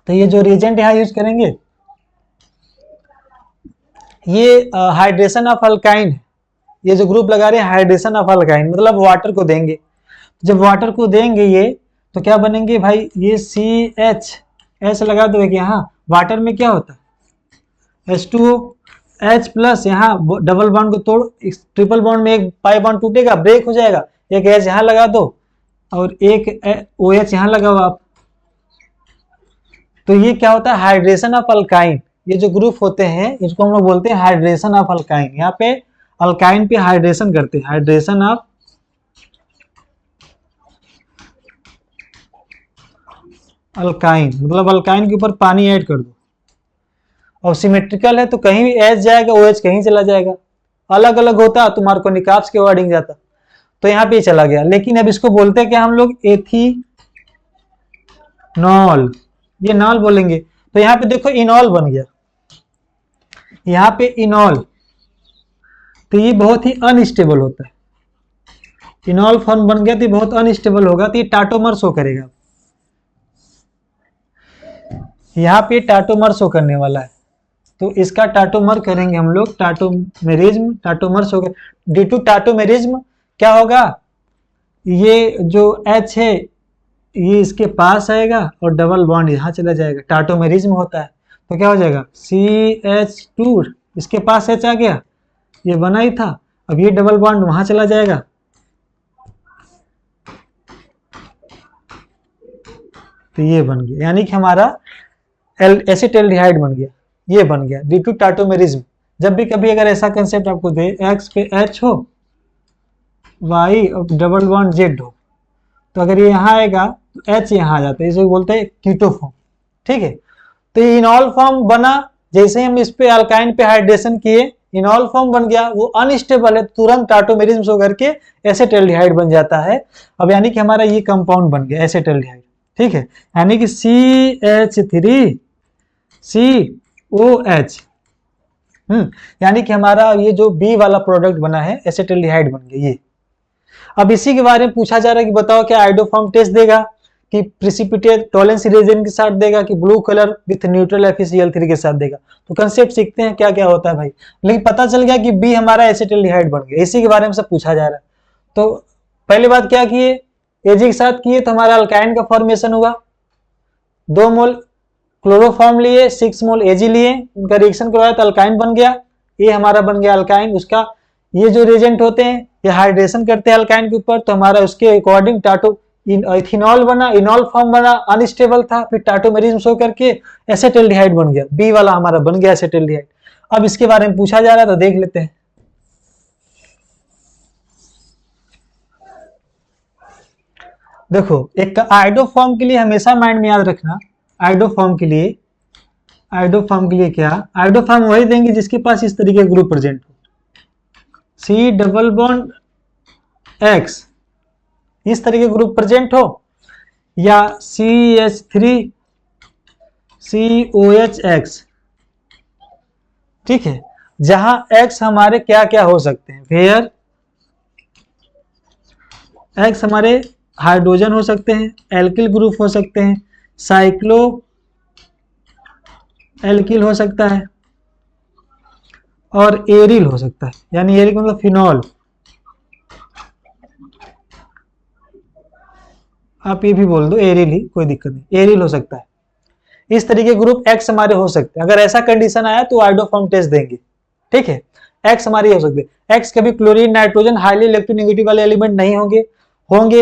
तो ये जो रिएजेंट यहाँ यूज करेंगे ये हाइड्रेशन ऑफ अल्काइन, ये जो ग्रुप लगा रहे हैं हाइड्रेशन ऑफ अल्काइन मतलब वाटर को देंगे, जब वाटर को देंगे ये तो क्या बनेंगे भाई, ये CH लगा दो कि यहाँ वाटर में क्या होता है H2O H प्लस, यहाँ डबल बॉन्ड को तोड़, ट्रिपल बॉन्ड में एक पाई बॉन्ड टूटेगा, ब्रेक हो जाएगा, एक H यहाँ लगा दो और एक OH यहाँ लगाओ आप, तो ये क्या होता है हाइड्रेशन ऑफ अल्काइन। ये जो ग्रुप होते हैं इसको हम लोग बोलते हैं हाइड्रेशन ऑफ अल्काइन, यहाँ पे अल्काइन पे हाइड्रेशन करते हैं, हाइड्रेशन ऑफ अल्काइन, मतलब अल्काइन के ऊपर पानी ऐड कर दो, और सिमेट्रिकल है तो कहीं भी H जाएगा OH कहीं चला जाएगा, अलग अलग होता तो मार्कोनिकास के वर्डिंग जाता, तो यहाँ पे चला गया। लेकिन अब इसको बोलते हैं क्या हम लोग, एथीनॉल, ये नॉल बोलेंगे। तो यहाँ पे देखो इनॉल बन गया, यहाँ पे इनॉल, तो ये बहुत ही अनस्टेबल होता है, इनॉल फॉर्म बन गया तो ये बहुत अनस्टेबल होगा, तो ये टाटोमर शो करेगा। यहाँ पे टाटोमर शो करने वाला है, तो इसका टाटोमर करेंगे हम लोग, टाटोमेरिज्म, टाटोमर शो कर, ड्यू टू टाटोमेरिज्म क्या होगा, ये जो H है ये इसके पास आएगा और डबल बॉन्ड यहाँ चला जाएगा, टाटोमेरिज्म होता है। तो क्या हो जाएगा CH2, इसके पास H आ गया, ये बना ही था, अब ये डबल बॉन्ड वहां चला जाएगा, तो ये बन गया, यानी कि हमारा एसिटाल्डिहाइड बन गया, ये बन गया ड्यू टू टाटोमेरिज्म। जब भी कभी अगर ऐसा कंसेप्ट आपको दे, X पे H हो, Y और डबल बॉन्ड Z हो, तो अगर ये यहाँ आएगा तो H यहाँ आ जाता है, इसे बोलते हैं कीटो फॉर्म। ठीक है, तो ये इनॉल फॉर्म बना, जैसे हम इस पे अल्काइन पे हाइड्रेशन किए, इनॉल फॉर्म बन गया, वो अनस्टेबल है, तुरंत टाटोमेरिज्म शो करके एसिटाल्डिहाइड बन जाता है। अब यानी कि हमारा ये कंपाउंड बन गया एसिटाल्डिहाइड। ठीक है, यानी कि CH3COH, यानी कि हमारा ये जो B वाला प्रोडक्ट बना है एसिटाल्डिहाइड बन गया ये। अब इसी के बारे में पूछा जा रहा है कि बताओ क्या आइडोफॉर्म टेस्ट देगा, कि प्रिसिपिटेट टॉलेंस रिएजेंट के साथ देगा, कि blue colour with neutral FeCl3 के साथ देगा। तो कंसेप्ट सीखते हैं क्या क्या होता है भाई। लेकिन पता चल गया कि B हमारा एसिटाल्डिहाइड बन गया, इसी के बारे में सब पूछा जा रहा है। तो पहली बात क्या किए, Ag के साथ किए तो हमारा अल्काइन का फॉर्मेशन हुआ, 2 मोल क्लोरोफॉर्म लिए, 6 मोल Ag लिए, उनका रिएक्शन करवाया तो अल्काइन बन गया, ये हमारा बन गया अल्काइन। उसका ये जो रिएजेंट होते हैं ये हाइड्रेशन करते हैं अल्काइन के ऊपर, तो हमारा उसके अकॉर्डिंग इथेनॉल बना, इनॉल फॉर्म बना, अनस्टेबल था, फिर टाटोमेरिज्म शो करके एसिटाल्डिहाइड बन गया, बी वाला हमारा बन गया एसिटाल्डिहाइड। अब इसके बारे में पूछा जा रहा है तो देख लेते हैं। देखो एक आइडोफॉर्म के लिए हमेशा माइंड में याद रखना, आइडोफॉर्म के लिए क्या, आइडोफॉर्म वही देंगे जिसके पास इस तरीके का ग्रुप प्रेजेंट हो, C डबल बॉन्ड X, इस तरीके ग्रुप प्रेजेंट हो, या CH3COHX। ठीक है, जहां X हमारे क्या क्या हो सकते हैं, वेयर X हमारे हाइड्रोजन हो सकते हैं, एल्किल ग्रुप हो सकते हैं, साइक्लो एल्किल हो सकता है, और एरिल हो सकता है, यानी एरिल मतलब फिनॉल, आप ये भी बोल दो एरिल ही, कोई दिक्कत नहीं, एरिल हो सकता है। इस तरीके ग्रुप X हमारे हो सकते हैं, अगर ऐसा कंडीशन आया तो आइडोफॉर्म टेस्ट देंगे। ठीक है, X हमारे हो सकते हैं, X कभी क्लोरीन नाइट्रोजन हाईली इलेक्ट्रोनेगेटिव वाले एलिमेंट नहीं होंगे,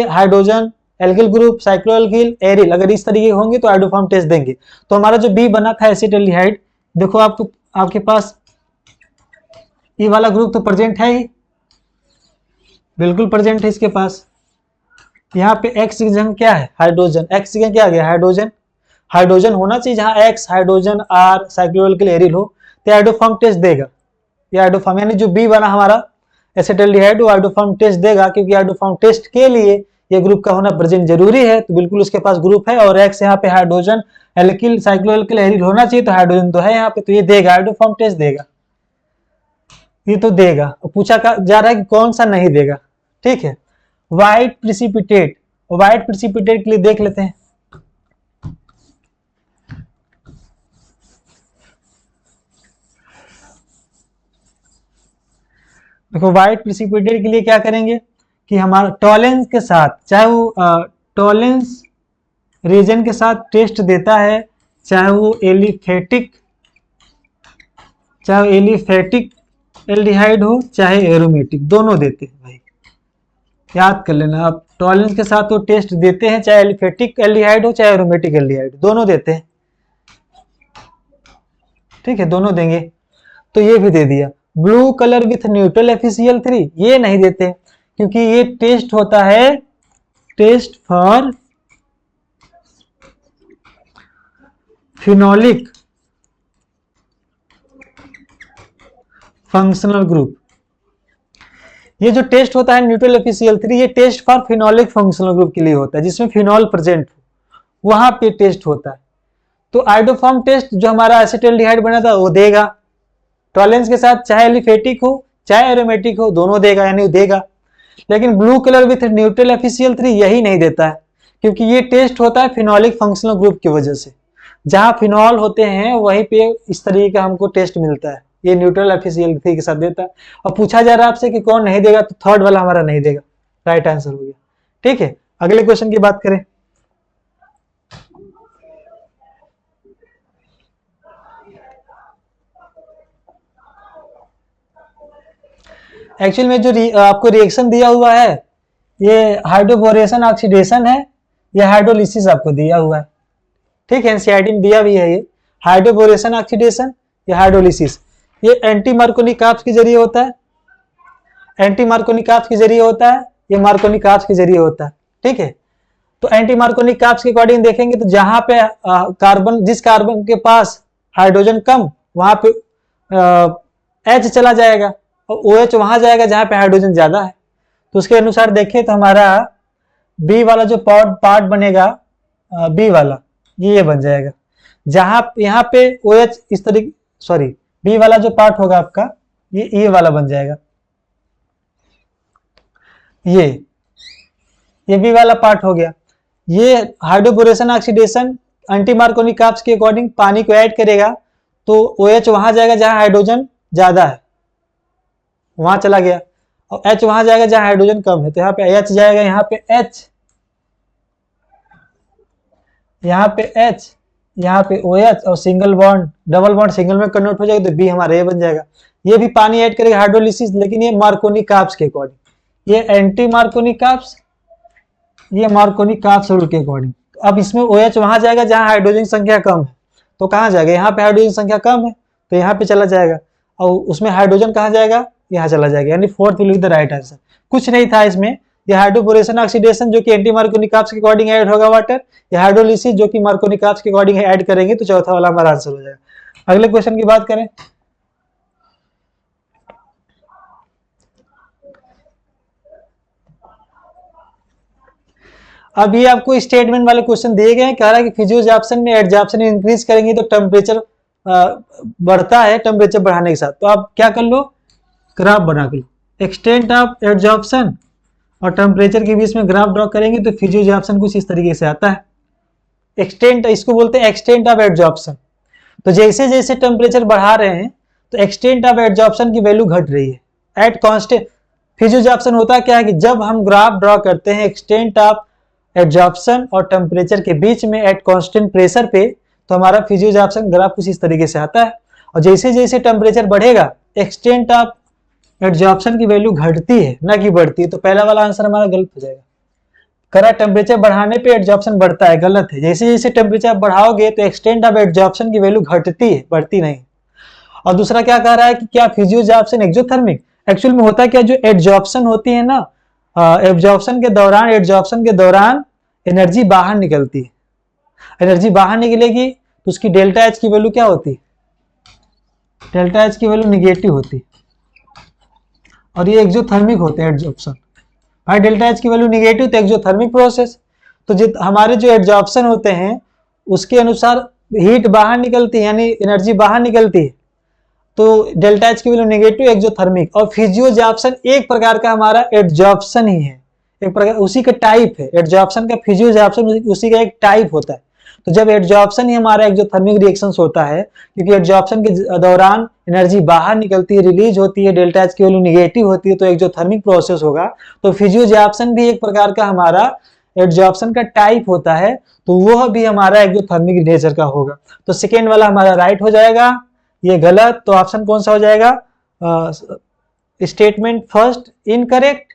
hydrogen alkyl group, cyclo alkyl, aryl, अगर इस तरीके होंगे तो आइडोफॉर्म टेस्ट देंगे। तो हमारा जो B बना था एसिटाल्डिहाइड, देखो आपको आपके पास ये वाला ग्रुप तो प्रेजेंट है ही, बिल्कुल प्रेजेंट है इसके पास। यहाँ पे X की जगह क्या है, हाइड्रोजन, X की जगह क्या आ गया, हाइड्रोजन, हाइड्रोजन होना चाहिए जहां X हाइड्रोजन R साइक्लोएल्किल एरिल हो, तो आइडोफॉर्म टेस्ट देगा। ये आइडोफॉर्म यानी जो B बना हमारा एसिटाल्डिहाइड वो आइडोफॉर्म टेस्ट देगा, क्योंकि आइडोफॉर्म टेस्ट के लिए ये ग्रुप का होना प्रेजेंट जरूरी है, तो बिल्कुल उसके पास ग्रुप है, और X यहाँ पे हाइड्रोजन एल्किल साइक्लोएल्किल एरिल होना चाहिए, तो हाइड्रोजन तो है यहाँ पे, तो ये देगा, आइडोफॉर्म टेस्ट देगा, ये तो देगा। पूछा जा रहा है कि कौन सा नहीं देगा। ठीक है, व्हाइट प्रिसिपिटेट, व्हाइट प्रिसिपिटेट के लिए देख लेते हैं। देखो व्हाइट प्रिसिपिटेट के लिए क्या करेंगे कि हमारा टॉलेंस के साथ, चाहे वो टॉलेंस रीजन के साथ टेस्ट देता है, चाहे वो एलिफेटिक एल्डिहाइड हो, चाहे एरोमेटिक, दोनों देते हैं भाई, याद कर लेना आप। टॉलेंस के साथ वो टेस्ट देते हैं, चाहे एलिफेटिक एल्डिहाइड हो चाहे एरोमेटिक एल्डिहाइड, दोनों देते हैं। ठीक है, दोनों देंगे। तो ये भी दे दिया। Blue colour with neutral FeCl3 ये नहीं देते, क्योंकि ये टेस्ट होता है test for phenolic functional group, ये जो टेस्ट होता है न्यूट्रल FeCl3, ये test for phenolic functional group के लिए होता है, जिसमें फिनॉल प्रेजेंट हो, वहां पे टेस्ट होता है। तो आइडोफॉर्म टेस्ट जो हमारा एसिटाल्डिहाइड बना था वो देगा, टॉलेंस के साथ चाहे एलिफेटिक हो चाहे एरोमेटिक हो दोनों देगा, यानी देगा। लेकिन blue colour with neutral FeCl3 यही नहीं देता है, क्योंकि ये टेस्ट होता है फिनोलिक फंक्शनल ग्रुप की वजह से। जहां फिनॉल होते हैं वहीं पे इस तरीके का हमको टेस्ट मिलता है, ये न्यूट्रल FeCl3 के साथ देता है। और पूछा जा रहा है आपसे कि कौन नहीं देगा, तो थर्ड वाला हमारा नहीं देगा, राइट आंसर हो गया। ठीक है, अगले क्वेश्चन की बात करें। एक्चुअल में जो आपको रिएक्शन दिया हुआ है ये हाइड्रोबोरेशन ऑक्सीडेशन है, या हाइड्रोलिसिस आपको दिया हुआ है। ठीक है, एनसीईआरटी में दिया भी है ये हाइड्रोबोरेशन ऑक्सीडेशन या हाइड्रोलिसिस। ये एंटी मार्कोनिक के जरिए होता है, एंटी मार्कोनिक के जरिए होता है, ये मार्कोनिक के जरिए होता है। ठीक है, तो एंटी मार्कोनिक के अकॉर्डिंग देखेंगे तो जहां पे कार्बन, जिस कार्बन के पास हाइड्रोजन कम वहां पे H चला जाएगा, और OH वहां जाएगा जहां पे हाइड्रोजन ज्यादा है। तो उसके अनुसार देखें तो हमारा बी वाला जो पार्ट बनेगा, बी वाला ये बन जाएगा, जहां यहाँ पे OH इस तरीके, सॉरी बी वाला जो पार्ट होगा आपका ये वाला बन जाएगा, ये बी वाला पार्ट हो गया। ये हाइड्रोबोरेशन ऑक्सीडेशन एंटी मार्कोनिक के अकॉर्डिंग पानी को ऐड करेगा, तो OH वहां जाएगा जहां हाइड्रोजन ज्यादा है, वहां चला गया, और H वहां जाएगा जहां हाइड्रोजन कम है, तो यहाँ पे H जाएगा, यहाँ पे H, यहाँ पे H, यहाँ पे OH, और single bond double bond single में कन्वर्ट हो जाएगा, तो बी हमारा ये बन जाएगा। ये भी पानी ऐड करेगा हाइड्रोलिसिस, लेकिन ये मार्कोनिक के अकॉर्डिंग, ये एंटी मार्कोनिक ये मार्कोनिक रूल के अकॉर्डिंग। अब इसमें OH वहां जाएगा जहां हाइड्रोजन संख्या कम है, तो कहाँ जाएगा, यहाँ पे हाइड्रोजन संख्या कम है तो यहाँ पे चला जाएगा, और उसमें हाइड्रोजन कहाँ जाएगा, यहाँ चला जाएगा, यानी fourth will be the right answer. कुछ नहीं था इसमें, ये हाइड्रोबोरेशन ऑक्सीडेशन जो कि एंटी मार्कोनिक के अकॉर्डिंग ऐड होगा वाटर, या हाइड्रोलिसिस जो कि मार्कोनिक के अकॉर्डिंग ऐड करेंगे, तो चौथा वाला हमारा आंसर हो जाएगा। अगले क्वेश्चन की बात करें। अब ये आपको स्टेटमेंट वाले क्वेश्चन दिए गए हैं, कह रहा है कि फिजियोजैप्सन में एडजॉर्प्शन इंक्रीज करेंगे तो टेम्परेचर बढ़ता है टेम्परेचर बढ़ाने के साथ। तो आप क्या कर लो, ग्राफ बना के लो, एक्सटेंट ऑफ एडजॉर्प्शन और टेम्परेचर के बीच में ग्राफ ड्रॉ करेंगे तो फिजियोजैप्सन कुछ इस तरीके से आता है। एक्सटेंट, इसको बोलते हैं एक्सटेंट ऑफ एडजॉर्प्शन। तो जैसे जैसे टेम्परेचर बढ़ा रहे हैं तो एक्सटेंट ऑफ एडजॉर्प्शन की वैल्यू घट रही है एट कांस्टेंट। फिजियोजैप्सन होता क्या है कि जब हम ग्राफ ड्रॉ करते हैं एक्सटेंट ऑफ एडजॉर्प्शन और टेम्परेचर के बीच में एट कांस्टेंट प्रेशर पे, तो हमारा फिजियोजैप्सन ग्राफ कुछ इस तरीके से आता है। और जैसे जैसे टेम्परेचर बढ़ेगा एक्सटेंट ऑफ एडजॉर्प्शन की वैल्यू घटती है, ना कि बढ़ती है। तो पहला वाला आंसर हमारा गलत हो जाएगा। करा टेम्परेचर बढ़ाने पे एडजॉर्प्शन बढ़ता है, गलत है। जैसे जैसे टेम्परेचर बढ़ाओगे तो एक्सटेंट ऑफ एडजॉर्प्शन की वैल्यू घटती है, बढ़ती नहीं। और दूसरा क्या कह रहा है कि क्या फिजियोजैप्सन एक्सोथर्मिक, एक्चुअल में होता है क्या, जो एडजॉर्प्शन होती है ना, एब्जॉर्प्शन के दौरान एनर्जी बाहर निकलती है। एनर्जी बाहर निकलेगी तो उसकी डेल्टा एच की वैल्यू क्या होती है, डेल्टा एच की वैल्यू निगेटिव होती है, और ये एक्सोथर्मिक होते हैं एडजॉर्प्शन। भाई डेल्टा एच की वैल्यू निगेटिव तो एक्सोथर्मिक प्रोसेस। तो हमारे जो एडजॉर्प्शन होते हैं उसके अनुसार हीट बाहर निकलती है, यानी एनर्जी बाहर निकलती है, तो डेल्टा एच की वैल्यू नेगेटिव एक्सोथर्मिक। और फिजियोजैप्सन एक प्रकार का हमारा एडजॉर्प्शन ही है, एक प्रकार उसी का टाइप है एडजॉर्प्शन का, फिजियोजैप्सन उसी का एक टाइप होता है। तो जब एडजॉर्प्शन ही हमारा एक्सोथर्मिक रिएक्शन होता है, क्योंकि एडजॉर्प्शन के दौरान एनर्जी बाहर निकलती है, रिलीज होती है, डेल्टा एच की वैल्यू निगेटिव होती है, तो एक्सोथर्मिक प्रोसेस होगा। तो फिजियोजैप्सन भी एक प्रकार का हमारा एडजॉर्प्शन का टाइप होता है, तो वह भी हमारा एक्सोथर्मिक नेचर का होगा। तो सेकेंड वाला हमारा राइट हो जाएगा, ये गलत। तो ऑप्शन कौन सा हो जाएगा, statement first incorrect,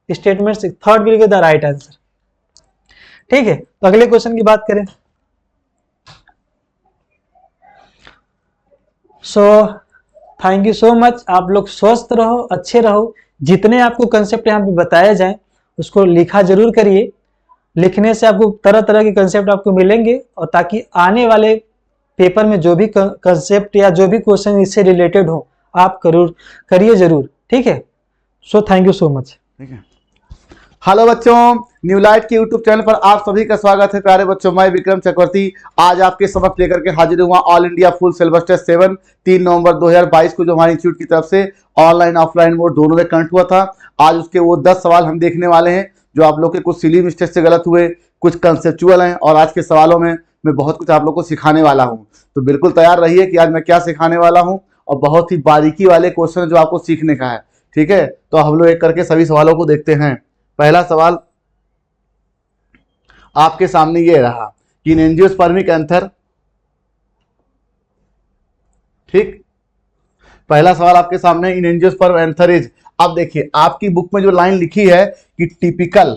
statement third will be the right answer. ठीक है, तो अगले क्वेश्चन की बात करें। So thank you so much. आप लोग स्वस्थ रहो, अच्छे रहो। जितने आपको कंसेप्ट यहाँ पे बताए जाएं उसको लिखा जरूर करिए। लिखने से आपको तरह तरह के कंसेप्ट आपको मिलेंगे, और ताकि आने वाले पेपर में जो भी कंसेप्ट या जो भी क्वेश्चन इससे रिलेटेड हो आप करिए जरूर। ठीक है, so thank you so much. ठीक है। हेलो बच्चों, न्यू लाइट के यूट्यूब चैनल पर आप सभी का स्वागत है। प्यारे बच्चों, मैं विक्रम चक्रवर्ती आज आपके समक्ष लेकर के हाजिर हुआ all India full syllabus test 7 3 नवंबर 2022 को जो हमारे इंस्टीट्यूट की तरफ से ऑनलाइन ऑफलाइन मोड दोनों में कंडक्ट हुआ था। आज उसके वो 10 सवाल हम देखने वाले हैं जो आप लोग के कुछ सिली मिस्टेक से गलत हुए, कुछ कंसेप्चुअल हैं, और आज के सवालों में मैं बहुत कुछ आप लोग को सिखाने वाला हूँ। तो बिल्कुल तैयार रहिए कि आज मैं क्या सिखाने वाला हूँ, और बहुत ही बारीकी वाले क्वेश्चन जो आपको सीखने का है। ठीक है, तो हम लोग एक करके सभी सवालों को देखते हैं। पहला सवाल आपके सामने ये रहा कि इन एंजियोस्पर्मिक एंथर, ठीक, पहला सवाल आपके सामने इन एंजियोस्पर्म एंथर इज। अब देखिए आपकी बुक में जो लाइन लिखी है कि टिपिकल,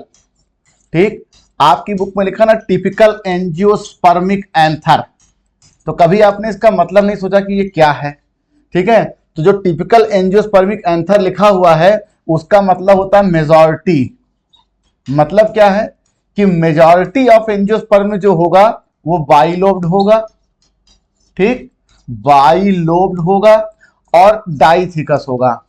ठीक, आपकी बुक में लिखा ना टिपिकल एंजियोस्पर्मिक एंथर, तो कभी आपने इसका मतलब नहीं सोचा कि ये क्या है। ठीक है, तो जो टिपिकल एंजियोस्पर्मिक एंथर लिखा हुआ है उसका मतलब होता है मेजॉरिटी। मतलब क्या है कि मेजॉरिटी ऑफ एंजियोस्पर्म जो होगा वो बाइलोब्ड होगा, ठीक, बाइलोब्ड होगा और डाइथिकस होगा।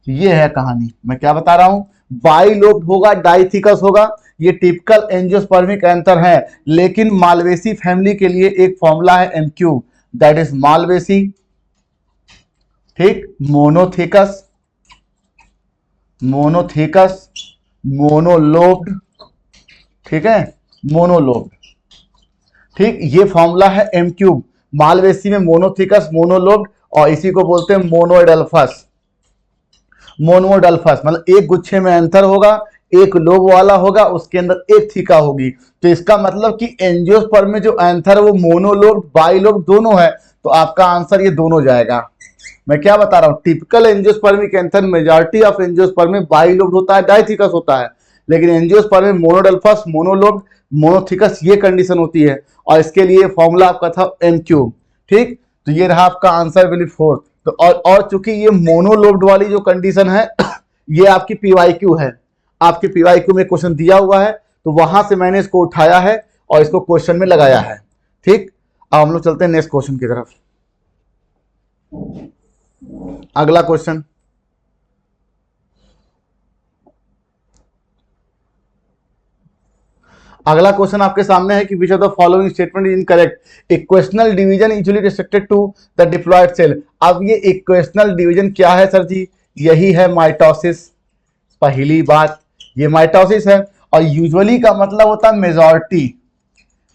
ये है कहानी, मैं क्या बता रहा हूं, बाइलोब्ड होगा, डाइथिकस होगा। ये टिपिकल एंजियोस्पर्मिक एंथर है, लेकिन मालवेसी फैमिली के लिए एक फॉर्मूला है एमक्यू, दैट इज मालवेसी, ठीक, मोनोथिकस, मोनोथिकस, मोनोलोब्ड, ठीक है, मोनोलोब्ड, ठीक, ये फॉर्मूला है एम क्यूब। मालवेसी में मोनोथिकस, मोनोलोब्ड, और इसी को बोलते हैं मोनोएडल्फस। मोनोएडल्फस मतलब एक गुच्छे में एंथर होगा, एक लोब वाला होगा, उसके अंदर एक थीका होगी। तो इसका मतलब कि एंजियोस्पर्म में जो एंथर है वो मोनोलोब्ड बाइलोब्ड दोनों है, तो आपका आंसर ये दोनों जाएगा। मैं क्या बता रहा हूं, typical angiospermic anther majority of angiosperm में बाइलोब्ड होता है, डाइथिकस होता है, लेकिन एंजियोस्पर्म में मोनोडल्फस, मोनोलोब्ड, मोनोथिकस ये कंडीशन होती है, और इसके लिए फॉर्मूला आपका था एम क्यूब। ठीक, तो ये रहा आपका आंसर विल 4। तो और चूंकि ये मोनोलोब्ड वाली जो कंडीशन है ये आपकी पीवाईक्यू है, आपके पीवाईक्यू में क्वेश्चन दिया हुआ है, तो वहां से मैंने इसको उठाया है और इसको क्वेश्चन में लगाया है। ठीक, अब हम लोग चलते हैं नेक्स्ट क्वेश्चन की तरफ। अगला क्वेश्चन, अगला क्वेश्चन आपके सामने है कि which of the following statement is incorrect. Equational division usually restricted to the diploid cell. अब ये इक्वेशनल डिवीजन क्या है सर जी, यही है माइटोसिस। पहली बात ये माइटोसिस है, और यूजुअली का मतलब होता है मेजॉरिटी,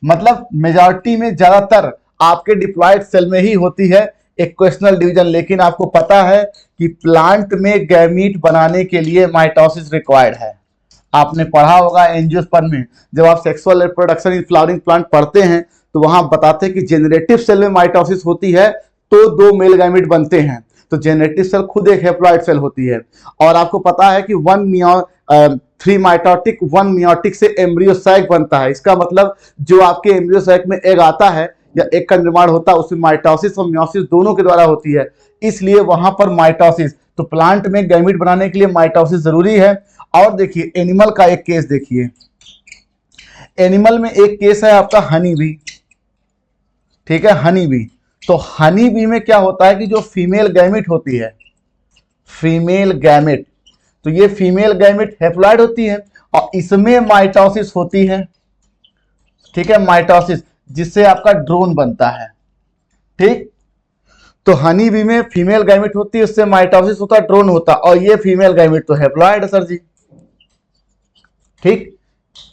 मतलब मेजॉरिटी में ज्यादातर आपके डिप्लॉयड सेल में ही होती है इक्वेशनल डिवीजन। लेकिन आपको पता है कि प्लांट में गैमीट बनाने के लिए माइटोसिस रिक्वायर्ड है। आपने पढ़ा होगा एंजियोस्पर्म में, जब आप sexual reproduction in flowering plant पढ़ते हैं तो वहां बताते हैं कि जेनरेटिव सेल में माइटोसिस होती है तो 2 मेल गैमीट बनते हैं। तो जेनरेटिव सेल खुद एक हैप्लॉइड सेल होती है, और आपको पता है कि 3 माइटोटिक 1 मियोटिक से एम्ब्रियो सैक बनता है। इसका मतलब जो आपके एम्ब्रियो सैक में एग आता है या एग का निर्माण होता है उसमें माइटोसिस और मियोसिस दोनों के द्वारा होती है, इसलिए वहां पर माइटोसिस। तो प्लांट में गैमीट बनाने के लिए माइटोसिस जरूरी है। और देखिए एनिमल का एक केस देखिए, एनिमल में एक केस है आपका हनी बी, ठीक है, हनी बी। तो हनी बी में क्या होता है कि जो फीमेल गैमेट होती है, फीमेल गैमेट, तो ये फीमेल गैमेट हैप्लॉइड होती है और इसमें माइटोसिस होती है, ठीक है, माइटोसिस, जिससे आपका ड्रोन बनता है। ठीक, तो हनी बी में फीमेल गैमेट होती है, उससे माइटोसिस होता है, ड्रोन होता है, और ये फीमेल गैमेट तो हैप्लॉइड है सर जी। ठीक,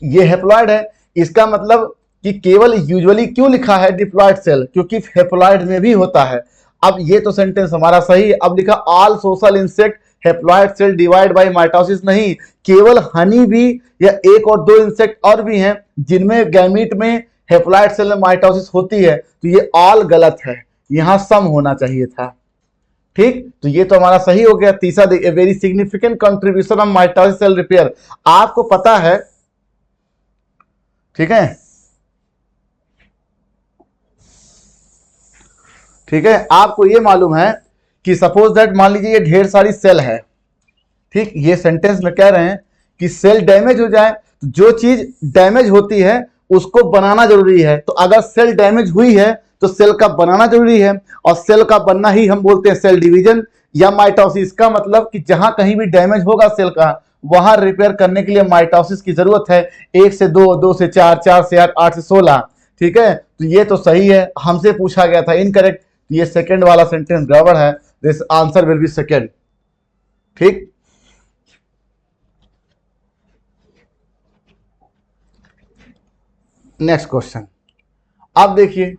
ये हैप्लॉइड है। इसका मतलब कि केवल यूजुअली क्यों लिखा है डिप्लॉयड सेल, क्योंकि हैप्लॉइड में भी होता है। अब ये तो सेंटेंस हमारा सही है। अब लिखा all social insect haploid cell divide by mitosis, नहीं, केवल हनी बी या 1 और 2 इंसेक्ट और भी हैं जिनमें गैमीट में हैप्लॉइड सेल में माइटोसिस होती है। तो ये ऑल गलत है, यहां सम होना चाहिए था। ठीक, तो ये तो हमारा सही हो गया। तीसरा देखिए, very significant contribution of mitosis cell repair. आपको पता है, ठीक है, ठीक है, आपको ये मालूम है कि सपोज दैट मान लीजिए ये ढेर सारी सेल है। ठीक, ये सेंटेंस में कह रहे हैं कि सेल डैमेज हो जाए, तो जो चीज डैमेज होती है उसको बनाना जरूरी है। तो अगर सेल डैमेज हुई है तो सेल का बनाना जरूरी है, और सेल का बनना ही हम बोलते हैं सेल डिवीजन या माइटोसिस। का मतलब कि जहां कहीं भी डैमेज होगा सेल का, वहां रिपेयर करने के लिए माइटोसिस की जरूरत है। 1 से 2, 2 से 4, 4 से 8, 8 से 16। ठीक है, तो ये तो सही है, हमसे पूछा गया था इनकरेक्ट, तो ये सेकंड वाला सेंटेंस गड़बड़ है, this answer will be second. ठीक, नेक्स्ट क्वेश्चन। अब देखिए,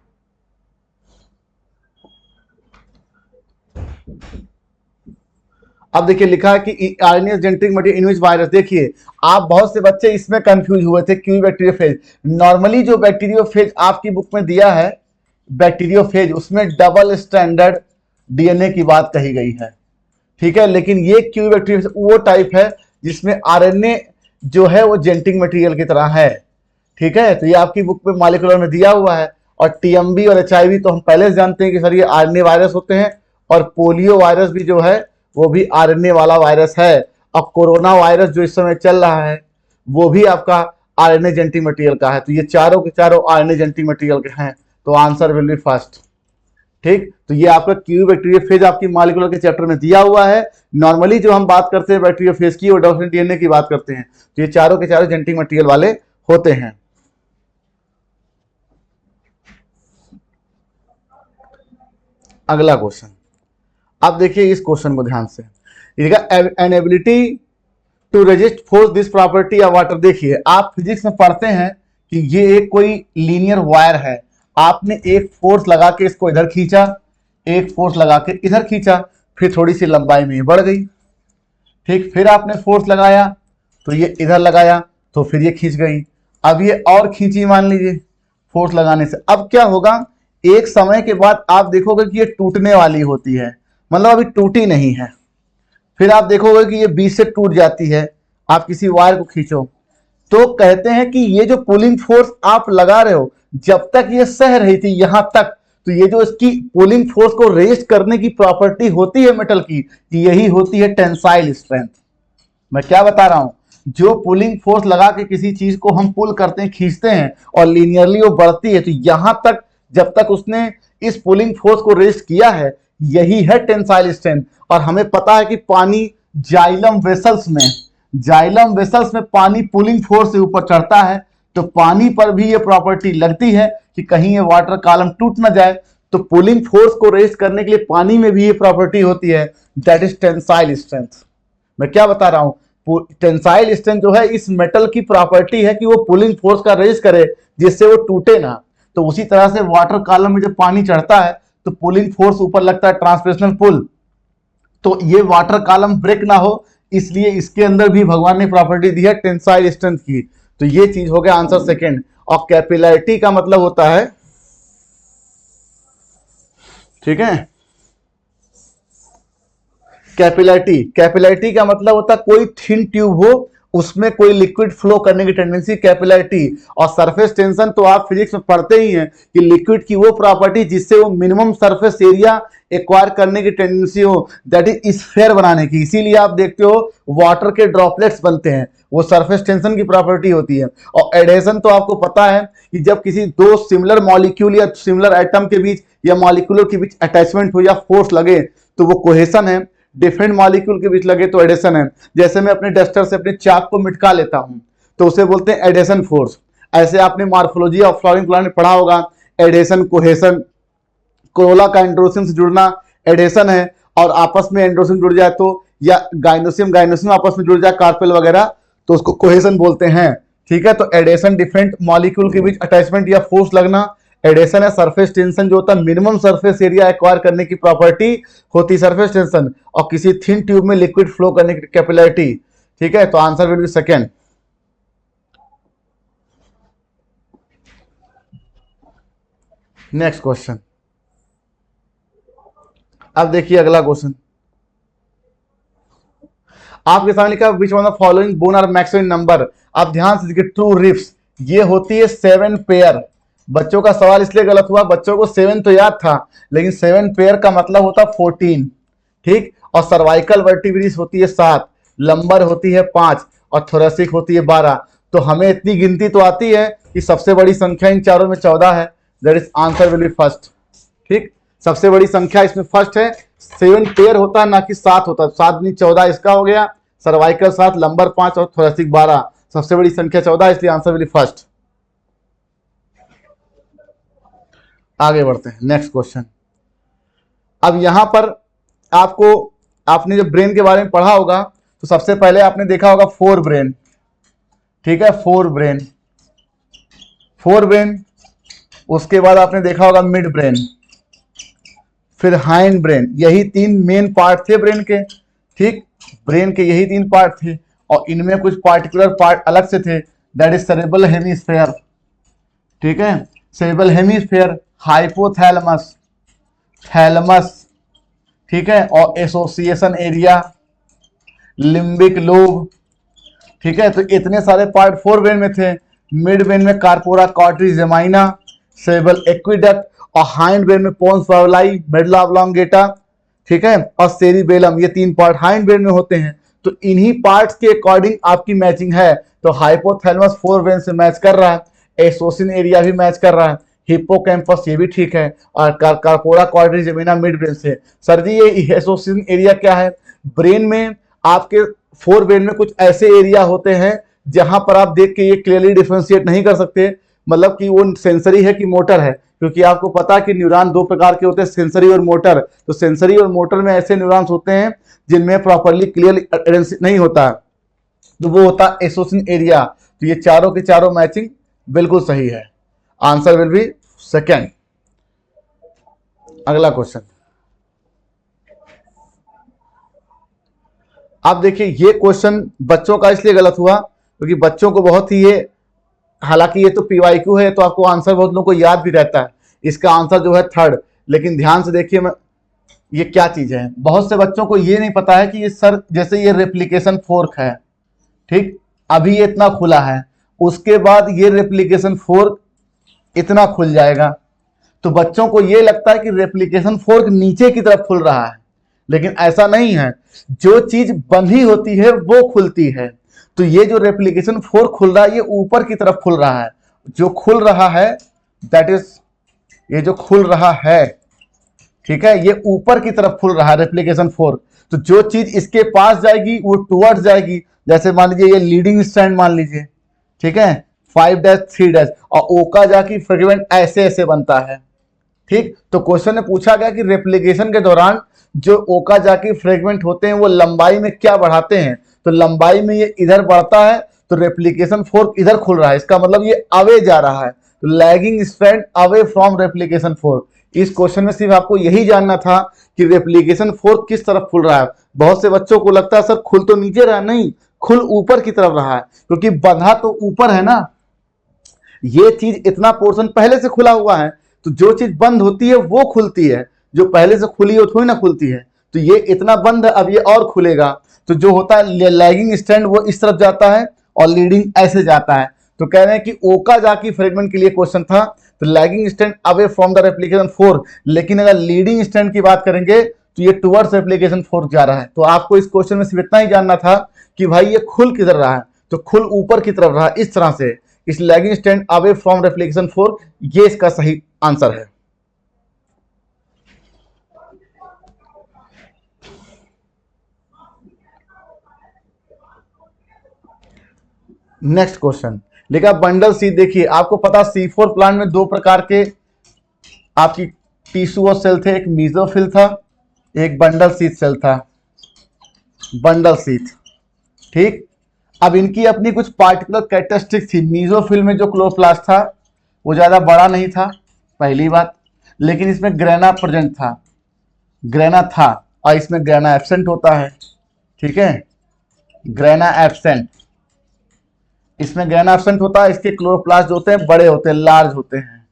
लिखा है कि RNA genetic material in which virus. देखिए, आप बहुत से बच्चे इसमें कंफ्यूज हुए थे, क्यों बैक्टीरियोफेज। नॉर्मली जो बैक्टीरियोफेज आपकी बुक में दिया है, बैक्टीरियोफेज, उसमें डबल स्टैंडर्ड डीएनए की बात कही गई है। ठीक है, लेकिन ये क्यू बैक्टीरियोफेज वो टाइप है जिसमें आरएनए जो है वो जेनेटिक मटेरियल की तरह है। ठीक है, तो ये आपकी बुक में मॉलिक्यूलर में दिया हुआ है। और टीएमबी और एचआईवी तो हम पहले से जानते हैं कि सर ये आरएनए वायरस होते हैं, और पोलियो वायरस भी जो है वो भी आरएनए वाला वायरस है। और कोरोना वायरस जो इस समय चल रहा है वो भी आपका आरएनए जेनेटिक मटेरियल का है। तो ये चारों के चारों आरएनए जेनेटिक मटेरियल के हैं, तो आंसर विल बी फर्स्ट। ठीक, तो ये आपका क्यू बैक्टीरियोफेज आपकी मॉलिक्यूलर के चैप्टर में दिया हुआ है। नॉर्मली जो हम बात करते हैं बैक्टीरियोफेज की, वो डॉक्टर डीएनए की बात करते हैं, तो ये चारों के चारों जेनेटिक मटेरियल वाले होते हैं। अगला क्वेश्चन, अब देखिए इस क्वेश्चन को ध्यान से, an ability to resist force this property of water. देखिए, आप फिजिक्स में पढ़ते हैं कि ये एक कोई लीनियर वायर है, आपने एक फोर्स लगा के इसको इधर खींचा, एक फोर्स लगा के इधर खींचा, फिर थोड़ी सी लंबाई में बढ़ गई। ठीक, फिर आपने फोर्स लगाया तो ये इधर लगाया तो फिर ये खींच गई। अब ये और खींची मान लीजिए फोर्स लगाने से, अब क्या होगा, एक समय के बाद आप देखोगे कि ये टूटने वाली होती है, मतलब अभी टूटी नहीं है। फिर आप देखोगे कि ये बीच से टूट जाती है, आप किसी वायर को खींचो तो कहते हैं कि ये जो पुलिंग फोर्स आप लगा रहे हो, जब तक ये सह रही थी यहां तक, तो ये जो इसकी पुलिंग फोर्स को रेस्ट करने की प्रॉपर्टी होती है मेटल की, यही होती है टेंसाइल स्ट्रेंथ। मैं क्या बता रहा हूं, जो पुलिंग फोर्स लगा के किसी चीज को हम पुल करते हैं, खींचते हैं, और लीनियरली वो बढ़ती है, तो यहां तक जब तक उसने इस पुलिंग फोर्स को रेस्ट किया है, यही है टेंसाइल स्ट्रेंथ। और हमें पता है कि पानी जाइलम वेसल्स में पानी पुलिंग फोर्स से ऊपर चढ़ता है, तो पानी पर भी ये प्रॉपर्टी लगती है कि कहीं ये वाटर कॉलम टूट ना जाए। तो पुलिंग फोर्स को रेस्ट करने के लिए पानी में भी ये प्रॉपर्टी होती है, दैट इज टेंसाइल स्ट्रेंथ। मैं क्या बता रहा हूं, टेंसाइल स्ट्रेंथ जो है इस मेटल की प्रॉपर्टी है कि वो पुलिंग फोर्स का रेस्ट करे जिससे वो टूटे ना। तो उसी तरह से वाटर कॉलम में जब पानी चढ़ता है तो पुलिंग फोर्स ऊपर लगता है, ट्रांसलेशनल पुल, तो ये वाटर कॉलम ब्रेक ना हो, इसलिए इसके अंदर भी भगवान ने प्रॉपर्टी दी है टेंसाइल स्ट्रेंथ की। तो ये चीज हो गया आंसर सेकंड। और कैपिलैरिटी का मतलब होता है, ठीक है, कैपिलैरिटी का मतलब होता है कोई थिन ट्यूब हो, उसमें कोई लिक्विड फ्लो करने की टेंडेंसी, कैपिलैरिटी। और सरफेस टेंशन तो आप फिजिक्स में पढ़ते ही हैं कि लिक्विड की वो प्रॉपर्टी जिससे वो मिनिमम सरफेस एरिया एक्वायर करने की टेंडेंसी हो, दैट इज स्फीयर बनाने की। इसीलिए आप देखते हो वाटर के ड्रॉपलेट्स बनते हैं, वो सरफेस टेंशन की प्रॉपर्टी होती है। और एडेशन तो आपको पता है कि जब किसी दो सिमिलर मॉलिक्यूल या सिमिलर एटम के बीच या मॉलिक्यूलर के बीच अटैचमेंट हो या फोर्स लगे तो वो कोहेशन है, डिफरेंट मॉलिक्यूल के बीच लगे तो एडेशन है। जैसे मैं अपने डस्टर से अपने चाक को मिटका लेता हूं तो उसे बोलते हैं एडेशन फोर्स। ऐसे आपने मॉर्फोलॉजी ऑफ फ्लावरिंग प्लांट में पढ़ा होगा, एडेशन, कोहेशन, कोरोला का एंड्रोसियम से जुड़ना एडेशन है, और आपस में एंड्रोसियम जुड़ जाए तो, या गाइनोसियम आपस में जुड़ जाए, कार्पेल वगैरह, तो उसको कोहेशन बोलते हैं। ठीक है, तो एडेशन डिफरेंट मॉलिक्यूल के बीच अटैचमेंट या फोर्स लगना, एडेशन है। सरफेस टेंशन जो होता है मिनिमम सरफेस एरिया एक्वायर करने की प्रॉपर्टी होती है सरफेस टेंशन, और किसी थिन ट्यूब में लिक्विड फ्लो करने की कैपिलैरिटी। ठीक है, तो answer will be second. Next question, अब देखिए अगला क्वेश्चन आपके सामने लिखा, which one of the following bone are maximum number. आप ध्यान से देखिए, ट्रू रिफ्स, ये होती है 7 पेयर। बच्चों का सवाल इसलिए गलत हुआ, बच्चों को 7 तो याद था, लेकिन 7 पेयर का मतलब होता 14। ठीक, और सर्वाइकल वर्टिब्रिस होती है 7, लंबर होती है 5, और थोरेसिक होती है 12। तो हमें इतनी गिनती तो आती है कि सबसे बड़ी संख्या इन चारों में 14 है, that is answer will B first. ठीक, सबसे बड़ी संख्या इसमें फर्स्ट है, 7 पेयर होता है ना कि 7 होता है, 7 दूनी 14 इसका हो गया, सर्वाइकल 7, लंबर 5 और थोरेसिक 12, सबसे बड़ी संख्या 14, इसलिए आंसर विल बी फर्स्ट। आगे बढ़ते हैं, नेक्स्ट क्वेश्चन। अब यहां पर आपने जब ब्रेन के बारे में पढ़ा होगा तो सबसे पहले आपने देखा होगा 4 ब्रेन, ठीक है, 4 ब्रेन, उसके बाद आपने देखा होगा मिड ब्रेन, फिर हाइंड ब्रेन, यही 3 मेन पार्ट थे ब्रेन के, ठीक, ब्रेन के यही 3 पार्ट थे और इनमें कुछ पार्टिकुलर पार्ट अलग से थे, दैट इज सेरेब्रल हेमिस्फीयर, ठीक है, सेरेब्रल हेमिस्फीयर, हाइपोथैलेमस, थैलेमस, ठीक है, और एसोसिएशन एरिया, लिम्बिक लोब, ठीक है, तो इतने सारे पार्ट 4 ब्रेन में थे। मिड ब्रेन में कार्पोरा कॉर्टिस जेमाइना, सेरेब्रल एक्विडक्ट, और हाइंड ब्रेन में पोन्स वावलाई, मेडुला ऑब्लोंगेटा, ठीक है, और सेरिबेलम, ये 3 पार्ट हाइंड ब्रेन में होते हैं। तो इन्हीं पार्ट्स के अकॉर्डिंग आपकी मैचिंग है। तो हाइपोथैलेमस 4 ब्रेन से मैच कर रहा है, एसोसिएशन एरिया भी मैच कर रहा है, हिप्पोकैम्पस ये भी ठीक है, और कार्पोरा कॉर्टिस जेमिना मिड ब्रेन से। सर जी ये एसोसिएशन एरिया क्या है? ब्रेन में आपके 4 ब्रेन में कुछ ऐसे एरिया होते हैं जहां पर आप देख के ये क्लियरली डिफरेंशिएट नहीं कर सकते, मतलब कि वो सेंसरी है कि मोटर है, क्योंकि आपको पता है कि न्यूरॉन 2 प्रकार के होते हैं, सेंसरी और मोटर। तो सेंसरी और मोटर में ऐसे न्यूरॉन्स होते हैं जिनमें प्रॉपर्ली क्लियर नहीं होता है, तो वो होता है एसोसिएशन एरिया। तो ये चारों के चारों मैचिंग बिल्कुल सही है, आंसर विल बी सेकेंड। अगला क्वेश्चन, आप देखिए ये क्वेश्चन बच्चों का इसलिए गलत हुआ क्योंकि बच्चों को बहुत ही ये, हालांकि ये तो पीवाईक्यू है तो आपको आंसर बहुत लोगों को याद भी रहता है, इसका आंसर जो है 3rd, लेकिन ध्यान से देखिए मैं ये क्या चीज है। बहुत से बच्चों को ये नहीं पता है कि ये सर जैसे ये रेप्लिकेशन फोर्क है, ठीक, अभी ये इतना खुला है, उसके बाद ये रेप्लिकेशन फोर्क इतना खुल जाएगा, तो बच्चों को ये लगता है कि रेप्लिकेशन फोर्क नीचे की तरफ खुल रहा है, लेकिन ऐसा नहीं है। जो चीज बंधी होती है वो खुलती है, तो ये जो रेप्लिकेशन फोर्क खुल रहा है ये ऊपर की तरफ खुल रहा है, जो खुल रहा है दैट इज ये जो खुल रहा है, ठीक है, ये ऊपर की तरफ खुल रहा है रेप्लिकेशन फोर्क। तो जो चीज इसके पास जाएगी वो टुवर्ड्स जाएगी, जैसे मान लीजिए ये लीडिंग स्ट्रैंड मान लीजिए, ठीक है, 5-3, और ओका जाकी फ्रेगमेंट ऐसे ऐसे बनता है, ठीक। तो क्वेश्चन में पूछा गया कि रेप्लिकेशन के दौरान जो ओका जाकी फ्रेगमेंट होते हैं वो लंबाई में क्या बढ़ाते हैं, तो लंबाई में ये इधर बढ़ता है, तो रेप्लिकेशन फोर्क इधर खुल रहा है, इसका मतलब ये अवे जा रहा है, तो lagging strand away from replication fork. इस क्वेश्चन में सिर्फ आपको यही जानना था कि रेप्लिकेशन फोर्क किस तरफ खुल रहा है। बहुत से बच्चों को लगता है सर खुल तो नीचे रहा, नहीं, खुल ऊपर की तरफ रहा है, क्योंकि बंधा तो ऊपर है ना, ये चीज इतना पोर्शन पहले से खुला हुआ है, तो जो चीज बंद होती है वो खुलती है, जो पहले से खुली हो थोड़ी ना खुलती है। तो ये इतना बंद है, अब ये और खुलेगा, तो जो होता है लैगिंग स्ट्रैंड वो इस तरफ जाता है और लीडिंग ऐसे जाता है। तो कह रहे हैं कि ओका जाकी फ्रेगमेंट के लिए क्वेश्चन था, तो lagging strand away from the replication fork, लेकिन अगर लीडिंग स्ट्रैंड की बात करेंगे तो ये टुवर्ड्स रेप्लिकेशन फोर्क जा रहा है। तो आपको इस क्वेश्चन में सिर्फ इतना ही जानना था कि भाई ये खुल किधर रहा है, तो खुल ऊपर की तरफ रहा इस तरह से, इस lagging strand away from replication fork, ये इसका सही आंसर है। नेक्स्ट क्वेश्चन लिखा बंडल सी। देखिए आपको पता C4 प्लांट में 2 प्रकार के आपकी टिश्यू और सेल थे, एक मीजोफिल था, एक बंडल सीथ सेल था, बंडल सीथ, ठीक। अब इनकी अपनी कुछ पार्टिकुलर कैरेक्टरिस्टिक्स थी। मीजोफिल में जो क्लोरोप्लास्ट था वो ज्यादा बड़ा नहीं था, पहली बात, लेकिन इसमें ग्रेना प्रेजेंट था, ग्रेना था, और इसमें ग्रेना एब्सेंट होता है, ठीक है, ग्रेना एब्सेंट, इसमें ग्रेना एब्सेंट होता है, इसके क्लोरोप्लास्ट जो होते हैं बड़े होते हैं, लार्ज होते हैं।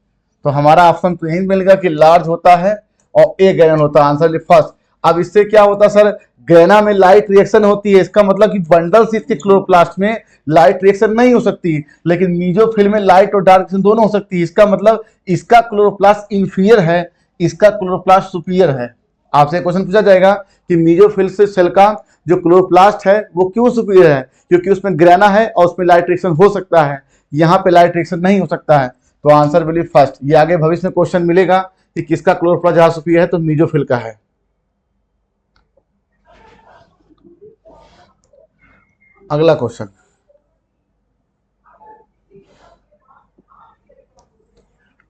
तो हमारा ऑप्शन तो यही मिलेगा कि लार्ज होता है और ए ग्रेनल होता है, आंसर फर्स्ट। अब इससे क्या होता है सर, ग्रेना में लाइट रिएक्शन होती है, इसका मतलब कि बंडल सीथ के क्लोरोप्लास्ट में लाइट रिएक्शन नहीं हो सकती, लेकिन मीजोफिल में लाइट और डार्क रिएक्शन दोनों हो सकती है। इसका मतलब इसका क्लोरोप्लास्ट इंफीरियर है, इसका क्लोरोप्लास्ट सुपीरियर है। आपसे क्वेश्चन पूछा जाएगा कि मीजोफिल से सेल का जो क्लोरोप्लास्ट है वो क्यों सुपीरियर है, क्योंकि उसमें ग्रेना है और उसमें लाइट रिएक्शन हो सकता है, यहाँ पे लाइट रिएक्शन नहीं हो सकता है, तो आंसर विल बी फर्स्ट। ये आगे भविष्य में क्वेश्चन मिलेगा कि किसका क्लोरोप्लास्ट ज्यादा सुपीरियर है, तो मीजोफिल का है। अगला क्वेश्चन,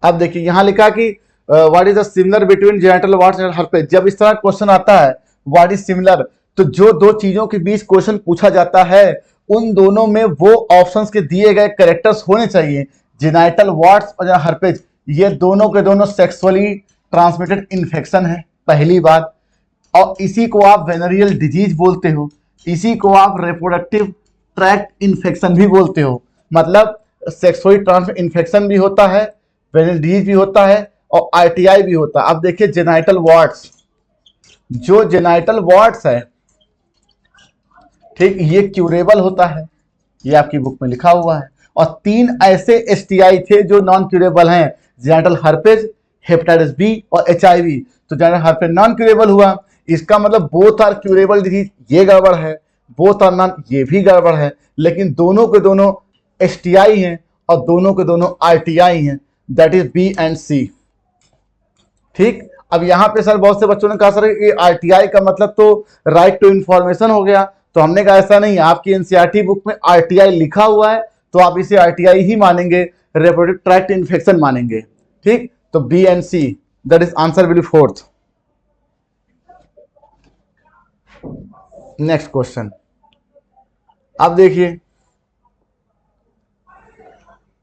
अब देखिए यहां लिखा कि what is the similar between genital warts and herpes. जब इस तरह क्वेश्चन आता है व्हाट इज सिमिलर, तो जो दो चीजों के बीच क्वेश्चन पूछा जाता है उन दोनों में वो ऑप्शंस के दिए गए कैरेक्टर्स होने चाहिए। जेनिटल वार्ड्स और हर्पेज ये दोनों के दोनों सेक्सुअली ट्रांसमिटेड इन्फेक्शन है, पहली बात। और इसी को आप वेनेरियल डिजीज बोलते हो, इसी को आप रिप्रोडक्टिव ट्रैक्ट इन्फेक्शन भी बोलते हो। मतलब सेक्सुअली ट्रांसमिटेड इन्फेक्शन भी होता है, वेनेरियल डिजीज भी होता है और आरटीआई भी होता है। अब देखिए जेनिटल वार्ड्स, जो जेनिटल वार्ड्स है ठीक, ये क्यूरेबल होता है, ये आपकी बुक में लिखा हुआ है। और 3 ऐसे एसटीआई थे जो नॉन क्यूरेबल हैं, जेनिटल हर्पेज, हेपेटाइटिस बी और एचआईवी। तो जेनिटल हर्पेज नॉन क्यूरेबल हुआ, इसका मतलब बोथ आर क्यूरेबल डिजीज, ये गड़बड़ है, बोथ आर नॉन, ये भी गड़बड़ है। लेकिन दोनों के दोनों एसटीआई हैं और दोनों के दोनों आरटीआई हैं, दैट इज बी एंड सी। ठीक, अब यहां पे सर बहुत से बच्चों ने कहा सर ये आरटीआई का मतलब तो राइट टू इंफॉर्मेशन हो गया, तो हमने कहा ऐसा नहीं, आपकी एनसीईआरटी बुक में आरटीआई लिखा हुआ है तो आप इसे आरटीआई ही मानेंगे, रिप्रोडक्टिव ट्रैक्ट इन्फेक्शन मानेंगे। ठीक, तो B and C, that is answer will be 4th। Next question, अब देखिए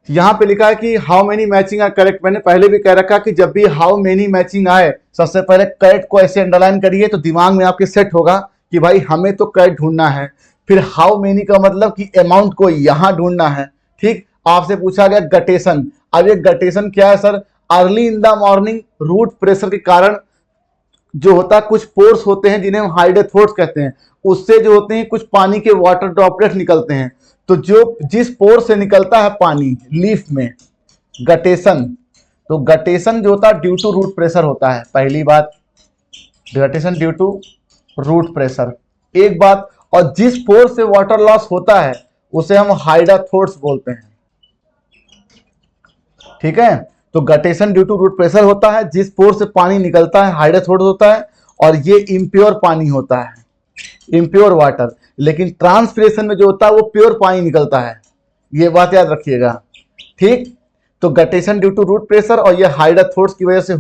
यहां पे लिखा है कि how many matching are correct. मैंने पहले भी कह रखा कि जब भी हाउ मेनी मैचिंग आए सबसे पहले करेक्ट को ऐसे अंडरलाइन करिए तो दिमाग में आपके सेट होगा कि भाई हमें तो करेक्ट ढूंढना है। फिर हाउ मेनी का मतलब कि अमाउंट को यहां ढूंढना है। ठीक, आपसे पूछा गया गटेशन। अब ये गटेशन क्या है sir? Early in the morning root pressure के कारण जो होता है, कुछ पोर्स होते हैं जिन्हें हम हाइड्रोथोर्स कहते हैं, उससे जो होते हैं कुछ पानी के वाटर ड्रॉपलेट निकलते हैं। तो जो जिस पोर से निकलता है पानी लीफ में, गटेशन, तो गटेशन जो होता है ड्यू टू रूट प्रेशर होता है, पहली बात, guttation due to root pressure, एक बात। और जिस पोर से वाटर लॉस होता है उसे हम हाइड्रोथोर्स बोलते हैं। ठीक है, तो guttation due to root pressure होता है, जिस पोर से पानी निकलता है हाइड्रोथोर्स होता है, और ये इम्प्योर पानी होता है, इम्प्योर वाटर। लेकिन ट्रांसपिरेशन में जो होता है वो प्योर पानी निकलता है, ये बात याद रखिएगा। ठीक, तो guttation due to root pressure और ये हाइड्रोथोर्स की वजह से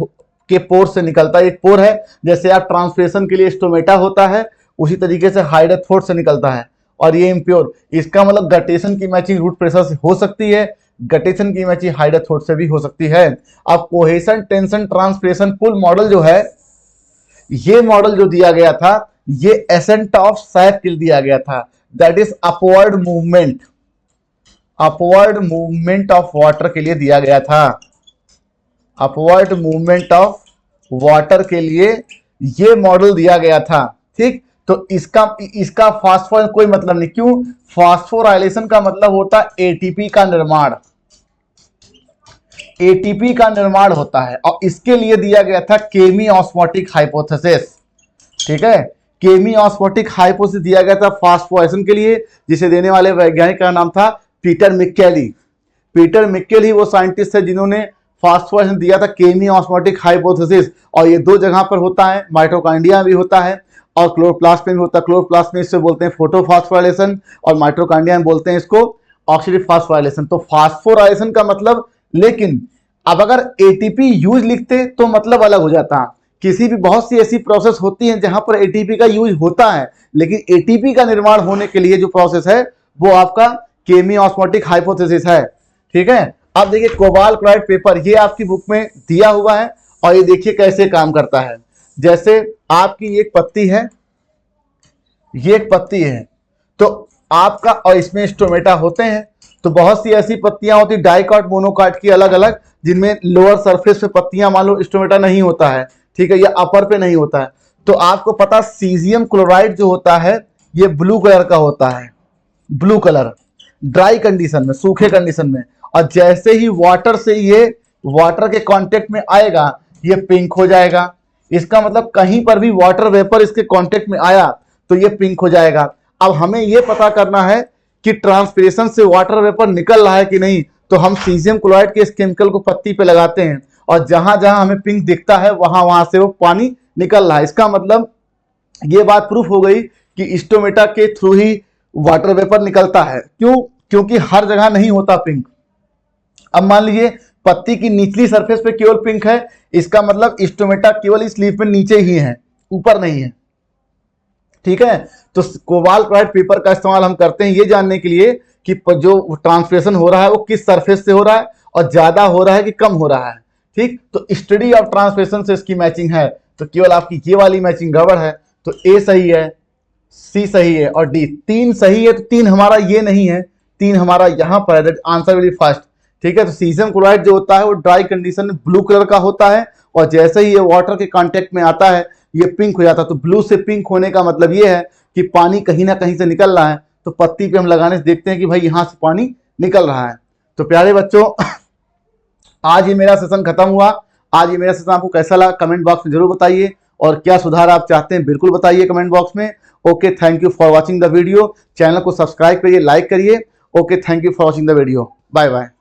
के पोर से निकलता है। एक पोर है, जैसे आप ट्रांसपिरेशन के लिए स्टोमेटा होता है उसी तरीके से हाइड्रोथोर्स से निकलता है, और ये इम्प्योर। इसका मतलब गटेशन की मैचिंग रूट प्रेशर से हो सकती है, गटेशन की मैचिंग हाइड्रोथोर्स से भी हो सकती है। अब cohesion tension transpiration pull model जो है, ये मॉडल जो दिया गया था ये एसेंट ऑफ सैप के लिए दिया गया था, that is upward movement, upward movement of water के लिए दिया गया था, अपवर्ड मूवमेंट ऑफ वाटर के लिए ये मॉडल दिया गया था। ठीक, तो इसका फास्फोर कोई मतलब नहीं, क्यों? फास्फोराइलेशन का मतलब होता है एटीपी का निर्माण, एटीपी का निर्माण होता है, और इसके लिए दिया गया था केमी ऑस्मोटिक हाइपोथेसिस। ठीक है, केमी ऑस्मोटिक हाइपोथेसिस दिया गया था फास्फोराइलेशन के लिए, जिसे देने वाले वैज्ञानिक का नाम था पीटर मिक्केली। पीटर मिक्केली वो साइंटिस्ट है जिन्होंने फास्फोराइलेशन दिया था, केमी ऑस्मोटिक हाइपोथेसिस। और ये 2 जगह पर होता है, माइटोकॉन्ड्रिया भी होता है और क्लोरोप्लास्ट में भी होता है। क्लोरोप्लास्ट में इससे बोलते हैं फोटोफॉस्फोराइलेशन और माइटोकॉन्ड्रिया में बोलते हैं इसको ऑक्सीडेटिव फास्फोराइलेशन। तो फास्फोराइलेशन का मतलब, लेकिन अब अगर एटीपी यूज लिखते तो मतलब अलग हो जाता। किसी भी बहुत सी ऐसी प्रोसेस होती हैं जहां पर एटीपी का यूज होता है, लेकिन एटीपी का निर्माण होने के लिए जो प्रोसेस है वो आपका केमी ऑस्मोटिक हाइपोथेसिस है। ठीक है, अब देखिए कोबाल्ट क्लोराइड पेपर, ये आपकी बुक में दिया हुआ है और ये देखिए कैसे काम करता है। जैसे आपकी एक पत्ती है, ये एक पत्ती है, तो आपका, और इसमें स्टोमेटा होते हैं, तो बहुत सी ऐसी पत्तियां होती डाइकॉट मोनोकॉट की अलग अलग, जिनमें लोअर सरफेस पे पत्तियां मान लो स्टोमेटा नहीं होता है, ठीक है, या अपर पे नहीं होता है। तो आपको पता सीजियम क्लोराइड जो होता है ये ब्लू कलर का होता है, ब्लू कलर, ड्राई कंडीशन में, सूखे कंडीशन में। और जैसे ही वाटर से ये वाटर के कांटेक्ट में आएगा ये पिंक हो जाएगा। इसका मतलब कहीं पर भी वाटर वेपर इसके कांटेक्ट में आया तो ये पिंक हो जाएगा। अब हमें ये पता करना है कि ट्रांसपिरेशन से वाटर वेपर निकल रहा है कि नहीं, तो हम सीजियम क्लोराइड के इस केमिकल को पत्ती पे लगाते हैं और जहां जहां हमें पिंक दिखता है वहां वहां से वो पानी निकल रहा है। इसका मतलब ये बात प्रूफ हो गई कि स्टोमेटा के थ्रू ही वाटर वेपर निकलता है। क्यों? क्योंकि हर जगह नहीं होता पिंक। अब मान लीजिए पत्ती की निचली सरफेस पे केवल पिंक है, इसका मतलब स्टोमेटा केवल इस लीफ में नीचे ही है, ऊपर नहीं है। ठीक है, तो कोबाल्ट क्लोराइड पेपर का इस्तेमाल हम करते हैं ये जानने के लिए कि जो ट्रांसलेशन हो रहा है वो किस सरफेस से हो रहा है और ज्यादा हो रहा है कि कम हो रहा है। ठीक, तो स्टडी ऑफ ट्रांसलेशन से इसकी मैचिंग है। तो केवल आपकी ये वाली मैचिंग गड़बड़ है, तो ए सही है, सी सही है और डी। 3 सही है, तो 3 हमारा ये नहीं है, 3 हमारा यहां पर है। That answer will B first. ठीक है, तो सीजियम क्लोराइड जो होता है वो ड्राई कंडीशन में ब्लू कलर का होता है और जैसे ही ये वाटर के कांटेक्ट में आता है ये पिंक हो जाता है। तो ब्लू से पिंक होने का मतलब ये है कि पानी कहीं ना कहीं से निकल रहा है। तो पत्ती पे हम लगाने से देखते हैं कि भाई यहां से पानी निकल रहा है। तो प्यारे बच्चों, आज ये मेरा सेशन खत्म हुआ। आज ये मेरा सेशन आपको कैसा लगा कमेंट बॉक्स में जरूर बताइए, और क्या सुधार आप चाहते हैं बिल्कुल बताइए कमेंट बॉक्स में। Okay, thank you for watching the video. Channel को सब्सक्राइब करिए, लाइक करिए। Okay, thank you for watching the video. Bye bye.